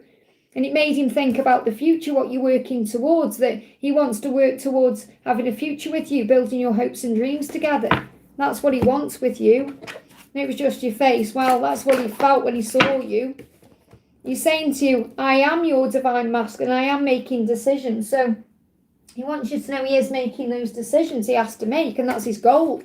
And it made him think about the future, what you're working towards, that he wants to work towards having a future with you, building your hopes and dreams together. That's what he wants with you. And it was just your face. Well, that's what he felt when he saw you. He's saying to you, I am your divine masculine, I am making decisions. So he wants you to know he is making those decisions he has to make, and that's his goal.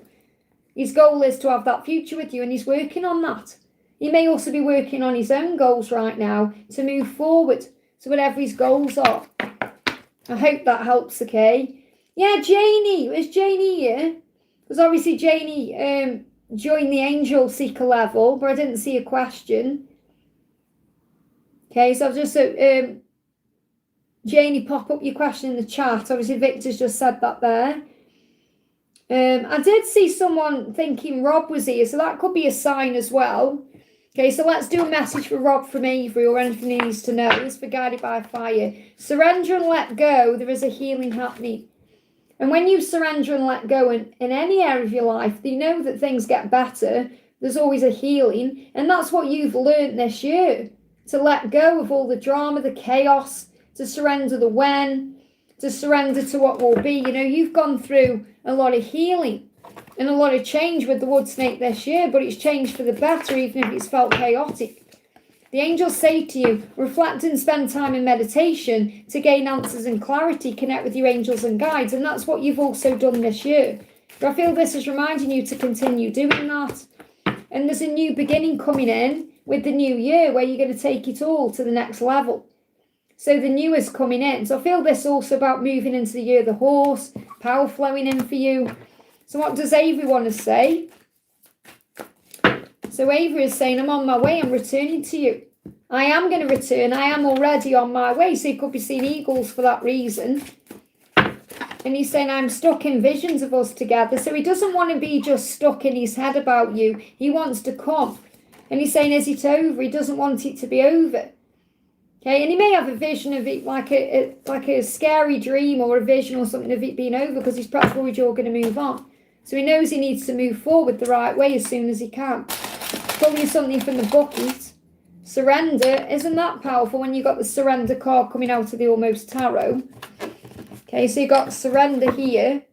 His goal is to have that future with you, and he's working on that. He may also be working on his own goals right now to move forward. So whatever his goals are. I hope that helps, okay? Yeah, Janie. Is Janie here? Because obviously Janie joined the Angel Seeker level, but I didn't see a question. Okay, so I've just... Janie, pop up your question in the chat. Obviously Victor's just said that there. I did see someone thinking Rob was here, so that could be a sign as well. Okay, so let's do a message for Rob from Avery or anything he needs to know. This is for Guided by Fire. Surrender and let go. There is a healing happening. And when you surrender and let go in any area of your life, you know that things get better. There's always a healing. And that's what you've learned this year. To let go of all the drama, the chaos, to surrender the when, to surrender to what will be. You know, you've gone through a lot of healing and a lot of change with the wood snake this year, but it's changed for the better, even if it's felt chaotic. The angels say to you, reflect and spend time in meditation to gain answers and clarity, connect with your angels and guides, and that's what you've also done this year. But I feel this is reminding you to continue doing that. And there's a new beginning coming in with the new year, where you're going to take it all to the next level. So the new is coming in. So I feel this also about moving into the year of the horse, power flowing in for you. So what does Avery want to say? So Avery is saying, I'm on my way, I'm returning to you. I am going to return, I am already on my way. So you could be seeing eagles for that reason. And he's saying, I'm stuck in visions of us together. So he doesn't want to be just stuck in his head about you. He wants to come. And he's saying, is it over? He doesn't want it to be over. Okay, and he may have a vision of it like a scary dream or a vision or something of it being over, because he's perhaps worried you're going to move on. So he knows he needs to move forward the right way as soon as he can. Pulling you something from the bucket. Surrender. Isn't that powerful when you got the surrender card coming out of the Almost Tarot? Okay, so you've got surrender here.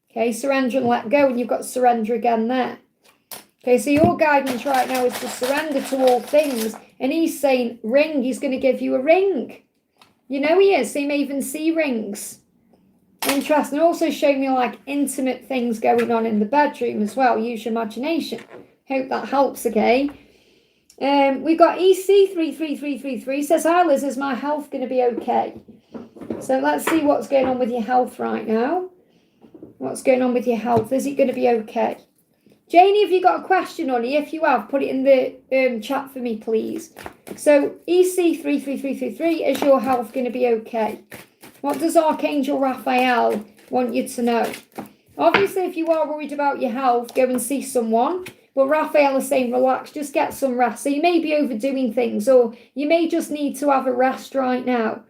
Okay, surrender and let go, and you've got surrender again there. Okay, so your guidance right now is to surrender to all things. And he's saying ring, he's going to give you a ring. You know he is, so you may even see rings. Interesting. Also showing me like intimate things going on in the bedroom as well. Use your imagination. Hope that helps, okay? We got EC33333 says, hi Liz, is my health going to be okay? So let's see what's going on with your health right now. What's going on with your health? Is it going to be okay? Janie, have you got a question on it? If you have, put it in the chat for me, please. So EC33333, is your health going to be okay? What does Archangel Raphael want you to know? Obviously, if you are worried about your health, go and see someone. But Raphael is saying, relax, just get some rest. So you may be overdoing things, or you may just need to have a rest right now,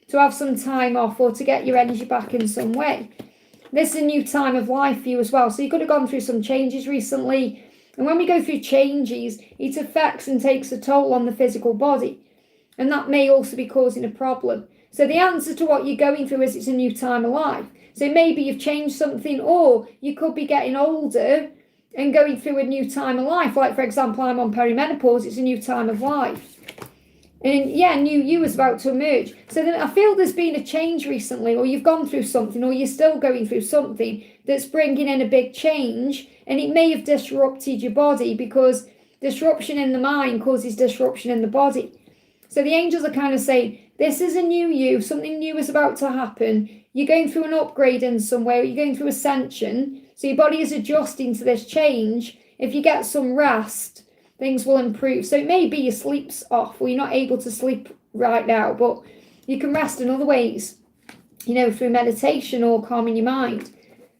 to have some time off, or to get your energy back in some way. This is a new time of life for you as well. So you could have gone through some changes recently. And when we go through changes, it affects and takes a toll on the physical body. And that may also be causing a problem. So the answer to what you're going through is it's a new time of life. So maybe you've changed something, or you could be getting older and going through a new time of life. Like, for example, I'm on perimenopause. It's a new time of life. And yeah, new you is about to emerge. So then I feel there's been a change recently, or you've gone through something, or you're still going through something that's bringing in a big change, and it may have disrupted your body, because disruption in the mind causes disruption in the body. So the angels are kind of saying, this is a new you, something new is about to happen. You're going through an upgrade in some way, or you're going through ascension. So your body is adjusting to this change. If you get some rest, things will improve. So it may be your sleep's off, or you're not able to sleep right now, but you can rest in other ways, you know, through meditation or calming your mind.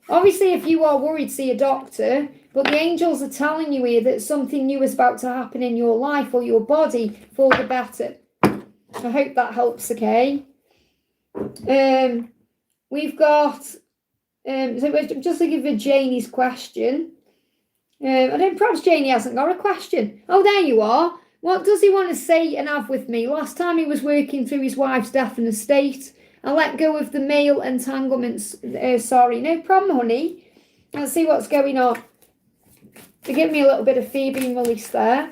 Obviously, if you are worried, see a doctor, but the angels are telling you here that something new is about to happen in your life or your body for the better. I hope that helps, okay? We've got, so I'm just looking for Janie's question. Perhaps Janie hasn't got a question. Oh, there you are. What does he want to say and have with me? Last time he was working through his wife's death and estate. I let go of the male entanglements. Sorry, no problem, honey. Let's see what's going on. Forgive me a little bit of fear being released there.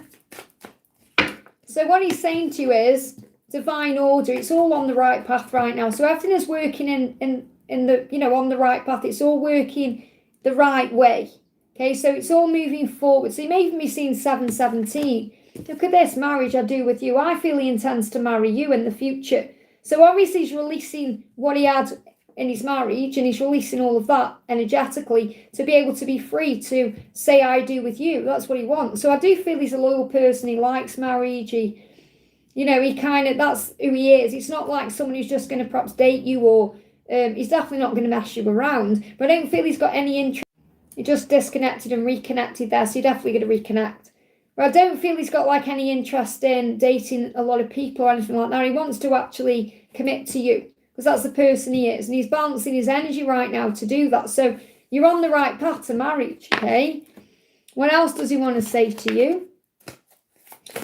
So what he's saying to you is divine order. It's all on the right path right now. So everything is working in the, you know, on the right path. It's all working the right way. Okay, so it's all moving forward. So you may even be seeing 717. Look at this, marriage I do with you. I feel he intends to marry you in the future. So obviously he's releasing what he had in his marriage, and he's releasing all of that energetically to be able to be free to say I do with you. That's what he wants. So I do feel he's a loyal person. He likes marriage. He kind of, that's who he is. It's not like someone who's just going to perhaps date you, or he's definitely not going to mess you around. But I don't feel he's got any interest. He just disconnected and reconnected there, so you're definitely going to reconnect. But I don't feel he's got like any interest in dating a lot of people or anything like that. He wants to actually commit to you, because that's the person he is. And he's balancing his energy right now to do that. So you're on the right path to marriage, okay? What else does he want to say to you?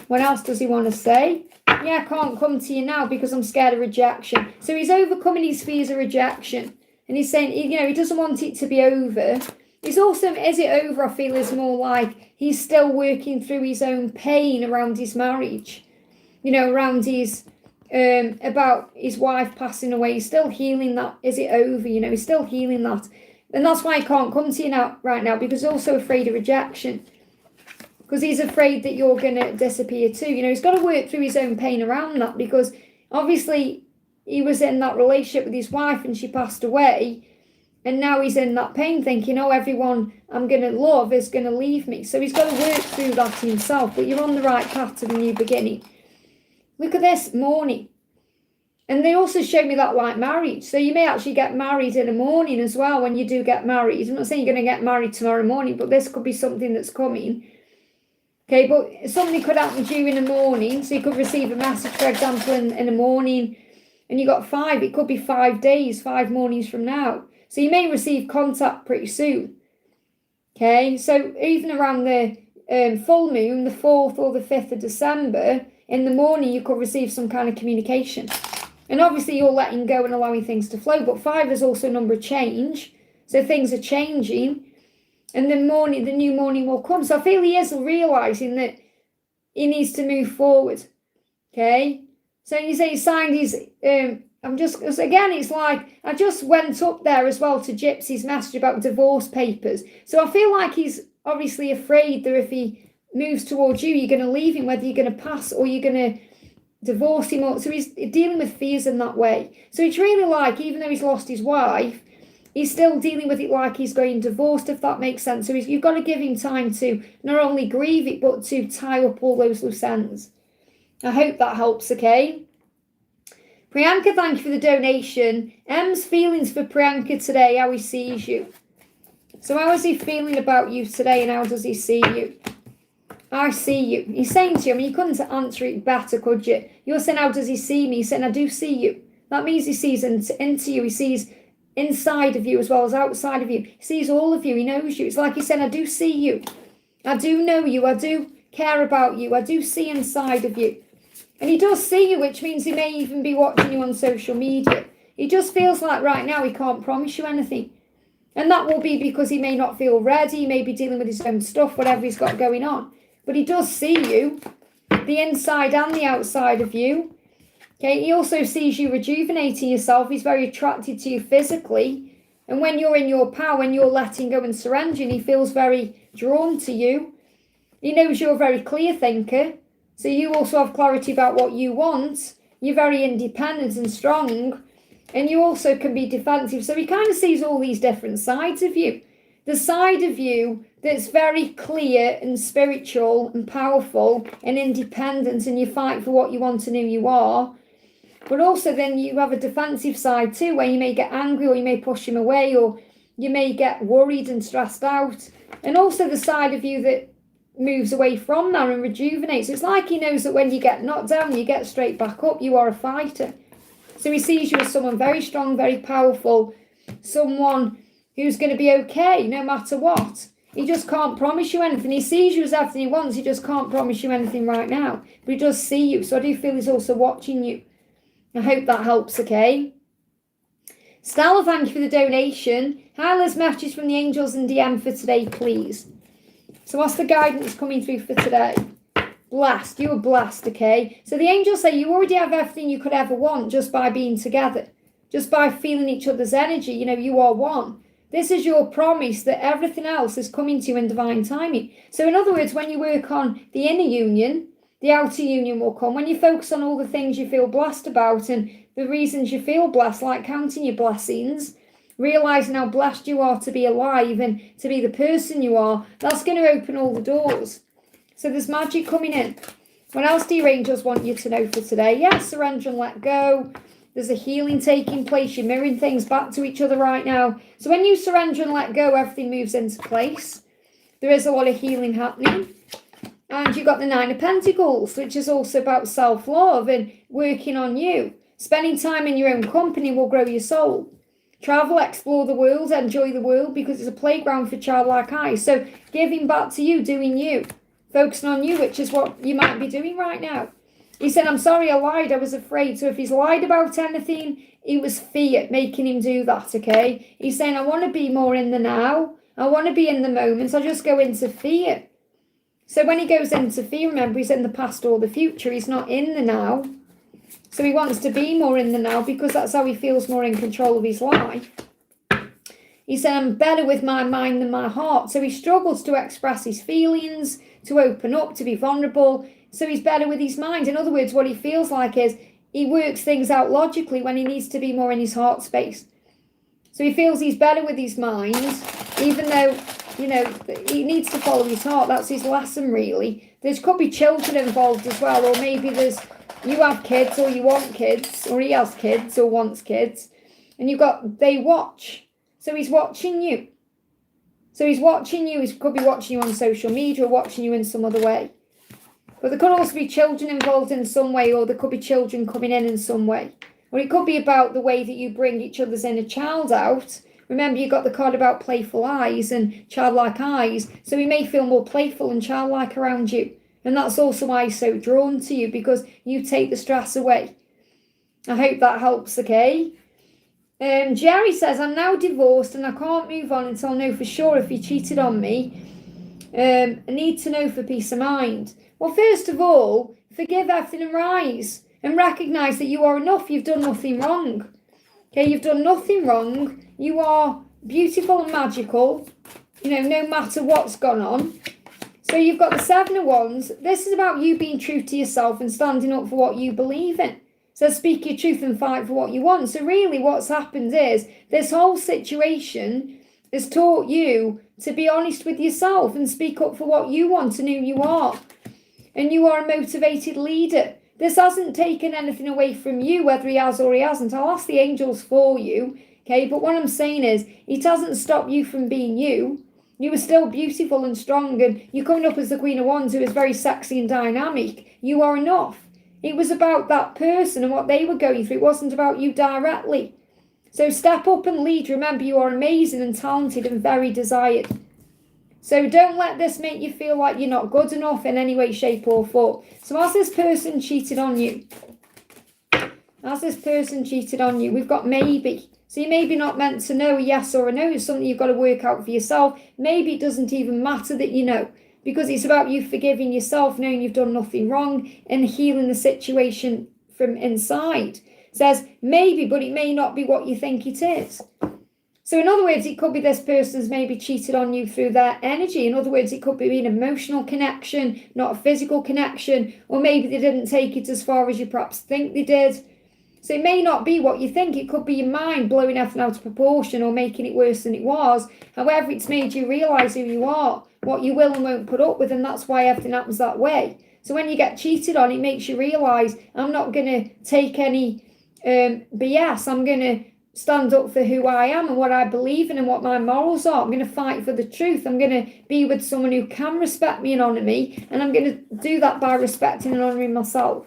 What else does he want to say? Yeah, I can't come to you now because I'm scared of rejection. So he's overcoming his fears of rejection. And he's saying, you know, he doesn't want it to be over. It's also, is it over, I feel, is more like he's still working through his own pain around his marriage. You know, around his, about his wife passing away. He's still healing that. Is it over? You know, he's still healing that. And that's why I can't come to you now, right now, because he's also afraid of rejection. because he's afraid that you're going to disappear too. You know, he's got to work through his own pain around that, because obviously he was in that relationship with his wife and she passed away. And now he's in that pain thinking, oh, everyone I'm going to love is going to leave me. So he's got to work through that himself. But you're on the right path to the new beginning. Look at this, morning. And they also show me that like marriage. So you may actually get married in the morning as well when you do get married. I'm not saying you're going to get married tomorrow morning, but this could be something that's coming. Okay, but something could happen to you in the morning. So you could receive a message, for example, in the morning. And you got 5. It could be 5 days, 5 mornings from now. So you may receive contact pretty soon. Okay, so even around the full moon, the 4th or the 5th of December, in the morning you could receive some kind of communication. And obviously you're letting go and allowing things to flow. But 5 is also a number of change. So things are changing. And the new morning will come. So I feel he is realising that he needs to move forward. Okay, so you say he signed his... it's like, I just went up there as well to Gypsy's message about divorce papers. So I feel like he's obviously afraid that if he moves towards you, you're going to leave him, whether you're going to pass or you're going to divorce him. So he's dealing with fears in that way. So it's really like, even though he's lost his wife, he's still dealing with it like he's going divorced, if that makes sense. So you've got to give him time to not only grieve it, but to tie up all those loose ends. I hope that helps, okay? Priyanka, thank you for the donation. M's feelings for Priyanka today, how he sees you. So how is he feeling about you today and how does he see you? I see you. He's saying to you, I mean, you couldn't answer it better, could you? You're saying, how does he see me? He's saying, I do see you. That means he sees into you. He sees inside of you as well as outside of you. He sees all of you. He knows you. It's like he's saying, I do see you. I do know you. I do care about you. I do see inside of you. And he does see you, which means he may even be watching you on social media. He just feels like right now he can't promise you anything. And that will be because he may not feel ready. He may be dealing with his own stuff, whatever he's got going on. But he does see you, the inside and the outside of you. Okay, he also sees you rejuvenating yourself. He's very attracted to you physically. And when you're in your power, when you're letting go and surrendering, he feels very drawn to you. He knows you're a very clear thinker. So you also have clarity about what you want. You're very independent and strong. And you also can be defensive. So he kind of sees all these different sides of you. The side of you that's very clear and spiritual and powerful and independent, and you fight for what you want and who you are. But also then you have a defensive side too, where you may get angry or you may push him away or you may get worried and stressed out. And also the side of you that moves away from that and rejuvenates. It's like he knows that when you get knocked down, you get straight back up. You are a fighter. So he sees you as someone very strong, very powerful, someone who's going to be okay no matter what. He just can't promise you anything. He sees you as everything he wants. He just can't promise you anything right now. But he does see you. So I do feel he's also watching you. I hope that helps, okay? Stella, thank you for the donation. Hi, Liz, messages from the angels and DM for today, please. So what's the guidance coming through for today? Blessed. You were blessed, okay? So the angels say you already have everything you could ever want just by being together. Just by feeling each other's energy. You know, you are one. This is your promise that everything else is coming to you in divine timing. So in other words, when you work on the inner union, the outer union will come. When you focus on all the things you feel blessed about and the reasons you feel blessed, like counting your blessings, realising how blessed you are to be alive and to be the person you are, that's going to open all the doors. So there's magic coming in. What else do your angels want you to know for today? Yes, surrender and let go. There's a healing taking place. You're mirroring things back to each other right now. So when you surrender and let go, everything moves into place. There is a lot of healing happening. And you've got the 9 of Pentacles, which is also about self-love and working on you. Spending time in your own company will grow your soul. Travel, explore the world, enjoy the world, because it's a playground for childlike eyes. So giving back to you, doing you, focusing on you, which is what you might be doing right now. He said, I'm sorry I lied, I was afraid. So if he's lied about anything, it was fear making him do that, okay? He's saying, I want to be more in the now. I want to be in the moment. So I just go into fear. So when he goes into fear, remember, he's in the past or the future. He's not in the now. So he wants to be more in the now because that's how he feels more in control of his life. He said, I'm better with my mind than my heart. So he struggles to express his feelings, to open up, to be vulnerable. So he's better with his mind. In other words, what he feels like is he works things out logically when he needs to be more in his heart space. So he feels he's better with his mind, even though, he needs to follow his heart. That's his lesson, really. There could be children involved as well, or maybe you have kids, or you want kids, or he has kids, or wants kids, and they watch. So he's watching you. He could be watching you on social media or watching you in some other way. But there could also be children involved in some way, or there could be children coming in some way. Or it could be about the way that you bring each other's inner child out. Remember, you got the card about playful eyes and childlike eyes. So he may feel more playful and childlike around you. And that's also why he's so drawn to you, because you take the stress away. I hope that helps, okay? Jerry says, I'm now divorced and I can't move on until I know for sure if he cheated on me. I need to know for peace of mind. Well, first of all, forgive everything and rise and recognise that you are enough. You've done nothing wrong. Okay, you've done nothing wrong. You are beautiful and magical, no matter what's gone on. So you've got the Seven of Wands. This is about you being true to yourself and standing up for what you believe in. So speak your truth and fight for what you want. So really what's happened is this whole situation has taught you to be honest with yourself and speak up for what you want and who you are. And you are a motivated leader. This hasn't taken anything away from you, whether he has or he hasn't. I'll ask the angels for you, okay? But what I'm saying is, it hasn't stopped you from being you. You are still beautiful and strong, and you're coming up as the Queen of Wands, who is very sexy and dynamic. You are enough. It was about that person and what they were going through. It wasn't about you directly. So step up and lead. Remember, you are amazing and talented and very desired. So don't let this make you feel like you're not good enough in any way, shape or form. So has this person cheated on you? We've got maybe. So you may be not meant to know a yes or a no. It's something you've got to work out for yourself. Maybe it doesn't even matter that you know, because it's about you forgiving yourself, knowing you've done nothing wrong and healing the situation from inside. It says maybe, but it may not be what you think it is. So in other words, it could be this person's maybe cheated on you through their energy. In other words, it could be an emotional connection, not a physical connection, or maybe they didn't take it as far as you perhaps think they did. So it may not be what you think. It could be your mind blowing everything out of proportion or making it worse than it was. However, it's made you realise who you are, what you will and won't put up with, and that's why everything happens that way. So when you get cheated on, it makes you realise, I'm not going to take any BS. I'm going to stand up for who I am and what I believe in and what my morals are. I'm going to fight for the truth. I'm going to be with someone who can respect me and honour me, and I'm going to do that by respecting and honouring myself.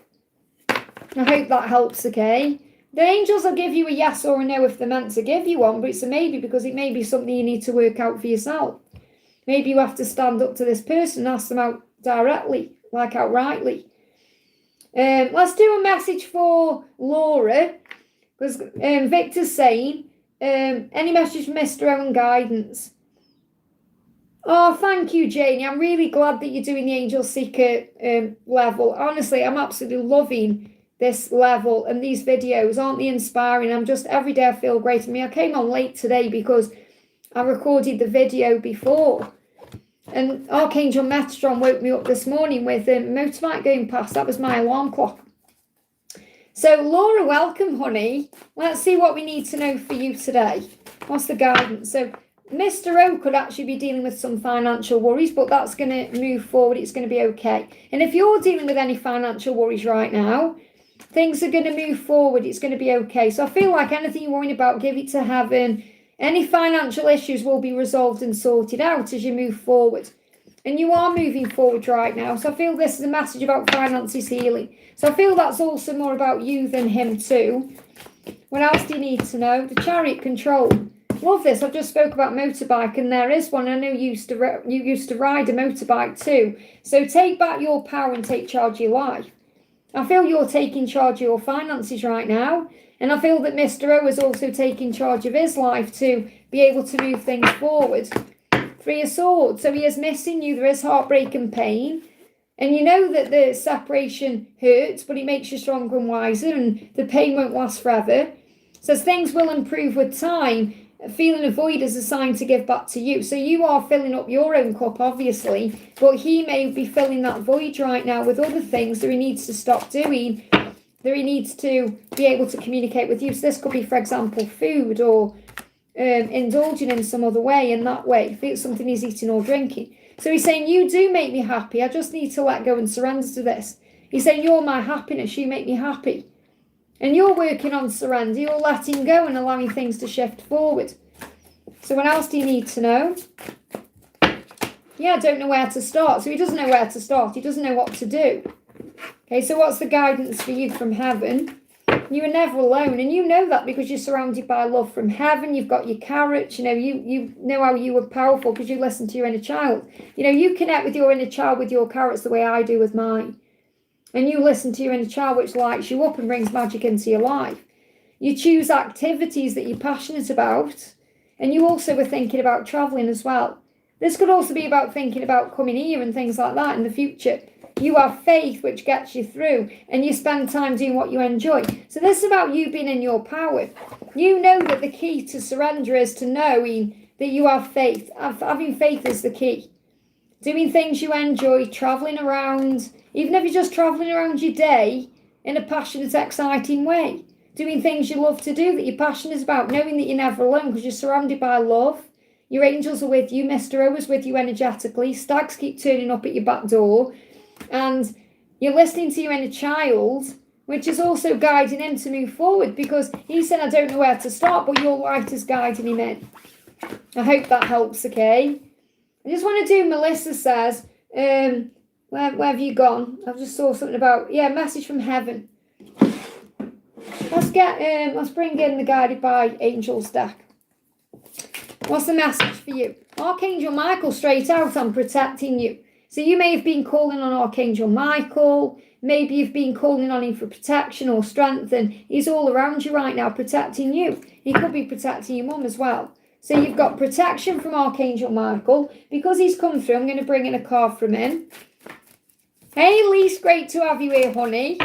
I hope that helps, okay? The angels will give you a yes or a no if they're meant to give you one, but it's a maybe because it may be something you need to work out for yourself. Maybe you have to stand up to this person and ask them out directly, like outrightly. Let's do a message for Laura, because Victor's saying, any message from Mr. Owen Guidance? Oh, thank you, Janie. I'm really glad that you're doing the Angel Seeker level. Honestly, I'm absolutely loving this level, and these videos, aren't they inspiring? I'm just, every day I feel great. I mean, I came on late today because I recorded the video before, and Archangel Metatron woke me up this morning with a motorbike going past. That was my alarm clock. So Laura, welcome, honey. Let's see what we need to know for you today. What's the guidance? So Mr. O could actually be dealing with some financial worries, but that's going to move forward. It's going to be okay. And if you're dealing with any financial worries right now, things are going to move forward. It's going to be okay. So I feel like anything you're worrying about, give it to heaven. Any financial issues will be resolved and sorted out as you move forward. And you are moving forward right now. So I feel this is a message about finances healing. So I feel that's also more about you than him too. What else do you need to know? The Chariot control. Love this. I just spoke about motorbike, and there is one. I know you used to ride a motorbike too. So take back your power and take charge of your life. I feel you're taking charge of your finances right now. And I feel that Mr. O is also taking charge of his life to be able to move things forward. Three of Swords. So he is missing you. There is heartbreak and pain. And you know that the separation hurts, but it makes you stronger and wiser, and the pain won't last forever. Says things will improve with time. feeling a void is a sign to give back to you. So you are filling up your own cup, obviously, but he may be filling that void right now with other things that he needs to stop doing, that he needs to be able to communicate with you. So this could be, for example, food, or indulging in some other way, in that way, if it's something he's eating or drinking. So he's saying, you do make me happy. I just need to let go and surrender to this. He's saying, you're my happiness. You make me happy. And you're working on surrender. You're letting go and allowing things to shift forward. So what else do you need to know? Yeah, I don't know where to start. So he doesn't know where to start. He doesn't know what to do. Okay, so what's the guidance for you from heaven? You are never alone, and you know that because you're surrounded by love from heaven. You've got your carrots, you know how you are powerful because you listen to your inner child. You connect with your inner child with your carrots the way I do with mine. And you listen to your inner child, which lights you up and brings magic into your life. You choose activities that you're passionate about, and you also were thinking about travelling as well. This could also be about thinking about coming here and things like that in the future. You have faith, which gets you through, and you spend time doing what you enjoy. So this is about you being in your power. You know that the key to surrender is to knowing that you have faith. Having faith is the key. Doing things you enjoy, travelling around, even if you're just travelling around your day in a passionate, exciting way. Doing things you love to do that you're passionate about, knowing that you're never alone because you're surrounded by love. Your angels are with you. Mr. O is with you energetically. Stags keep turning up at your back door. And you're listening to your inner child, which is also guiding him to move forward, because he said, I don't know where to start, but your light is guiding him in. I hope that helps, okay? I just want to do, Melissa says, where have you gone? I just saw something about, message from heaven. Let's bring in the Guided by Angels deck. What's the message for you? Archangel Michael, straight out, I'm protecting you. So you may have been calling on Archangel Michael. Maybe you've been calling on him for protection or strength, and he's all around you right now protecting you. He could be protecting your mum as well. So you've got protection from Archangel Michael. Because he's come through, I'm going to bring in a card from him. Hey, Lise, great to have you here, honey.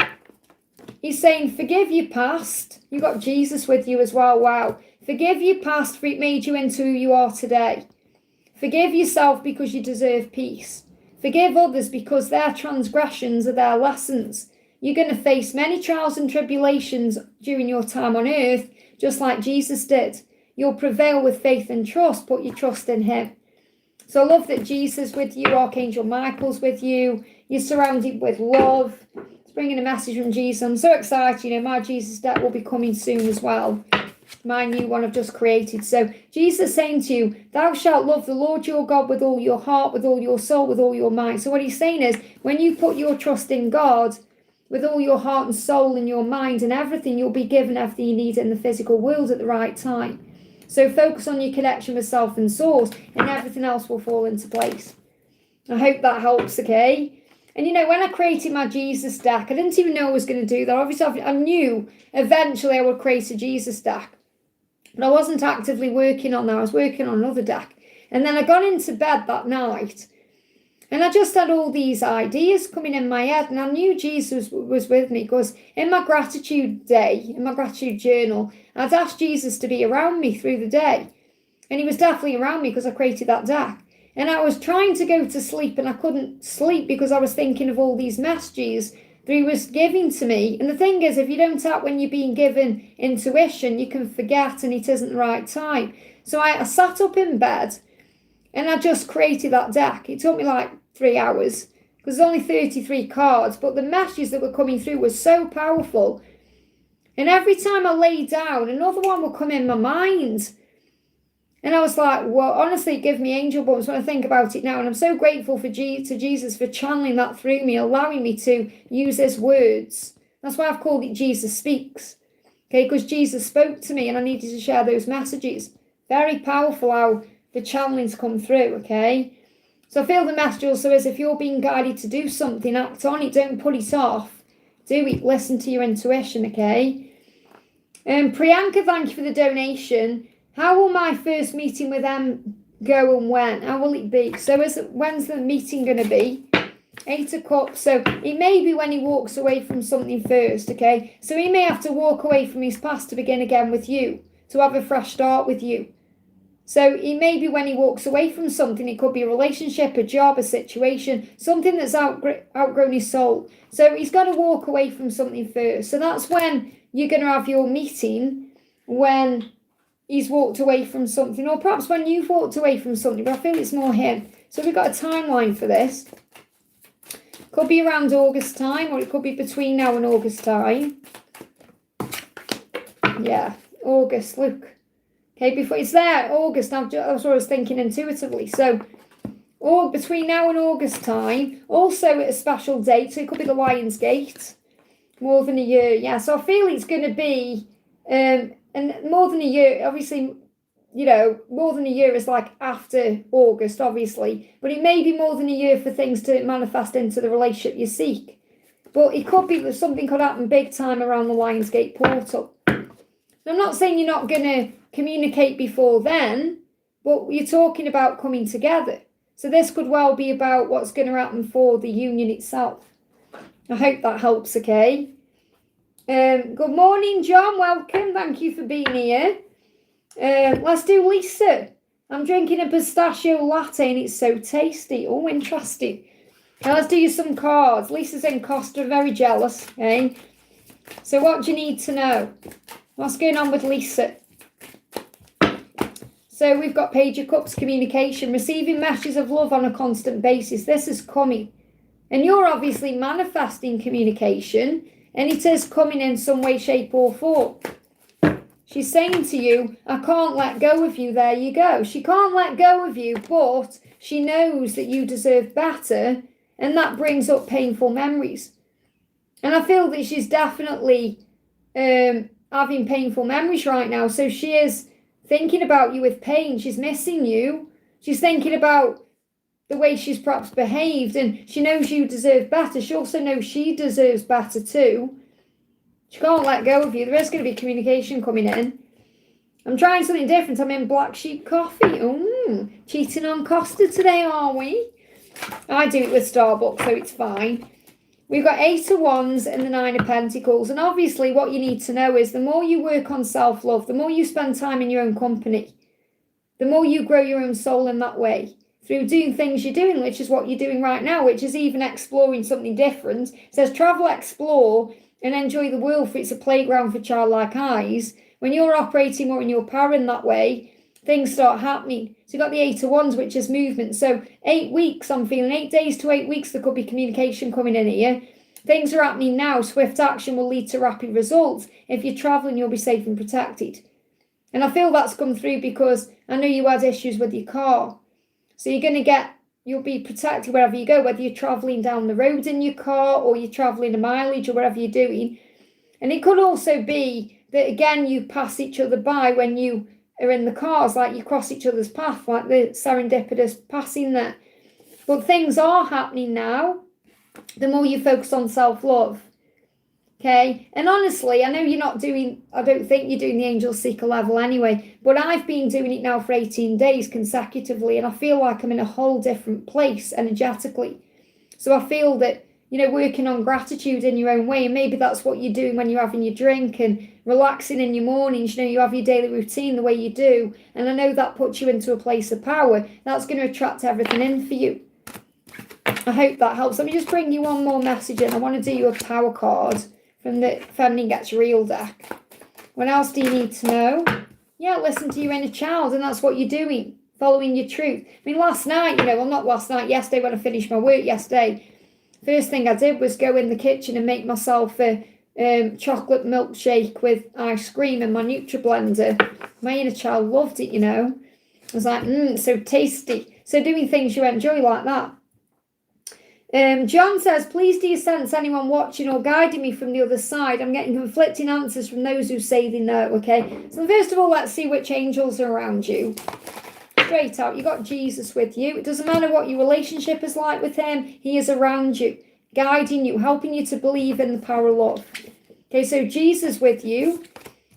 He's saying, forgive your past. You've got Jesus with you as well. Wow. Forgive your past, for it made you into who you are today. Forgive yourself because you deserve peace. Forgive others because their transgressions are their lessons. You're going to face many trials and tribulations during your time on earth, just like Jesus did. You'll prevail with faith and trust. Put your trust in him. So I love that Jesus is with you. Archangel Michael's with you. You're surrounded with love. It's bringing a message from Jesus. I'm so excited. My Jesus deck will be coming soon as well. My new one I've just created. So Jesus saying to you, thou shalt love the Lord your God with all your heart, with all your soul, with all your mind. So what he's saying is, when you put your trust in God with all your heart and soul and your mind and everything, you'll be given everything you need in the physical world at the right time. So focus on your connection with self and source, and everything else will fall into place. I hope that helps, okay? And when I created my Jesus deck, I didn't even know I was going to do that. Obviously, I knew eventually I would create a Jesus deck. But I wasn't actively working on that. I was working on another deck. And then I got into bed that night. And I just had all these ideas coming in my head. And I knew Jesus was with me, because in my gratitude day, in my gratitude journal, I'd asked Jesus to be around me through the day. And he was definitely around me because I created that deck. And I was trying to go to sleep, and I couldn't sleep because I was thinking of all these messages that he was giving to me. And the thing is, if you don't act when you're being given intuition, you can forget, and it isn't the right time. So I sat up in bed and I just created that deck. It took me like 3 hours because there's only 33 cards, but the messages that were coming through were so powerful. And every time I lay down, another one would come in my mind. And I was like, well, honestly, give me angel bumps when I think about it now. And I'm so grateful to Jesus for channeling that through me, allowing me to use his words. That's why I've called it Jesus Speaks. Okay, because Jesus spoke to me and I needed to share those messages. Very powerful how the channelings come through, okay? So I feel the message also is, if you're being guided to do something, act on it. Don't put it off. Do it. Listen to your intuition, okay? Priyanka, thank you for the donation. How will my first meeting with them go, and when? How will it be? So when's the meeting going to be? 8 of Cups. So it may be when he walks away from something first, okay? So he may have to walk away from his past to begin again with you, to have a fresh start with you. So it may be when he walks away from something, it could be a relationship, a job, a situation, something that's outgrown his soul. So he's got to walk away from something first. So that's when you're going to have your meeting, when he's walked away from something, or perhaps when you've walked away from something, but I feel it's more him. So we've got a timeline for this. Could be around August time, or it could be between now and August time. Yeah, August, look. Okay, before it's there, August, that's what I was thinking intuitively. So, or between now and August time, also at a special date, so it could be the Lion's Gate, more than a year. Yeah, so I feel it's going to be, and more than a year, obviously, you know, more than a year is like after August, obviously, but it may be more than a year for things to manifest into the relationship you seek. But it could be that something could happen big time around the Lion's Gate portal. I'm not saying you're not going to communicate before then, but you're talking about coming together. So this could well be about what's going to happen for the union itself. I hope that helps, okay? Good morning, John. Welcome. Thank you for being here. Let's do Lisa. I'm drinking a pistachio latte and it's so tasty. Oh, interesting. Now let's do you some cards. Lisa's in Costa, very jealous, okay? So what do you need to know? What's going on with Lisa? So we've got Page of Cups, communication, receiving messages of love on a constant basis. This is coming. And you're obviously manifesting communication, and it is coming in some way, shape or form. She's saying to you, I can't let go of you. There you go. She can't let go of you, but she knows that you deserve better, and that brings up painful memories. And I feel that she's definitely having painful memories right now. So she is thinking about you with pain. She's missing you. She's thinking about the way she's perhaps behaved, and she knows you deserve better. She also knows she deserves better too. She can't let go of you. There is going to be communication coming in. I'm trying something different. I'm in Black Sheep Coffee. Cheating on Costa today, are we? I do it with Starbucks, so it's fine. We've got 8 of Wands and the 9 of Pentacles. And obviously what you need to know is the more you work on self-love, the more you spend time in your own company, the more you grow your own soul in that way. Through doing things you're doing, which is what you're doing right now, which is even exploring something different. It says travel, explore, and enjoy the world, for it's a playground for childlike eyes. When you're operating more in your power in that way, things start happening. So you've got the 8 of Wands, which is movement. So 8 weeks, I'm feeling 8 days to 8 weeks, there could be communication coming in here. Things are happening now. Swift action will lead to rapid results. If you're traveling, you'll be safe and protected. And I feel that's come through because I know you had issues with your car. So you'll be protected wherever you go, whether you're traveling down the road in your car or you're traveling a mileage or whatever you're doing. And it could also be that, again, you pass each other by when you are in the cars, like you cross each other's path, like the serendipitous passing there. But things are happening now, the more you focus on self-love. Okay, and honestly, I know I don't think you're doing the Angel Seeker level anyway, but I've been doing it now for 18 days consecutively, and I feel like I'm in a whole different place energetically. So I feel that, working on gratitude in your own way, and maybe that's what you're doing when you're having your drink and relaxing in your mornings, you have your daily routine the way you do, and I know that puts you into a place of power. That's going to attract everything in for you. I hope that helps. Let me just bring you one more message in. I want to do you a power card from the Feminine Gets Real deck. What else do you need to know? Yeah, listen to your inner child, and that's what you're doing, following your truth. I mean, last night, not last night, yesterday when I finished my work yesterday, first thing I did was go in the kitchen and make myself a chocolate milkshake with ice cream in my NutriBlender. My inner child loved it, I was like, it's so tasty. So doing things you enjoy like that. John says, please do you sense anyone watching or guiding me from the other side? I'm getting conflicting answers from those who say they know, okay? So first of all, let's see which angels are around you. Straight out, you got Jesus with you. It doesn't matter what your relationship is like with him. He is around you, guiding you, helping you to believe in the power of love. Okay, so Jesus with you.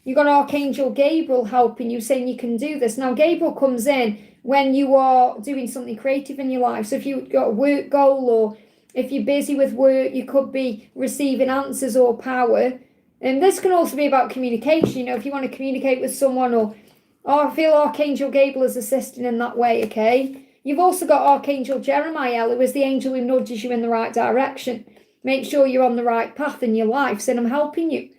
You got Archangel Gabriel helping you, saying you can do this. Now, Gabriel comes in when you are doing something creative in your life. So if you've got a work goal, or if you're busy with work, you could be receiving answers or power. And this can also be about communication. If you want to communicate with someone, or Oh, I feel Archangel Gabriel is assisting in that way, okay? You've also got Archangel Jeremiah, who is the angel who nudges you in the right direction. Make sure you're on the right path in your life, so I'm helping you.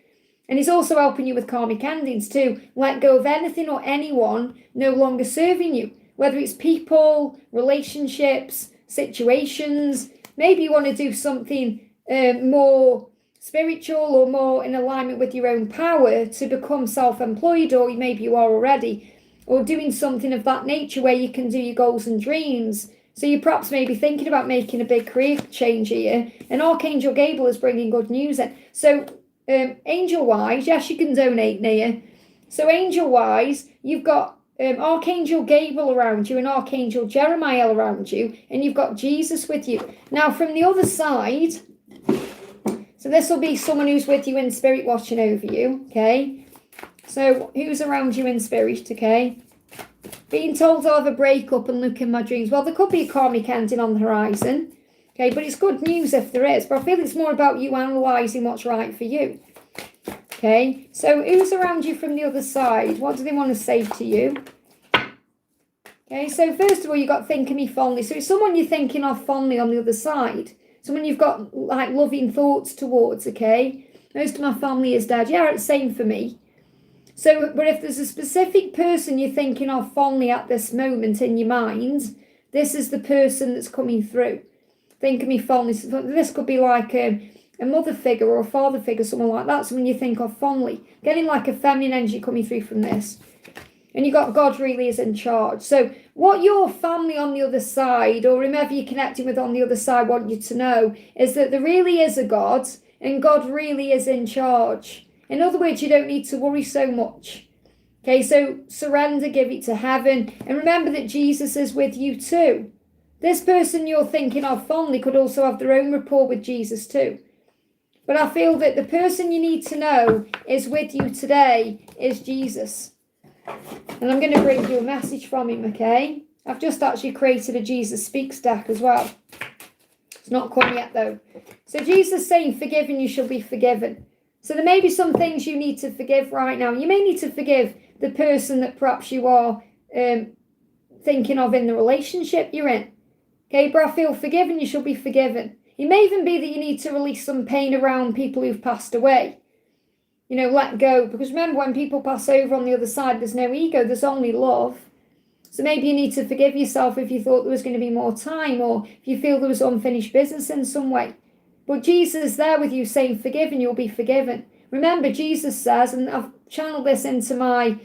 And he's also helping you with karmic endings too. Let go of anything or anyone no longer serving you, whether it's people, relationships, situations. Maybe you want to do something more spiritual or more in alignment with your own power to become self-employed, or maybe you are already, or doing something of that nature where you can do your goals and dreams. So you perhaps may be thinking about making a big career change here, and Archangel Gabriel is bringing good news in. So angel-wise, yes, you can donate near. So angel-wise, you've got Archangel Gabriel around you and Archangel Jeremiah around you, and you've got Jesus with you. Now from the other side, so this will be someone who's with you in spirit watching over you, okay? So who's around you in spirit, okay? Being told I'll have a breakup and look in my dreams. Well, there could be a karmic ending on the horizon, okay? But it's good news if there is. But I feel it's more about you analysing what's right for you, okay? So who's around you from the other side? What do they want to say to you? Okay, so first of all, you've got think of me fondly. So it's someone you're thinking of fondly on the other side. Someone you've got like loving thoughts towards, okay? Most of my family is dead. Yeah, it's the same for me. So, but if there's a specific person you're thinking of fondly at this moment in your mind, this is the person that's coming through. Think of me fondly. So this could be like a mother figure or a father figure, someone like that, someone you think of fondly. Getting like a feminine energy coming through from this. And you got God really is in charge. So what your family on the other side, or whomever you're connecting with on the other side, want you to know is that there really is a God, and God really is in charge. In other words, you don't need to worry so much. Okay, so surrender, give it to heaven, and remember that Jesus is with you too. This person you're thinking of fondly could also have their own rapport with Jesus too. But I feel that the person you need to know is with you today is Jesus. And I'm going to bring you a message from him, okay? I've just actually created a Jesus Speaks deck as well. It's not come yet, though. So Jesus is saying, forgive and you shall be forgiven. So there may be some things you need to forgive right now. You may need to forgive the person that perhaps you are thinking of in the relationship you're in. Okay, but I feel forgiven, you shall be forgiven. It may even be that you need to release some pain around people who've passed away. You know, let go. Because remember, when people pass over on the other side, there's no ego, there's only love. So maybe you need to forgive yourself if you thought there was going to be more time, or if you feel there was unfinished business in some way. But Jesus is there with you saying, forgive and you'll be forgiven. Remember, Jesus says, and I've channeled this into my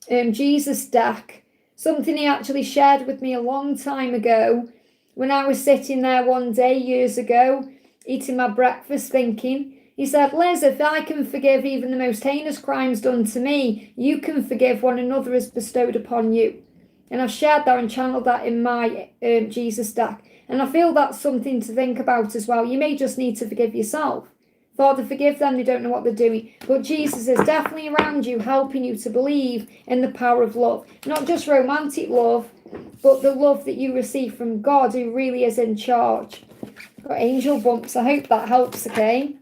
Jesus deck, something he actually shared with me a long time ago when I was sitting there one day years ago, eating my breakfast, thinking, he said, Liz, if I can forgive even the most heinous crimes done to me, you can forgive one another as bestowed upon you. And I've shared that and channeled that in my Jesus deck. And I feel that's something to think about as well. You may just need to forgive yourself. Father, forgive them, they don't know what they're doing. But Jesus is definitely around you, helping you to believe in the power of love. Not just romantic love, but the love that you receive from God, who really is in charge. Got angel bumps. I hope that helps, okay?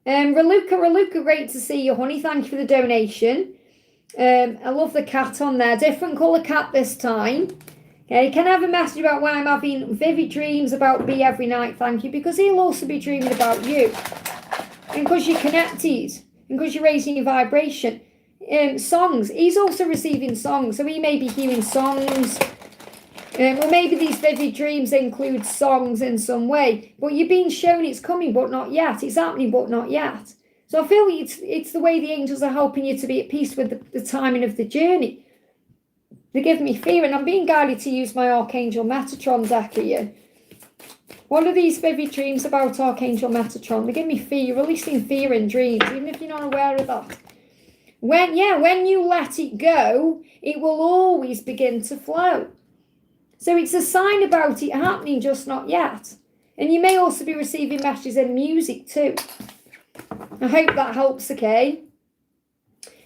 Raluca, great to see you, honey. Thank you for the donation. I love the cat on there. Different colour cat this time. Okay, can I have a message about why I'm having vivid dreams about B every night? Thank you. Because he'll also be dreaming about you. And because you're connected. And because you're raising your vibration. Songs. He's also receiving songs. So he may be hearing songs. Or maybe these vivid dreams include songs in some way. But you're being shown it's coming, but not yet. It's happening, but not yet. So I feel it's the way the angels are helping you to be at peace with the timing of the journey. They give me fear, and I'm being guided to use my Archangel Metatron deck here. What are these vivid dreams about Archangel Metatron? They give me fear. You're releasing fear in dreams, even if you're not aware of that. When you let it go, it will always begin to flow. So it's a sign about it happening, just not yet. And you may also be receiving messages in music too. I hope that helps, okay?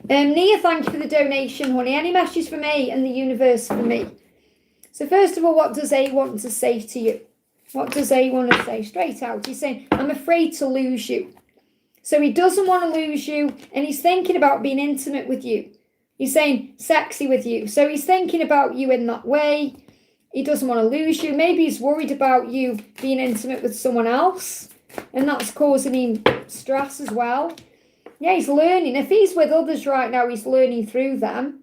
Nia, thank you for the donation, honey. Any messages from A and the universe for me? So first of all, what does A want to say to you? What does A want to say? Straight out, he's saying, I'm afraid to lose you. So he doesn't want to lose you, and he's thinking about being intimate with you. He's saying sexy with you. So he's thinking about you in that way. He doesn't want to lose you. Maybe he's worried about you being intimate with someone else, and that's causing him stress as well. Yeah, he's learning. If he's with others right now, he's learning through them.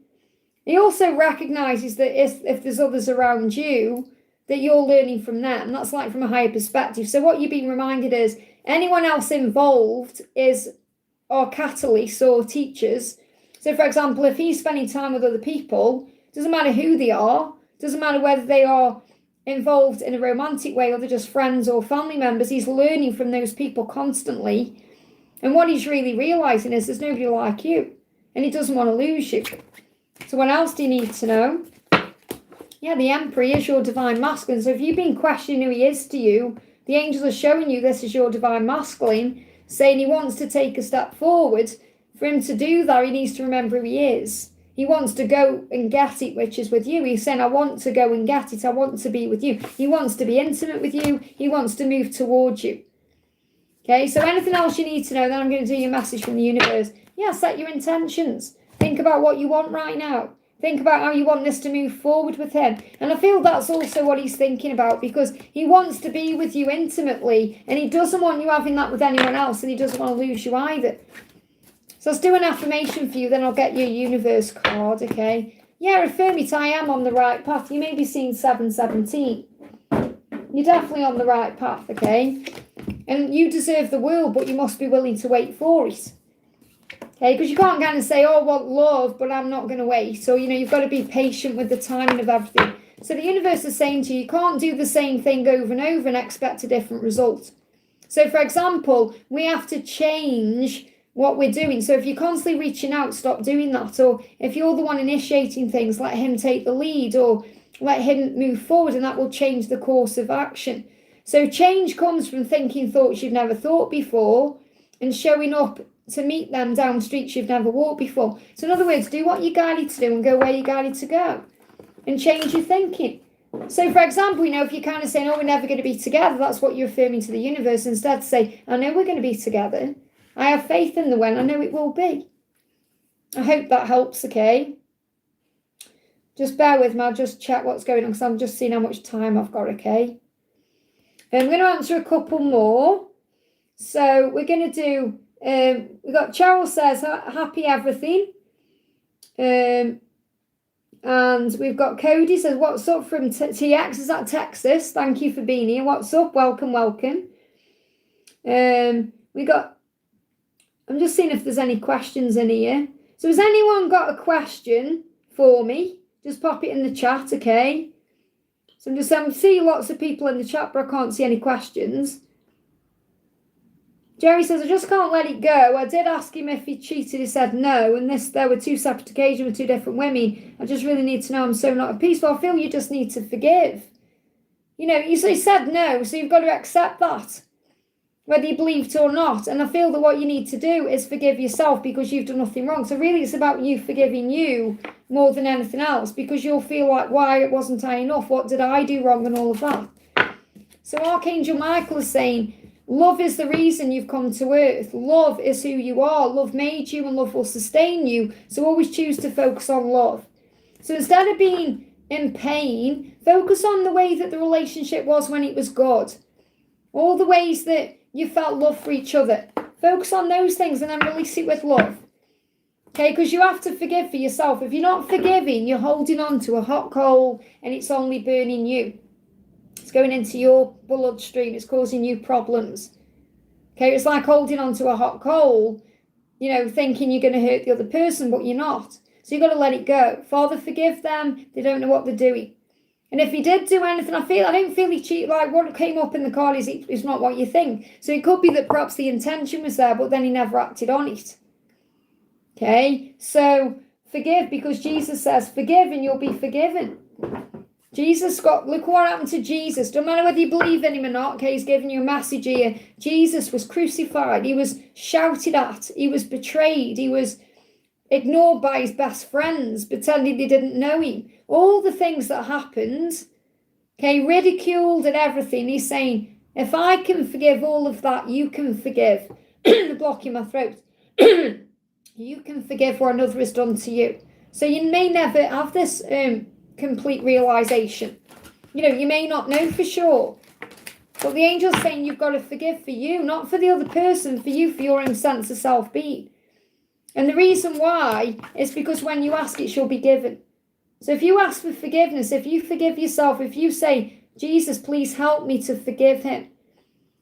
He also recognises that if there's others around you, that you're learning from them. That's like from a higher perspective. So what you're being reminded is anyone else involved are catalysts or teachers. So for example, if he's spending time with other people, doesn't matter who they are, doesn't matter whether they are involved in a romantic way or they're just friends or family members, he's learning from those people constantly. And what he's really realising is there's nobody like you, and he doesn't want to lose you. So what else do you need to know? Yeah, the Emperor is your divine masculine. So if you've been questioning who he is to you, the angels are showing you this is your divine masculine, saying he wants to take a step forward. For him to do that, he needs to remember who he is. He wants to go and get it, which is with you. He's saying, I want to go and get it. I want to be with you. He wants to be intimate with you. He wants to move towards you. Okay, so anything else you need to know, then I'm going to do your message from the universe. Yeah, set your intentions. Think about what you want right now. Think about how you want this to move forward with him. And I feel that's also what he's thinking about, because he wants to be with you intimately, and he doesn't want you having that with anyone else, and he doesn't want to lose you either. So let's do an affirmation for you, then I'll get you a universe card, okay? Yeah, affirm it, I am on the right path. You may be seeing 717. You're definitely on the right path, okay? And you deserve the world, but you must be willing to wait for it. Okay, because you can't kind of say, oh, I want love, but I'm not going to wait. So, you've got to be patient with the timing of everything. So the universe is saying to you, you can't do the same thing over and over and expect a different result. So, for example, we have to change what we're doing. So if you're constantly reaching out, stop doing that. Or if you're the one initiating things, let him take the lead or let him move forward, and that will change the course of action. So change comes from thinking thoughts you've never thought before and showing up to meet them down streets you've never walked before. So in other words, do what you're guided to do and go where you're guided to go, and change your thinking. So for example, if you're kind of saying, oh, we're never going to be together, that's what you're affirming to the universe. Instead, say, I know we're going to be together. I have faith in the when. I know it will be. I hope that helps, okay? Just bear with me. I'll just check what's going on because I'm just seeing how much time I've got, okay? I'm going to answer a couple more. So we're going to do, we've got Cheryl says, happy everything. And we've got Cody says, what's up from TX? Is that Texas? Thank you for being here. What's up? Welcome, welcome. We got, I'm just seeing if there's any questions in here. So has anyone got a question for me? Just pop it in the chat, okay? So I'm seeing lots of people in the chat, but I can't see any questions. Jerry says, I just can't let it go. I did ask him if he cheated. He said no. And there were two separate occasions with two different women. I just really need to know I'm so not at peace. Well, I feel you just need to forgive. He said no, so you've got to accept that, whether you believed or not. And I feel that what you need to do is forgive yourself because you've done nothing wrong. So really it's about you forgiving you more than anything else, because you'll feel like, why wasn't I enough? What did I do wrong and all of that? So Archangel Michael is saying, love is the reason you've come to earth. Love is who you are. Love made you and love will sustain you. So always choose to focus on love. So instead of being in pain, focus on the way that the relationship was when it was good. All the ways that you felt love for each other. Focus on those things and then release it with love. Okay, because you have to forgive for yourself. If you're not forgiving, you're holding on to a hot coal and it's only burning you. It's going into your bloodstream. It's causing you problems. Okay, it's like holding on to a hot coal, thinking you're going to hurt the other person, but you're not. So you've got to let it go. Father, forgive them. They don't know what they're doing. And if he did do anything, I don't feel he cheated. Like what came up in the card is not what you think. So it could be that perhaps the intention was there, but then he never acted on it. Okay, so forgive, because Jesus says forgive and you'll be forgiven. Look what happened to Jesus. Don't matter whether you believe in him or not, okay, he's giving you a message here. Jesus was crucified. He was shouted at. He was betrayed. He was ignored by his best friends, pretending they didn't know him. All the things that happened, okay, ridiculed and everything. He's saying, if I can forgive all of that, you can forgive. The block in my throat. You can forgive what another has done to you. So you may never have this complete realization. You know, you may not know for sure. But the angel's saying you've got to forgive for you, not for the other person, for you, for your own sense of self-being. And the reason why is because when you ask, it shall be given. So if you ask for forgiveness, if you forgive yourself, if you say, Jesus, please help me to forgive him.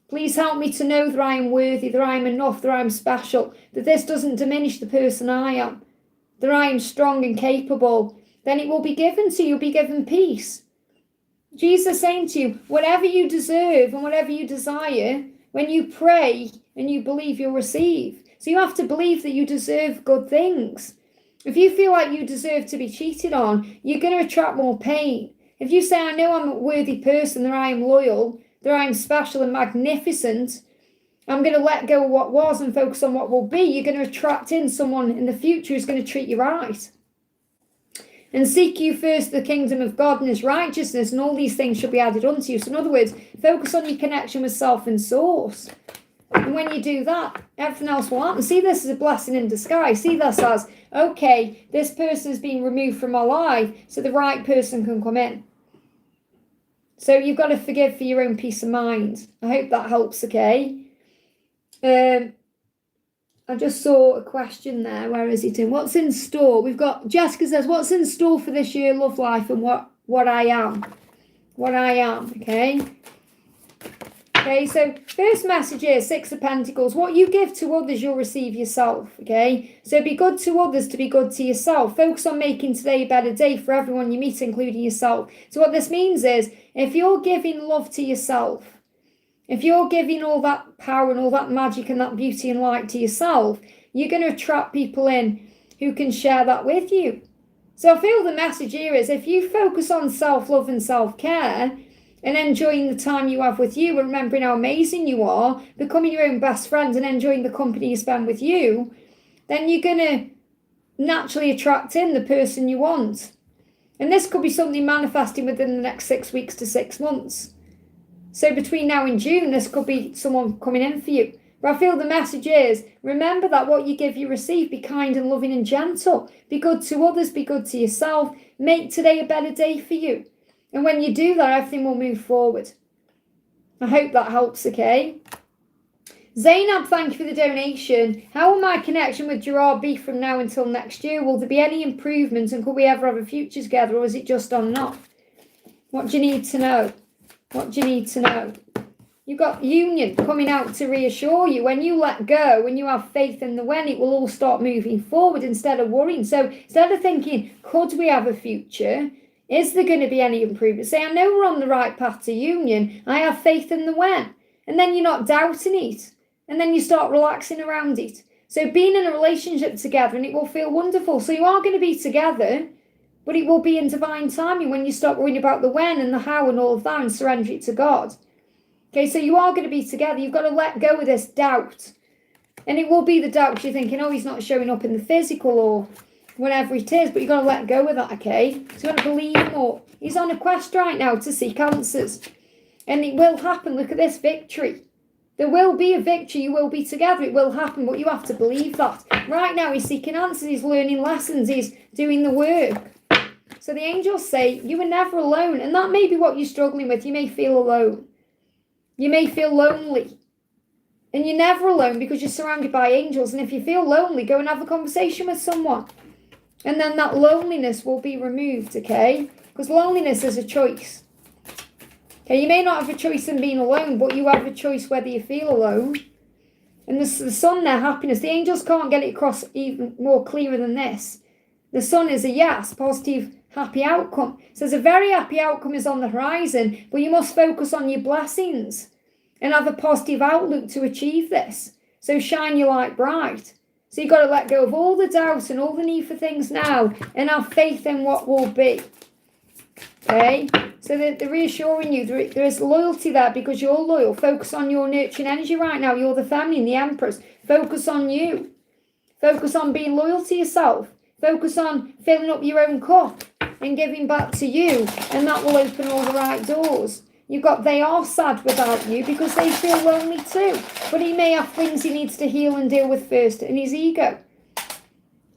Please help me to know that I am worthy, that I am enough, that I am special, that this doesn't diminish the person I am, that I am strong and capable, then it will be given to you. You'll be given peace. Jesus is saying to you, whatever you deserve and whatever you desire, when you pray and you believe, you'll receive. So you have to believe that you deserve good things. If you feel like you deserve to be cheated on, you're going to attract more pain. If you say, I know I'm a worthy person, that I am loyal, that I am special and magnificent, I'm going to let go of what was and focus on what will be, you're going to attract in someone in the future who's going to treat you right. And seek you first the kingdom of God and his righteousness, and all these things shall be added unto you. So in other words, focus on your connection with self and source. And when you do that, everything else will happen. See this as a blessing in disguise. See this as, okay, this person is being removed from my life so the right person can come in. So you've got to forgive for your own peace of mind. I hope that helps, okay? I just saw a question there. Where is it in? What's in store? We've got, Jessica says, what's in store for this year, love life, and what I am. What I am, okay? Okay, so first message is 6 of Pentacles. What you give to others, you'll receive yourself, okay? So be good to others to be good to yourself. Focus on making today a better day for everyone you meet, including yourself. So what this means is, if you're giving love to yourself, if you're giving all that power and all that magic and that beauty and light to yourself, you're going to attract people in who can share that with you. So I feel the message here is, if you focus on self-love and self-care and enjoying the time you have with you and remembering how amazing you are, becoming your own best friend and enjoying the company you spend with you, then you're going to naturally attract in the person you want. And this could be something manifesting within the next 6 weeks to 6 months. So between now and June, this could be someone coming in for you. But I feel the message is, remember that what you give, you receive. Be kind and loving and gentle. Be good to others. Be good to yourself. Make today a better day for you. And when you do that, everything will move forward. I hope that helps, okay? Zainab, thank you for the donation. How will my connection with Gerard be from now until next year? Will there be any improvements, and could we ever have a future together, or is it just on and off? What do you need to know? What do you need to know? You've got union coming out to reassure you. When you let go, when you have faith in the when, it will all start moving forward instead of worrying. So instead of thinking, could we have a future? Is there going to be any improvement? Say, I know we're on the right path to union. I have faith in the when. And then you're not doubting it. And then you start relaxing around it. So being in a relationship together, and it will feel wonderful. So you are going to be together, but it will be in divine timing when you stop worrying about the when and the how and all of that and surrender it to God. Okay, so you are going to be together. You've got to let go of this doubt. And it will be the doubt you're thinking, oh, he's not showing up in the physical or whatever it is, but you've got to let go of that, okay? So you've got to believe more. He's on a quest right now to seek answers. And it will happen. Look at this victory. There will be a victory. You will be together. It will happen, but you have to believe that. Right now, he's seeking answers. He's learning lessons. He's doing the work. So the angels say, you were never alone. And that may be what you're struggling with. You may feel alone. You may feel lonely. And you're never alone because you're surrounded by angels. And if you feel lonely, go and have a conversation with someone. And then that loneliness will be removed, okay? Because loneliness is a choice. Okay, you may not have a choice in being alone, but you have a choice whether you feel alone. And the sun there, happiness. The angels can't get it across even more clearer than this. The sun is a yes, positive, happy outcome. So a very happy outcome is on the horizon, but you must focus on your blessings and have a positive outlook to achieve this. So shine your light bright. So you've got to let go of all the doubt and all the need for things now and have faith in what will be. Okay? So they're reassuring you. There is loyalty there because you're loyal. Focus on your nurturing energy right now. You're the family and the Empress. Focus on you. Focus on being loyal to yourself. Focus on filling up your own cup and giving back to you. And that will open all the right doors. They are sad without you because they feel lonely too. But he may have things he needs to heal and deal with first in his ego.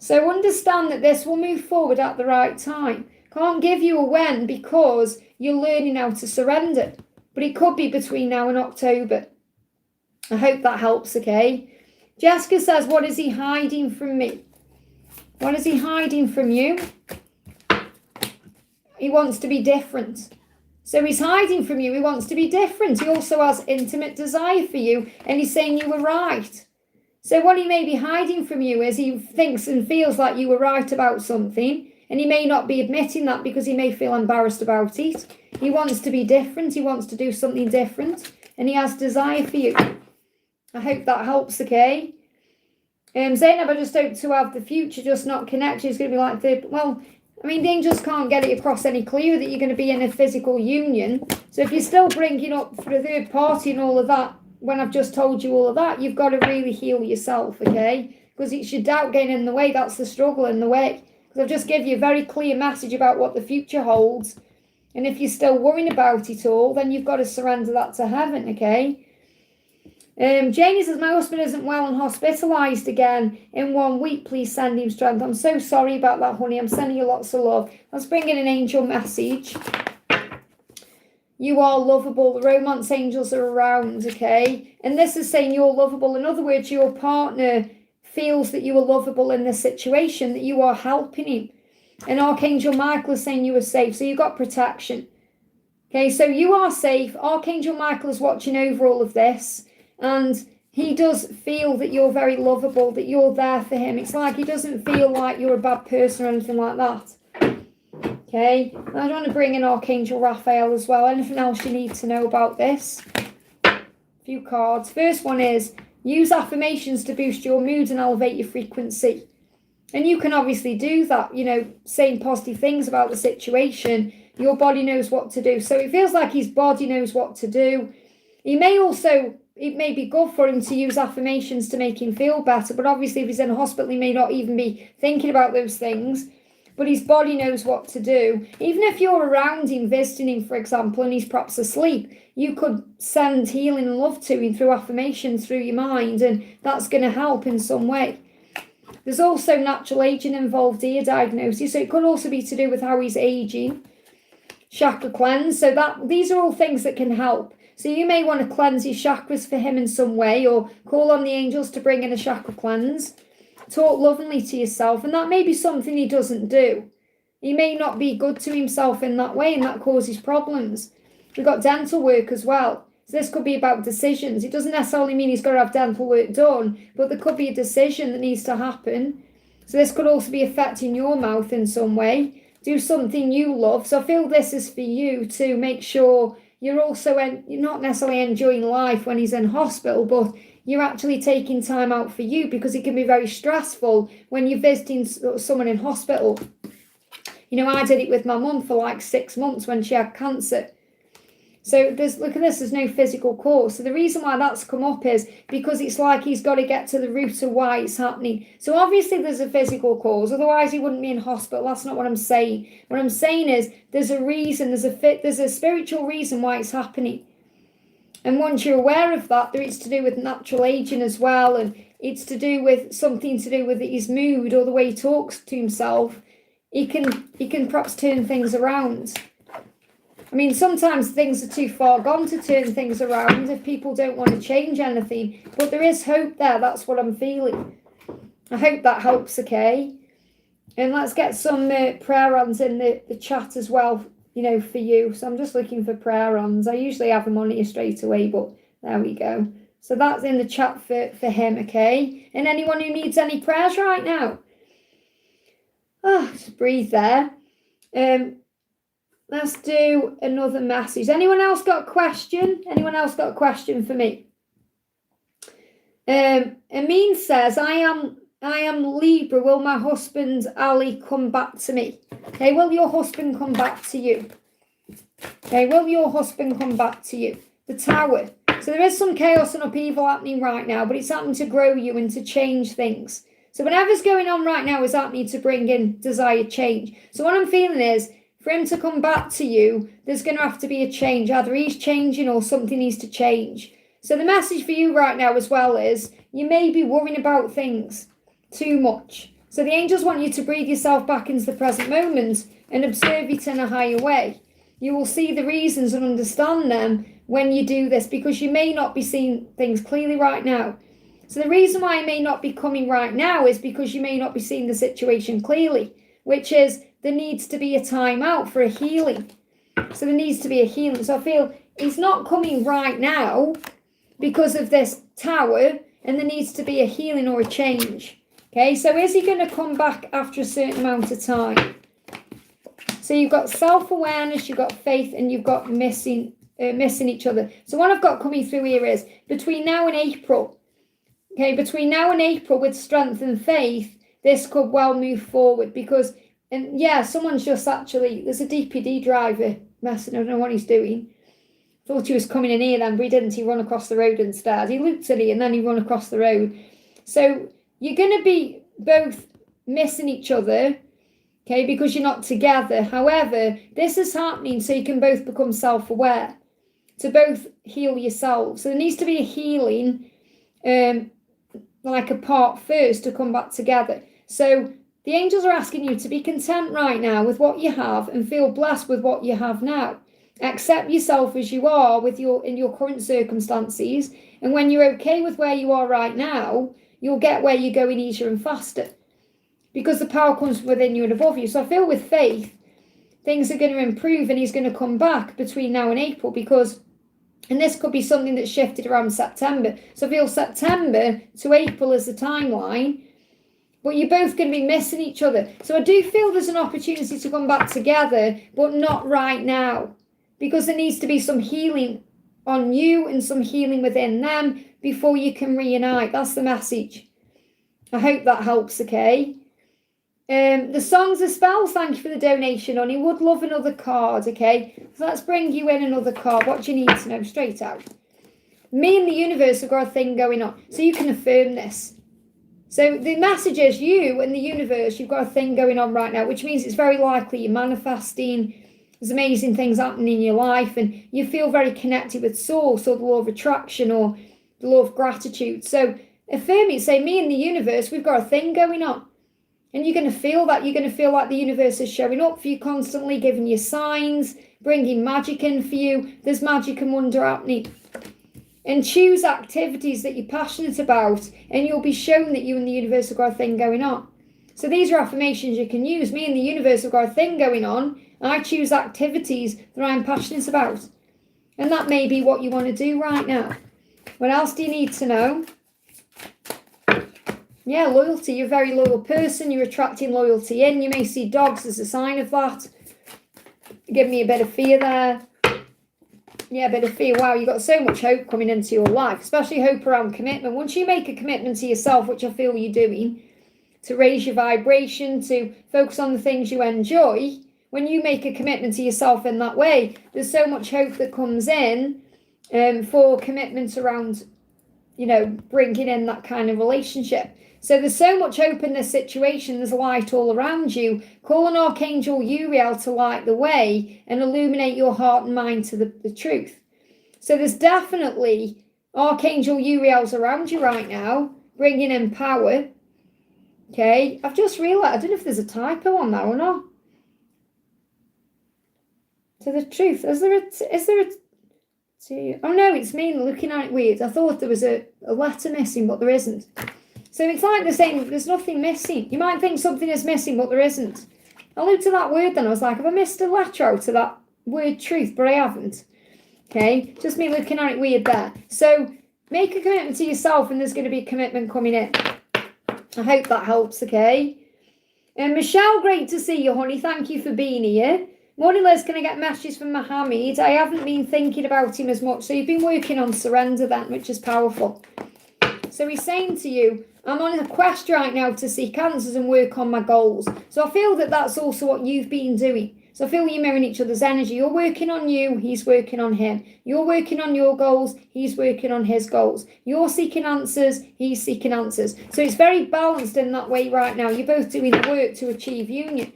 So understand that this will move forward at the right time. Can't give you a when because you're learning how to surrender. But it could be between now and October. I hope that helps, okay? Jessica says, what is he hiding from me? What is he hiding from you? He wants to be different. So he's hiding from you. He wants to be different. He also has intimate desire for you. And he's saying you were right. So what he may be hiding from you is he thinks and feels like you were right about something. And he may not be admitting that because he may feel embarrassed about it. He wants to be different. He wants to do something different. And he has desire for you. I hope that helps, okay? Zainab, I just hope to have the future just not connected. It's going to be like the angels can't get it across any clearer that you're going to be in a physical union. So if you're still bringing up for a third party and all of that, when I've just told you all of that, you've got to really heal yourself, okay? Because it's your doubt getting in the way. That's the struggle in the way. Because I've just given you a very clear message about what the future holds. And if you're still worrying about it all, then you've got to surrender that to heaven, okay? Janie says, my husband isn't well and hospitalised again in 1 week. Please send him strength. I'm so sorry about that, honey. I'm sending you lots of love. Let's bring in an angel message. You are lovable. The romance angels are around, okay? And this is saying you're lovable. In other words, your partner feels that you are lovable in this situation, that you are helping him. And Archangel Michael is saying you are safe. So you've got protection. Okay, so you are safe. Archangel Michael is watching over all of this. And he does feel that you're very lovable, that you're there for him. It's like he doesn't feel like you're a bad person or anything like that. Okay, I want to bring in Archangel Raphael as well. Anything else you need to know about this? A few cards. First one is, use affirmations to boost your mood and elevate your frequency. And you can obviously do that, saying positive things about the situation. Your body knows what to do. So it feels like his body knows what to do. It may be good for him to use affirmations to make him feel better, but obviously if he's in a hospital, he may not even be thinking about those things, but his body knows what to do. Even if you're around him, visiting him, for example, and he's perhaps asleep, you could send healing and love to him through affirmations, through your mind, and that's going to help in some way. There's also natural aging involved here, diagnosis, so it could also be to do with how he's aging. Chakra cleanse, so these are all things that can help. So you may want to cleanse your chakras for him in some way, or call on the angels to bring in a chakra cleanse. Talk lovingly to yourself, and that may be something he doesn't do. He may not be good to himself in that way, and that causes problems. We've got dental work as well. So this could be about decisions. It doesn't necessarily mean he's got to have dental work done, but there could be a decision that needs to happen. So this could also be affecting your mouth in some way. Do something you love. So I feel this is for you to make sure you're also you're not necessarily enjoying life when he's in hospital, but you're actually taking time out for you, because it can be very stressful when you're visiting someone in hospital. I did it with my mum for like 6 months when she had cancer. So look at this, there's no physical cause. So the reason why that's come up is because it's like he's got to get to the root of why it's happening. So obviously there's a physical cause, otherwise he wouldn't be in hospital. That's not what I'm saying. What I'm saying is there's a reason, there's a spiritual reason why it's happening. And once you're aware of that, it's to do with natural aging as well, and it's to do with something to do with his mood or the way he talks to himself. He can perhaps turn things around. Sometimes things are too far gone to turn things around if people don't want to change anything. But there is hope there. That's what I'm feeling. I hope that helps, okay? And let's get some prayer ons in the chat as well, for you. So I'm just looking for prayer ons. I usually have them on here straight away, but there we go. So that's in the chat for him, okay? And anyone who needs any prayers right now. Just breathe there. Let's do another message. Anyone else got a question? Anyone else got a question for me? Amin says, I am Libra. Will my husband Ali come back to me? Okay, will your husband come back to you? Okay, will your husband come back to you? The Tower. So there is some chaos and upheaval happening right now, but it's happening to grow you and to change things. So whatever's going on right now is happening to bring in desired change. So what I'm feeling is, for him to come back to you, there's going to have to be a change. Either he's changing or something needs to change. So the message for you right now as well is, you may be worrying about things too much. So the angels want you to breathe yourself back into the present moment and observe it in a higher way. You will see the reasons and understand them when you do this, because you may not be seeing things clearly right now. So the reason why it may not be coming right now is because you may not be seeing the situation clearly, which is there needs to be a time out for a healing. So there needs to be a healing. So I feel it's not coming right now because of this tower, and there needs to be a healing or a change. Okay, so is he going to come back after a certain amount of time? So you've got self-awareness, you've got faith, and you've got missing each other. So what I've got coming through here is between now and April. Okay, between now and April, with strength and faith, this could well move forward because, and yeah, someone's just actually, there's a DPD driver messing, I don't know what he's doing. Thought he was coming in here then, but he didn't. He run across the road instead. He looked at it and then he run across the road. So you're going to be both missing each other, okay, because you're not together. However, this is happening so you can both become self-aware, to both heal yourselves. So there needs to be a healing, like a part first, to come back together. So the angels are asking you to be content right now with what you have and feel blessed with what you have now. Accept yourself as you are in your current circumstances. And when you're okay with where you are right now, you'll get where you're going easier and faster, because the power comes from within you and above you. So I feel with faith, things are going to improve and he's going to come back between now and April, because, and this could be something that's shifted around September. So I feel September to April is the timeline, but you're both going to be missing each other. So I do feel there's an opportunity to come back together, but not right now, because there needs to be some healing on you and some healing within them before you can reunite. That's the message. I hope that helps, okay? The songs are spells. Thank you for the donation, honey. Would love another card, okay? So let's bring you in another card. What do you need to know? Straight out. Me and the universe have got a thing going on. So you can affirm this. So the message is you and the universe, you've got a thing going on right now, which means it's very likely you're manifesting. There's amazing things happening in your life and you feel very connected with source or the law of attraction or the law of gratitude. So affirm it. Say, me and the universe, we've got a thing going on. And you're going to feel that. You're going to feel like the universe is showing up for you constantly, giving you signs, bringing magic in for you. There's magic and wonder happening. And choose activities that you're passionate about, and you'll be shown that you and the universe have got a thing going on. So these are affirmations you can use. Me and the universe have got a thing going on. I choose activities that I'm passionate about. And that may be what you want to do right now. What else do you need to know? Yeah, loyalty. You're a very loyal person. You're attracting loyalty in. You may see dogs as a sign of that. Give me a bit of fear there. Yeah, a bit of fear. Wow, you've got so much hope coming into your life, especially hope around commitment. Once you make a commitment to yourself, which I feel you're doing, to raise your vibration, to focus on the things you enjoy, when you make a commitment to yourself in that way, there's so much hope that comes in for commitments around, you know, bringing in that kind of relationship. So there's so much hope in this situation. There's light all around you. Call on Archangel Uriel to light the way and illuminate your heart and mind to the truth. So there's definitely Archangel Uriel's around you right now, bringing in power. Okay, I've just realised, I don't know if there's a typo on that or not. To the truth, is there a oh no, it's me looking at it weird. I thought there was a letter missing, but there isn't. So it's like they're saying there's nothing missing. You might think something is missing, but there isn't. I looked at that word then, I was like, have I missed a letter out of that word truth? But I haven't. Okay, just me looking at it weird there. So make a commitment to yourself and there's going to be a commitment coming in. I hope that helps, okay? And Michelle, great to see you, honey. Thank you for being here. Morning, Liz, can I get messages from Mohammed? I haven't been thinking about him as much. So you've been working on surrender then, which is powerful. So he's saying to you, I'm on a quest right now to seek answers and work on my goals. So I feel that that's also what you've been doing. So I feel you're mirroring each other's energy. You're working on you, he's working on him. You're working on your goals, he's working on his goals. You're seeking answers, he's seeking answers. So it's very balanced in that way right now. You're both doing the work to achieve union.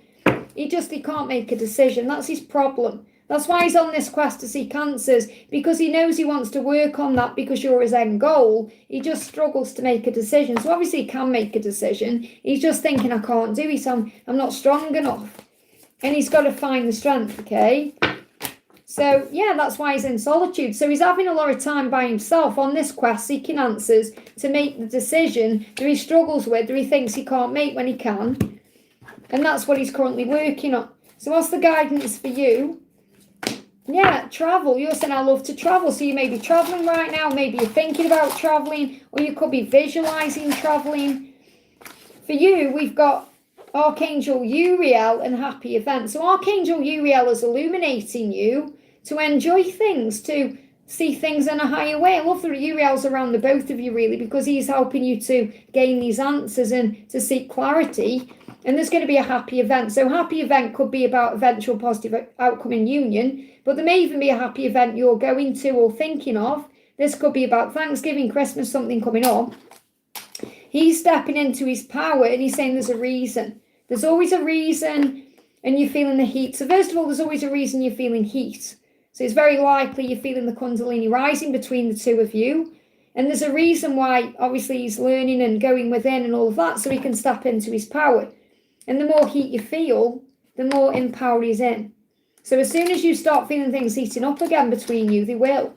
He can't make a decision. That's his problem. That's why he's on this quest to seek answers, because he knows he wants to work on that because you're his end goal. He just struggles to make a decision. So obviously he can make a decision. He's just thinking, I can't do it. I'm not strong enough. And he's got to find the strength, okay? So, yeah, that's why he's in solitude. So he's having a lot of time by himself on this quest, seeking answers to make the decision that he struggles with, that he thinks he can't make when he can. And that's what he's currently working on. So what's the guidance for you? Yeah, travel. You're saying I love to travel. So you may be traveling right now. Maybe you're thinking about traveling, or you could be visualizing traveling. For you, we've got Archangel Uriel and happy events. So Archangel Uriel is illuminating you to enjoy things, to see things in a higher way. I love that Uriel's around the both of you, really, because he's helping you to gain these answers and to seek clarity. And there's going to be a happy event. So happy event could be about eventual positive outcome in union, but there may even be a happy event you're going to or thinking of. This could be about Thanksgiving, Christmas, something coming up. He's stepping into his power and he's saying there's a reason. There's always a reason, and you're feeling the heat. So first of all, there's always a reason you're feeling heat. So it's very likely you're feeling the Kundalini rising between the two of you. And there's a reason why, obviously, he's learning and going within and all of that, so he can step into his power. And the more heat you feel, the more empowered he's in. So as soon as you start feeling things heating up again between you, they will.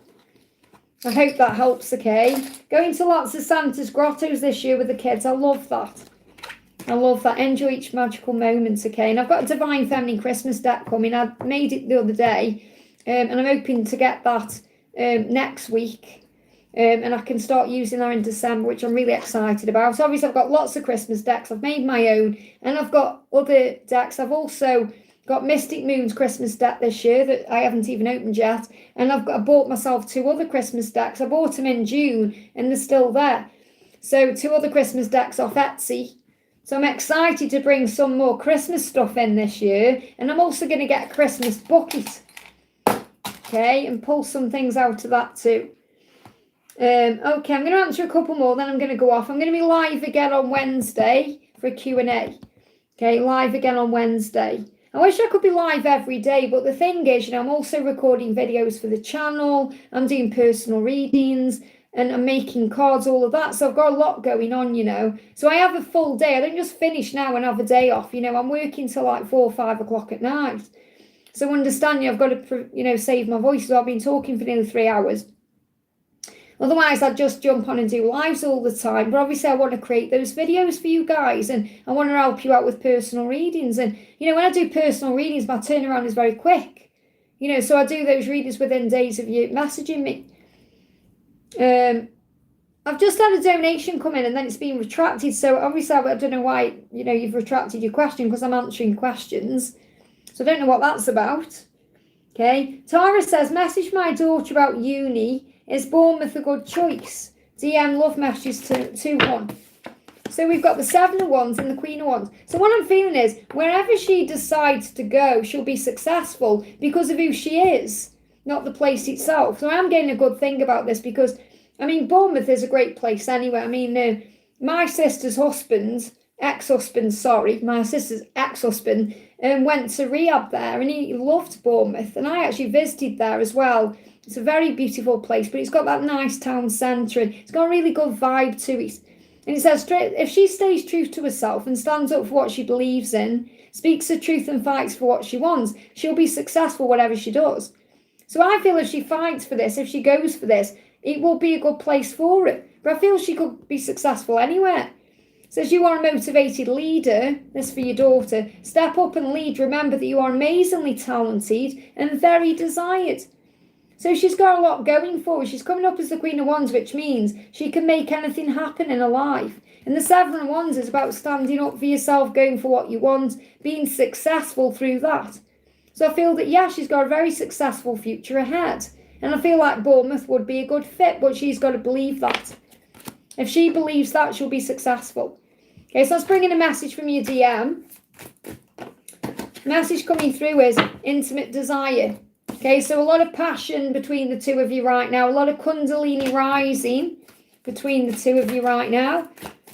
I hope that helps, okay? Going to lots of Santa's grottos this year with the kids. I love that. I love that. Enjoy each magical moment, okay? And I've got a Divine Feminine Christmas deck coming. I made it the other day, and I'm hoping to get that next week. And I can start using that in December, which I'm really excited about. So obviously, I've got lots of Christmas decks. I've made my own, and I've got other decks. I've also got Mystic Moon's Christmas deck this year that I haven't even opened yet. And I bought myself 2 other Christmas decks. I bought them in June, and they're still there. So 2 other Christmas decks off Etsy. So I'm excited to bring some more Christmas stuff in this year. And I'm also going to get a Christmas bucket. Okay, and pull some things out of that too. Okay, I'm going to answer a couple more, then I'm going to go off. I'm going to be live again on Wednesday for a Q&A. Okay, live again on Wednesday. I wish I could be live every day, but the thing is, I'm also recording videos for the channel. I'm doing personal readings, and I'm making cards, all of that. So I've got a lot going on, So I have a full day. I don't just finish now and have a day off. I'm working till like 4 or 5 o'clock at night. So understand, I've got to, save my voice. So I've been talking for nearly 3 hours. Otherwise, I'd just jump on and do lives all the time. But obviously, I want to create those videos for you guys. And I want to help you out with personal readings. And, when I do personal readings, my turnaround is very quick. So I do those readings within days of you messaging me. I've just had a donation come in and then it's been retracted. So obviously, I don't know why, you've retracted your question, because I'm answering questions. So I don't know what that's about. Okay. Tara says, message my daughter about uni. Is Bournemouth a good choice? DM love messages to 2-1. So we've got the 7 of Wands and the Queen of Wands. So what I'm feeling is, wherever she decides to go, she'll be successful because of who she is, not the place itself. So I'm getting a good thing about this because, Bournemouth is a great place anyway. My sister's husband, my sister's ex-husband, went to rehab there and he loved Bournemouth. And I actually visited there as well. It's a very beautiful place, but it's got that nice town centre and it's got a really good vibe to it. And it says, if she stays true to herself and stands up for what she believes in, speaks the truth and fights for what she wants, she'll be successful whatever she does. So I feel if she fights for this, if she goes for this, it will be a good place for her. But I feel she could be successful anywhere. Says you are a motivated leader. This for your daughter. Step up and lead. Remember that you are amazingly talented and very desired. So she's got a lot going for her. She's coming up as the Queen of Wands, which means she can make anything happen in her life. And the 7 of Wands is about standing up for yourself, going for what you want, being successful through that. So I feel that, she's got a very successful future ahead. And I feel like Bournemouth would be a good fit, but she's got to believe that. If she believes that, she'll be successful. Okay, so let's bring in a message from your DM. Message coming through is intimate desire. Okay, so a lot of passion between the 2 of you right now. A lot of Kundalini rising between the 2 of you right now.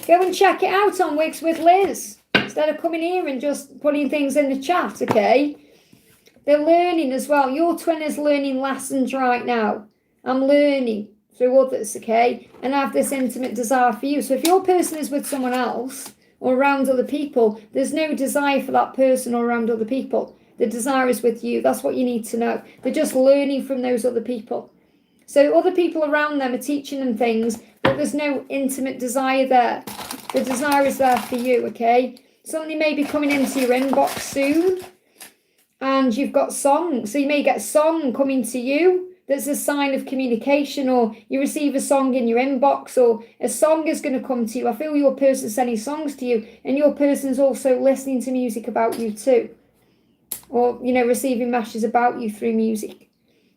Go and check it out on Wigs with Liz. Instead of coming here and just putting things in the chat, okay? They're learning as well. Your twin is learning lessons right now. I'm learning through others, okay? And I have this intimate desire for you. So if your person is with someone else or around other people, there's no desire for that person or around other people. The desire is with you. That's what you need to know. They're just learning from those other people. So other people around them are teaching them things, but there's no intimate desire there. The desire is there for you, okay? Something may be coming into your inbox soon, and you've got songs. So you may get a song coming to you that's a sign of communication, or you receive a song in your inbox, or a song is going to come to you. I feel your person's sending songs to you, and your person's also listening to music about you too. Or, you know, receiving messages about you through music.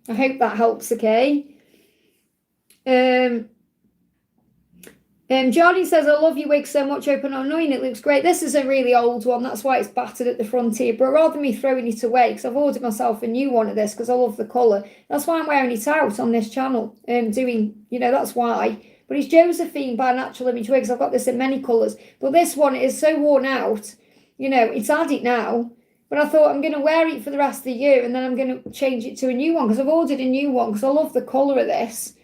I hope that helps, okay? Jordan says, I love your wig so much, open and annoying. It looks great. This is a really old one. That's why it's battered at the front here. But rather than me throwing it away, because I've ordered myself a new one of this because I love the colour. That's why I'm wearing it out on this channel. That's why. But it's Josephine by Natural Image Wigs. I've got this in many colours. But this one is so worn out. You know, it's had it now. But I thought I'm going to wear it for the rest of the year, and then I'm going to change it to a new one because I've ordered a new one because I love the colour of this.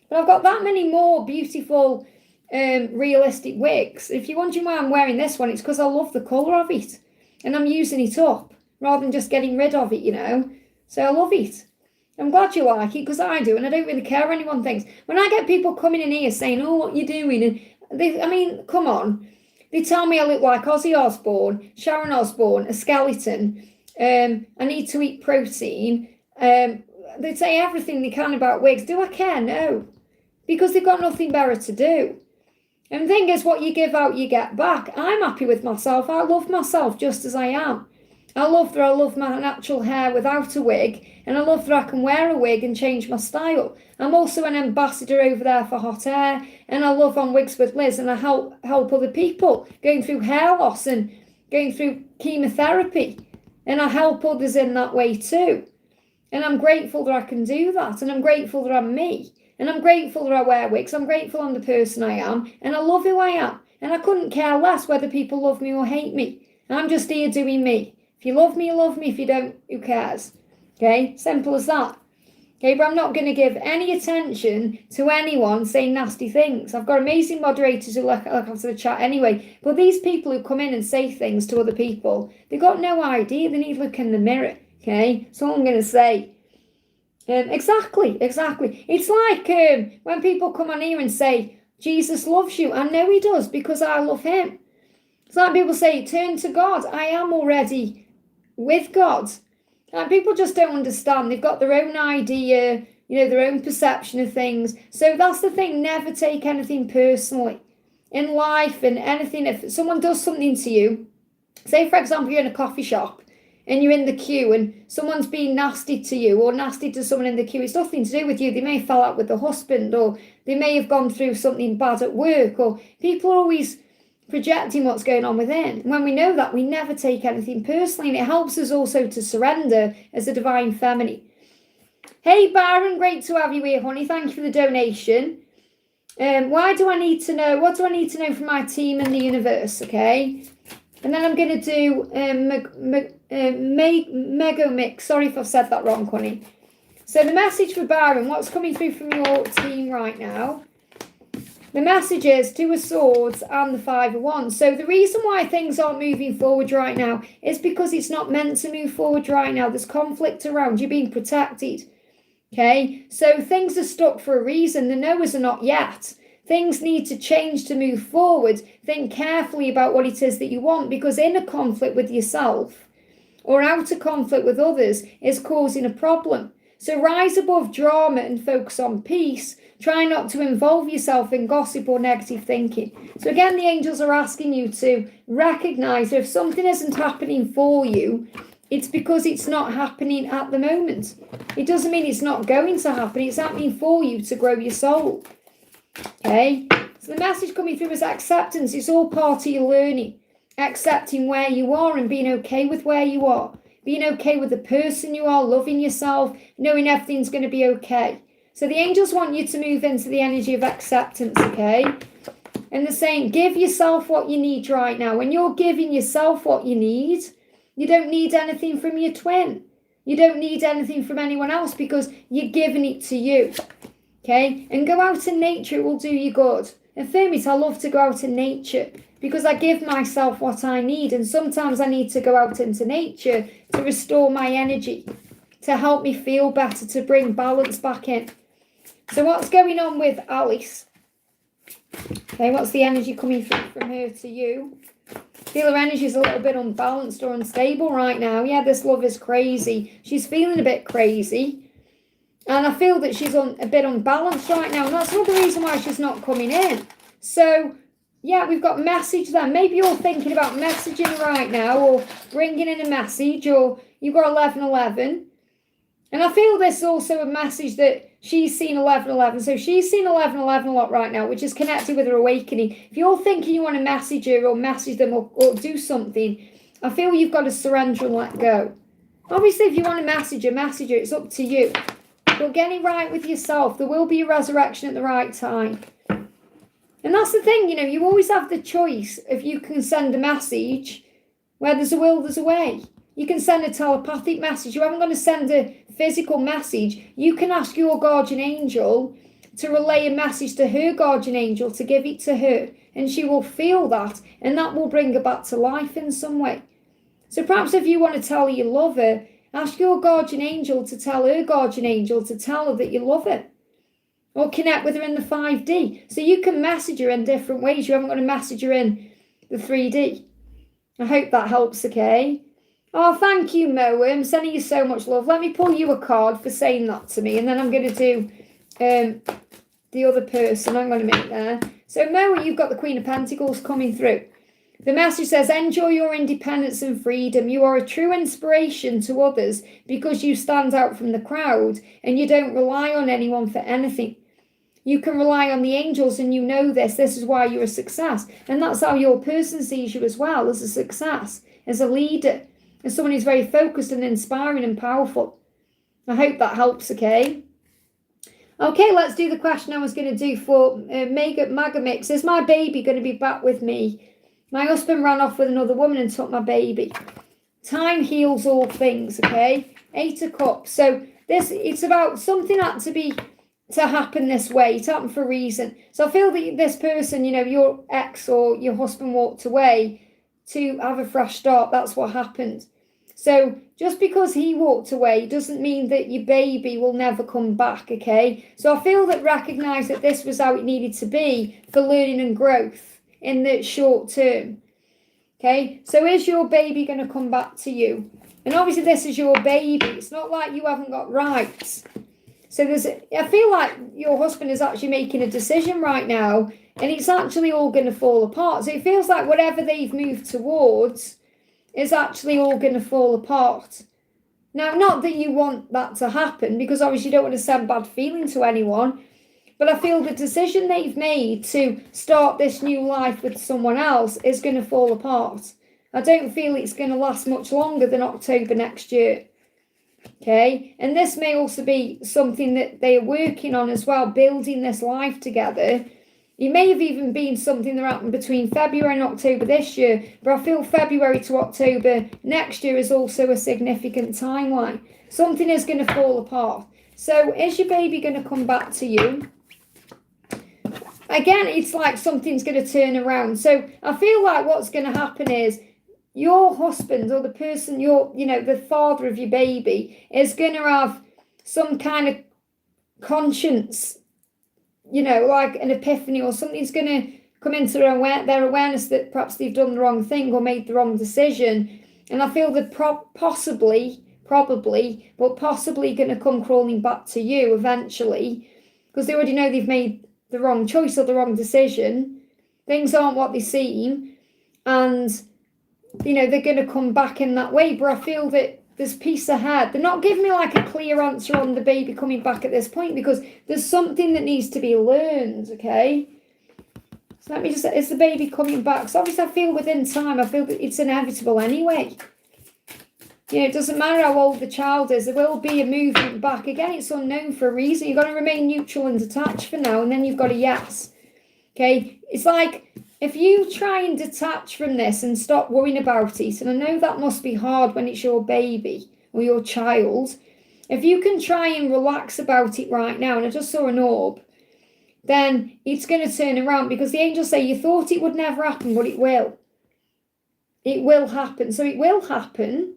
But I've got that many more beautiful realistic wigs. If you're wondering why I'm wearing this one, it's because I love the colour of it. And I'm using it up rather than just getting rid of it, you know. So I love it. I'm glad you like it because I do, and I don't really care what anyone thinks. When I get people coming in here saying, oh, what you doing? And come on. They tell me I look like Ozzy Osbourne, Sharon Osbourne, a skeleton. I need to eat protein. They say everything they can about wigs. Do I care? No. Because they've got nothing better to do. And the thing is, what you give out, you get back. I'm happy with myself. I love myself just as I am. I love that I love my natural hair without a wig. And I love that I can wear a wig and change my style. I'm also an ambassador over there for hot hair. And I love On Wigs with Liz. And I help other people going through hair loss and going through chemotherapy. And I help others in that way too. And I'm grateful that I can do that. And I'm grateful that I'm me. And I'm grateful that I wear wigs. I'm grateful I'm the person I am. And I love who I am. And I couldn't care less whether people love me or hate me. I'm just here doing me. If you love me, you love me. If you don't, who cares? Okay? Simple as that. Okay, but I'm not going to give any attention to anyone saying nasty things. I've got amazing moderators who look after the chat anyway. But these people who come in and say things to other people, they've got no idea. They need to look in the mirror. Okay? That's all I'm going to say. Exactly. It's like when people come on here and say, Jesus loves you. I know he does because I love him. It's like people say, turn to God. I am already with God. And people just don't understand. They've got their own idea, their own perception of things. So that's the thing. Never take anything personally in life and anything. If someone does something to you, say, for example, you're in a coffee shop and you're in the queue and someone's being nasty to you or nasty to someone in the queue, it's nothing to do with you. They may have fell out with the husband, or they may have gone through something bad at work, or people are always projecting what's going on within. When we know that, we never take anything personally, and it helps us also to surrender as a divine feminine. Hey Byron, great to have you here, honey. Thank you for the donation. What do I need to know from my team and the universe? Okay. And then I'm going to do Mega Mix. Sorry if I've said that wrong, honey. So the message for Byron, what's coming through from your team right now? The message is Two of Swords and the Five of Wands. So the reason why things aren't moving forward right now is because it's not meant to move forward right now. There's conflict around. You're being protected. Okay? So things are stuck for a reason. The no's are not yet. Things need to change to move forward. Think carefully about what it is that you want, because inner conflict with yourself or outer conflict with others is causing a problem. So rise above drama and focus on peace. Try not to involve yourself in gossip or negative thinking. So again, the angels are asking you to recognize that if something isn't happening for you, it's because it's not happening at the moment. It doesn't mean it's not going to happen. It's happening for you to grow your soul. Okay, so the message coming through is acceptance. It's all part of your learning. Accepting where you are and being okay with where you are. Being okay with the person you are, loving yourself, knowing everything's going to be okay. So the angels want you to move into the energy of acceptance, okay? And they're saying, give yourself what you need right now. When you're giving yourself what you need, you don't need anything from your twin. You don't need anything from anyone else because you're giving it to you. Okay? And go out in nature, it will do you good. Affirm it, I love to go out in nature because I give myself what I need. And sometimes I need to go out into nature to restore my energy, to help me feel better, to bring balance back in. So what's going on with Alice? Okay, what's the energy coming through from her to you? I feel her energy is a little bit unbalanced or unstable right now. Yeah, this love is crazy. She's feeling a bit crazy. And I feel that she's a bit unbalanced right now. And that's another reason why she's not coming in. So, yeah, we've got message there. Maybe you're thinking about messaging right now or bringing in a message, or you've got 1111. And I feel this is also a message that she's seen 1111. So she's seen 1111 a lot right now, which is connected with her awakening. If you're thinking you want to message her or message them or do something, I feel you've got to surrender and let go. Obviously, if you want to message her, it's up to you. But get it right with yourself. There will be a resurrection at the right time. And that's the thing, you always have the choice if you can send a message. Where there's a will, there's a way. You can send a telepathic message. You haven't got to send a physical message. You can ask your guardian angel to relay a message to her guardian angel, to give it to her. And she will feel that. And that will bring her back to life in some way. So perhaps if you want to tell her you love her, ask your guardian angel to tell her guardian angel to tell her that you love her. Or connect with her in the 5D. So you can message her in different ways. You haven't got to message her in the 3D. I hope that helps, okay? Oh, thank you, Mo. I'm sending you so much love. Let me pull you a card for saying that to me. And then I'm going to do the other person. I'm going to make there. So, Mo, you've got the Queen of Pentacles coming through. The message says, enjoy your independence and freedom. You are a true inspiration to others because you stand out from the crowd and you don't rely on anyone for anything. You can rely on the angels and you know this. This is why you're a success. And that's how your person sees you as well, as a success, as a leader, as someone who's very focused and inspiring and powerful. I hope that helps, okay? Okay, let's do the question I was going to do for Magamix. Is my baby going to be back with me? My husband ran off with another woman and took my baby. Time heals all things, okay? 8 of Cups. So it's about something had to happen this way. It happened for a reason. So I feel that this person, your ex or your husband walked away to have a fresh start. That's what happened. So just because he walked away doesn't mean that your baby will never come back, okay? So I feel that recognise that this was how it needed to be for learning and growth in the short term, okay? So is your baby going to come back to you? And obviously this is your baby. It's not like you haven't got rights. So I feel like your husband is actually making a decision right now and it's actually all going to fall apart. So it feels like whatever they've moved towards is actually all going to fall apart. Now, not that you want that to happen because obviously you don't want to send bad feeling to anyone, but I feel the decision they've made to start this new life with someone else is going to fall apart. I don't feel it's going to last much longer than October next year. Okay, and this may also be something that they are working on as well, building this life together. It may have even been something that happened between February and October this year, but I feel February to October next year is also a significant timeline. Something is going to fall apart. So is your baby going to come back to you? Again, it's like something's going to turn around. So I feel like what's going to happen is your husband or the person the father of your baby is going to have some kind of conscience, like an epiphany, or something's going to come into their awareness that perhaps they've done the wrong thing or made the wrong decision. And I feel they're possibly going to come crawling back to you eventually because they already know they've made the wrong choice or the wrong decision. Things aren't what they seem. And they're going to come back in that way, but I feel that there's peace ahead. They're not giving me like a clear answer on the baby coming back at this point because there's something that needs to be learned, okay? So let me just, is the baby coming back? So obviously I feel within time, I feel that it's inevitable anyway. It doesn't matter how old the child is, there will be a movement back. Again, it's unknown for a reason. You've got to remain neutral and detached for now, and then you've got a yes, okay? It's like, if you try and detach from this and stop worrying about it, and I know that must be hard when it's your baby, or your child, if you can try and relax about it right now, and I just saw an orb, then it's going to turn around, because the angels say you thought it would never happen, but it will. It will happen. So it will happen.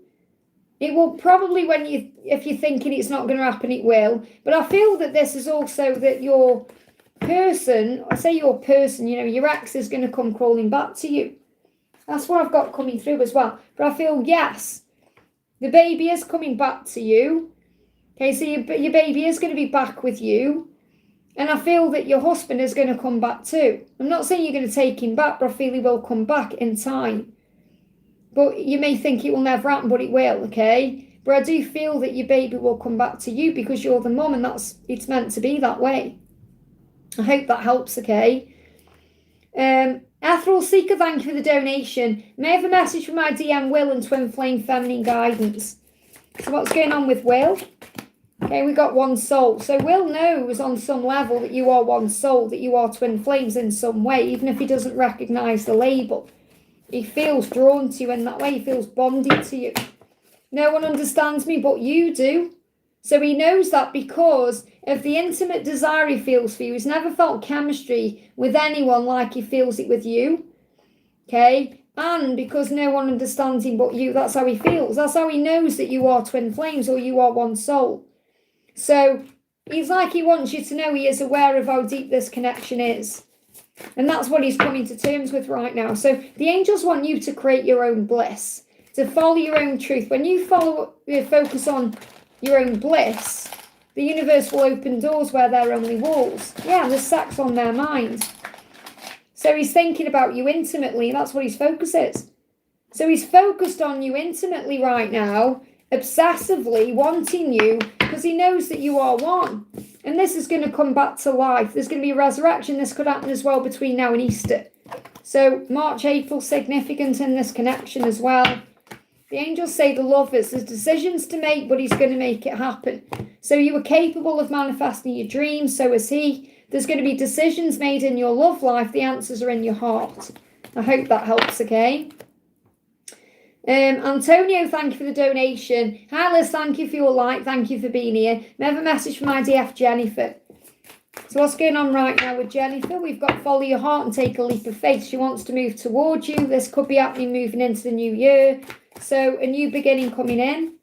It will probably, if you're thinking it's not going to happen, it will. But I feel that this is also that your person, your ex is going to come crawling back to you. That's what I've got coming through as well. But I feel, yes, the baby is coming back to you. Okay, so your baby is going to be back with you. And I feel that your husband is going to come back too. I'm not saying you're going to take him back, but I feel he will come back in time. But you may think it will never happen, but it will, okay? But I do feel that your baby will come back to you because you're the mum, and it's meant to be that way. I hope that helps, okay? Ethereal Seeker, thank you for the donation. May I have a message from my DM Will and Twin Flame Feminine Guidance? So what's going on with Will? Okay, we got one soul. So Will knows on some level that you are one soul, that you are twin flames in some way, even if he doesn't recognise the label. He feels drawn to you in that way. He feels bonded to you. No one understands me but you do. So he knows that because of the intimate desire he feels for you. He's never felt chemistry with anyone like he feels it with you. Okay? And because no one understands him but you, that's how he feels. That's how he knows that you are twin flames or you are one soul. So it's like he wants you to know he is aware of how deep this connection is. And that's what he's coming to terms with right now. So the angels want you to create your own bliss, to follow your own truth. When you focus on your own bliss, the universe will open doors where there are only walls. Yeah, there's sex on their mind. So he's thinking about you intimately, and that's what his focus is. So he's focused on you intimately right now, obsessively wanting you, because he knows that you are one. And this is going to come back to life. There's going to be a resurrection. This could happen as well between now and Easter. So March, April, significant in this connection as well. The angels say the lovers, there's decisions to make, but he's going to make it happen. So you are capable of manifesting your dreams, so is he. There's going to be decisions made in your love life. The answers are in your heart. I hope that helps, okay? Antonio, thank you for the donation. Hi Liz, thank you for your like. Thank you for being here. May I have a message from my DF Jennifer? So what's going on right now with Jennifer? We've got follow your heart and take a leap of faith. She wants to move towards you. This could be happening moving into the new year. So a new beginning coming in.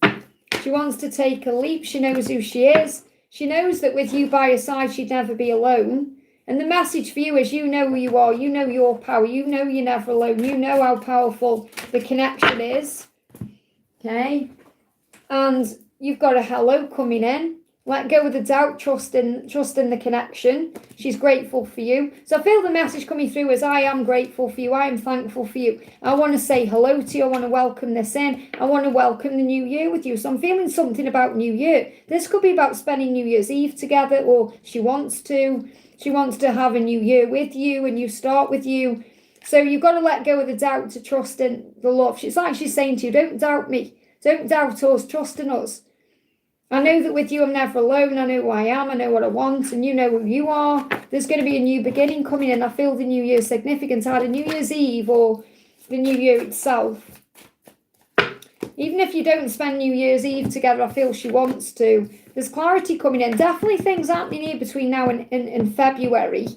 She wants to take a leap. She knows who she is. She knows that with you by her side, she'd never be alone. And the message for you is you know who you are. You know your power. You know you're never alone. You know how powerful the connection is. Okay? And you've got a hello coming in. Let go of the doubt, trust in the connection. She's grateful for you. So I feel the message coming through is I am grateful for you. I am thankful for you. I want to say hello to you. I want to welcome this in. I want to welcome the new year with you. So I'm feeling something about New Year. This could be about spending New Year's Eve together, or she wants to. She wants to have a new year with you, a new start with you. So you've got to let go of the doubt to trust in the love. It's like she's saying to you, don't doubt me. Don't doubt us. Trust in us. I know that with you I'm never alone. I know who I am. I know what I want. And you know who you are. There's going to be a new beginning coming in. I feel the New Year's significance. Either New Year's Eve or the New Year itself. Even if you don't spend New Year's Eve together, I feel she wants to. There's clarity coming in. Definitely things happening here between now and February.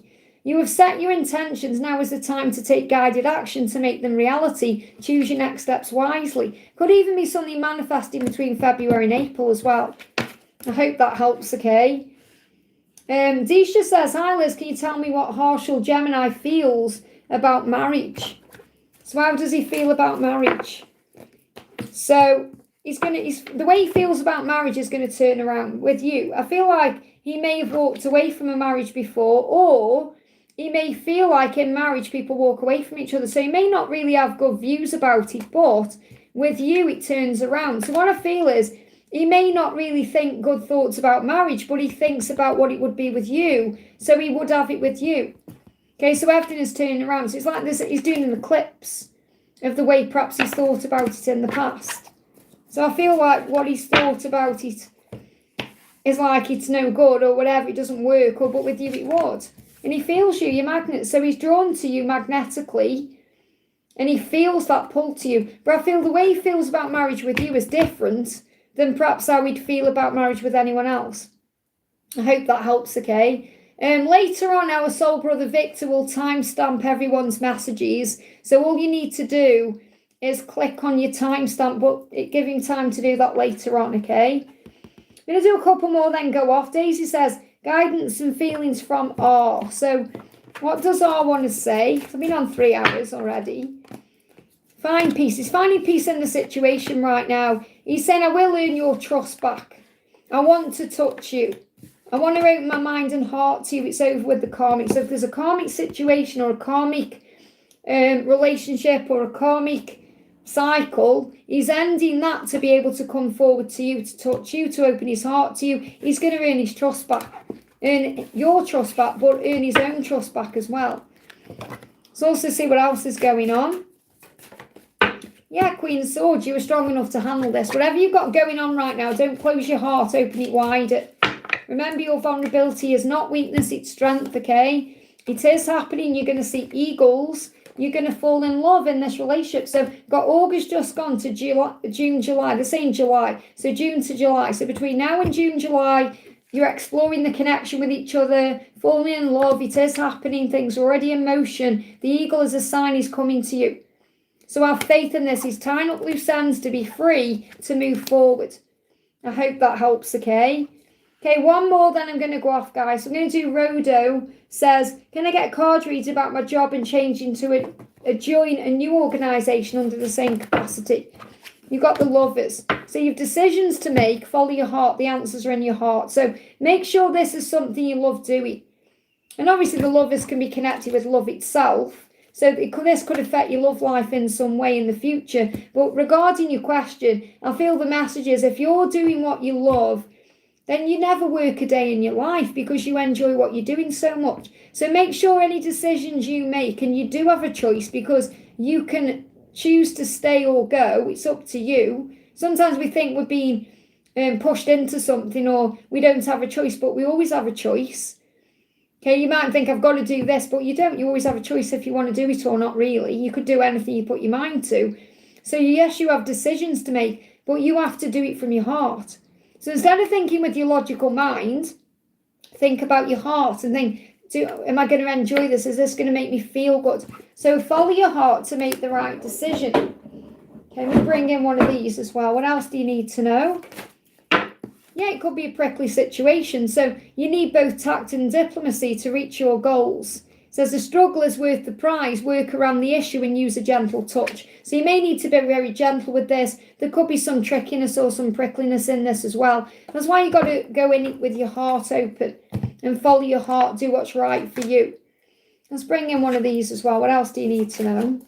You have set your intentions. Now is the time to take guided action to make them reality. Choose your next steps wisely. Could even be something manifesting between February and April as well. I hope that helps, okay? Disha says, hi Liz, can you tell me what Harshal Gemini feels about marriage? So how does he feel about marriage? So the way he feels about marriage is going to turn around with you. I feel like he may have walked away from a marriage before, or he may feel like in marriage people walk away from each other. So he may not really have good views about it, but with you it turns around. So what I feel is he may not really think good thoughts about marriage, but he thinks about what it would be with you. So he would have it with you. Okay, so everything is turning around. So it's like this, he's doing an eclipse of the way perhaps he's thought about it in the past. So I feel like what he's thought about it is like it's no good or whatever, it doesn't work, but with you it would. And he feels you, your magnet. So he's drawn to you magnetically and he feels that pull to you. But I feel the way he feels about marriage with you is different than perhaps how we'd feel about marriage with anyone else. I hope that helps, okay? Later on, our soul brother Victor will timestamp everyone's messages. So all you need to do is click on your timestamp, but give him time to do that later on, okay? I'm going to do a couple more, then go off. Daisy says, guidance and feelings from R. So what does R want to say? I've been on 3 hours already. Find peace. He's finding peace in the situation right now. He's saying, I will earn your trust back. I want to touch you. I want to open my mind and heart to you. It's over with the karmic. So if there's a karmic situation or a karmic relationship or a karmic cycle, he's ending that to be able to come forward to you, to touch you, to open his heart to you. He's going to earn his trust back. Earn your trust back, but earn his own trust back as well. Let's also see what else is going on. Yeah, Queen of Swords, you were strong enough to handle this. Whatever you've got going on right now, don't close your heart, open it wider. Remember, your vulnerability is not weakness, it's strength, okay? It is happening. You're going to see eagles. You're going to fall in love in this relationship. So, got August just gone to June, July. They're saying July. So, June to July. So, between now and June, July, you're exploring the connection with each other, falling in love. It is happening. Things are already in motion. The eagle is a sign he's coming to you. So, have faith in this. He's tying up loose ends to be free to move forward. I hope that helps, okay? Okay, one more, then I'm going to go off, guys. So I'm going to do Rodo says, can I get a card read about my job and change into join a new organisation under the same capacity? You've got the Lovers. So you have decisions to make. Follow your heart. The answers are in your heart. So make sure this is something you love doing. And obviously the Lovers can be connected with love itself. So this could affect your love life in some way in the future. But regarding your question, I feel the message is if you're doing what you love, then you never work a day in your life because you enjoy what you're doing so much. So make sure any decisions you make, and you do have a choice because you can choose to stay or go. It's up to you. Sometimes we think we're being pushed into something or we don't have a choice, but we always have a choice. Okay, you might think I've got to do this, but you don't. You always have a choice if you want to do it or not, really. You could do anything you put your mind to. So yes, you have decisions to make, but you have to do it from your heart. So instead of thinking with your logical mind, think about your heart and think, am I going to enjoy this? Is this going to make me feel good? So follow your heart to make the right decision. Okay, we'll bring in one of these as well. What else do you need to know? Yeah, it could be a prickly situation. So you need both tact and diplomacy to reach your goals. It says the struggle is worth the prize. Work around the issue and use a gentle touch. So you may need to be very gentle with this. There could be some trickiness or some prickliness in this as well. That's why you've got to go in with your heart open and follow your heart. Do what's right for you. Let's bring in one of these as well. What else do you need to know?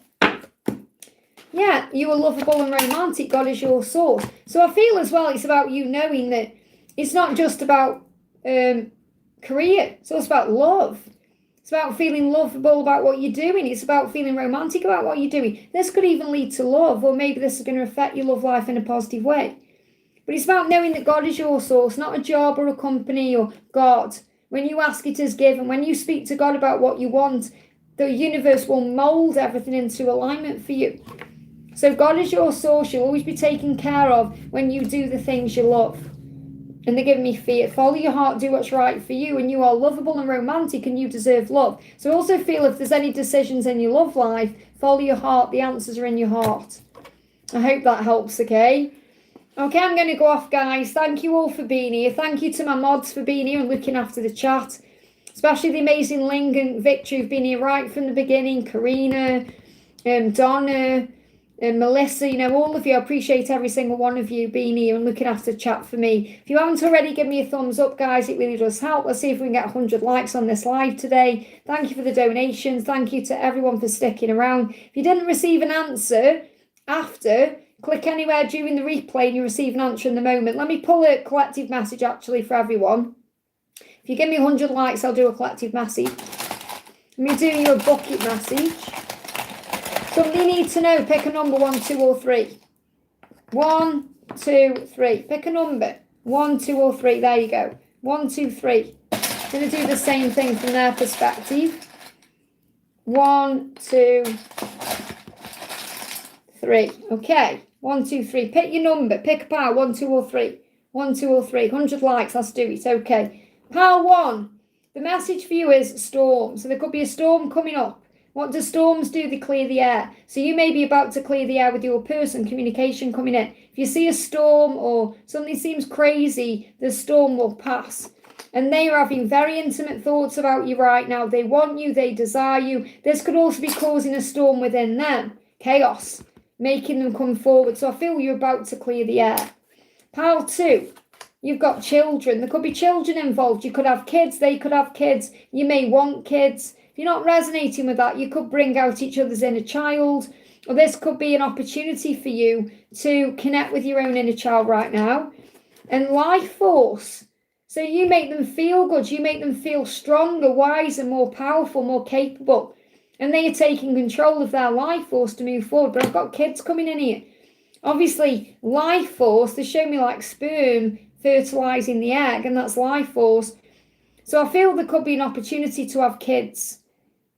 Yeah, you are lovable and romantic. God is your source. So I feel as well it's about you knowing that it's not just about career. It's also about love. It's about feeling lovable about what you're doing. It's about feeling romantic about what you're doing. This could even lead to love, or maybe this is going to affect your love life in a positive way. But it's about knowing that God is your source, not a job or a company or God. When you ask, it is given. When you speak to God about what you want, the universe will mold everything into alignment for you. So God is your source. You'll always be taken care of when you do the things you love. And they're giving me fear. Follow your heart, do what's right for you, and you are lovable and romantic and you deserve love. So I also feel if there's any decisions in your love life, follow your heart. The answers are in your heart. I hope that helps, okay? Okay, I'm going to go off, guys. Thank you all for being here. Thank you to my mods for being here and looking after the chat. Especially the amazing Ling and Victor who've been here right from the beginning. Karina, Donna, Melissa, all of you. I appreciate every single one of you being here and looking after the chat for me. If you haven't already, give me a thumbs up, guys. It really does help. Let's see if we can get 100 likes on this live today. Thank you for the donations. Thank you to everyone for sticking around. If you didn't receive an answer after, click anywhere during the replay and you receive an answer in the moment. Let me pull a collective message actually for everyone. If you give me 100 likes, I'll do a collective message. Let me do you a bucket message. Something you need to know, pick a number, 1, 2 or 3. 1, 2, 3. Pick a number. 1, 2 or 3. There you go. 1, 2, 3. I'm going to do the same thing from their perspective. 1, 2, 3. Okay, 1, 2, 3. Pick your number. Pick a pile. 1, 2, or 3. 1, 2, or 3. 100 likes. Let's do it. Okay. Pile 1. The message for you is storm. So there could be a storm coming up. What do storms do? They clear the air. So you may be about to clear the air with your person, communication coming in. If you see a storm or something seems crazy, the storm will pass. And they are having very intimate thoughts about you right now. They want you, they desire you. This could also be causing a storm within them. Chaos, making them come forward. So I feel you're about to clear the air. Pile 2. You've got children. There could be children involved. You could have kids. They could have kids. You may want kids. If you're not resonating with that, you could bring out each other's inner child. Or this could be an opportunity for you to connect with your own inner child right now. And life force. So you make them feel good. You make them feel stronger, wiser, more powerful, more capable. And they are taking control of their life force to move forward. But I've got kids coming in here. Obviously, life force, they show me like sperm fertilizing the egg, and that's life force. So I feel there could be an opportunity to have kids.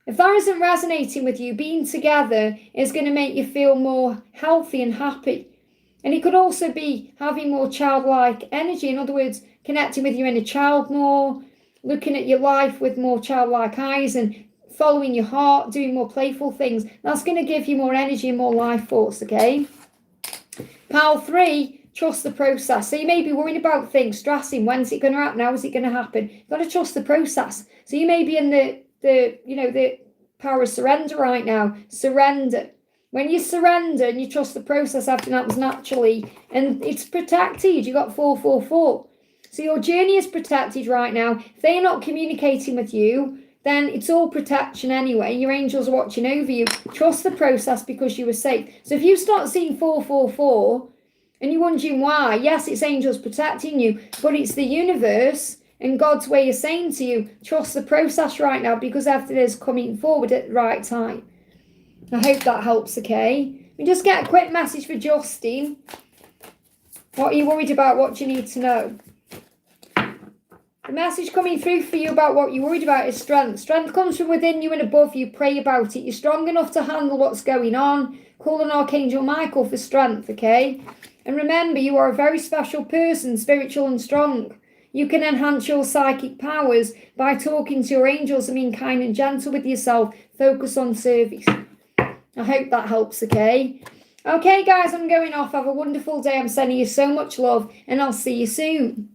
If that isn't resonating with you, being together is going to make you feel more healthy and happy. And it could also be having more childlike energy. In other words, connecting with your inner child more, looking at your life with more childlike eyes and following your heart, doing more playful things. That's going to give you more energy and more life force, okay? Pile 3, trust the process. So you may be worried about things, stressing. When's it going to happen? How is it going to happen? You've got to trust the process. So you may be in the power of surrender right now. Surrender. When you surrender and you trust the process, everything happens naturally. And it's protected. You got 4, 4, 4. So your journey is protected right now. If they're not communicating with you, then it's all protection anyway. Your angels are watching over you. Trust the process because you were safe. So if you start seeing 4, 4, 4, and you're wondering why, yes, it's angels protecting you, but it's the universe and God's way of saying to you, trust the process right now because everything is coming forward at the right time. I hope that helps, okay? We just get a quick message for Justin. What are you worried about? What do you need to know? The message coming through for you about what you're worried about is strength. Strength comes from within you and above you. Pray about it. You're strong enough to handle what's going on. Call on Archangel Michael for strength, okay? And remember, you are a very special person, spiritual and strong. You can enhance your psychic powers by talking to your angels and being kind and gentle with yourself. Focus on service. I hope that helps, okay? Okay, guys, I'm going off. Have a wonderful day. I'm sending you so much love, and I'll see you soon.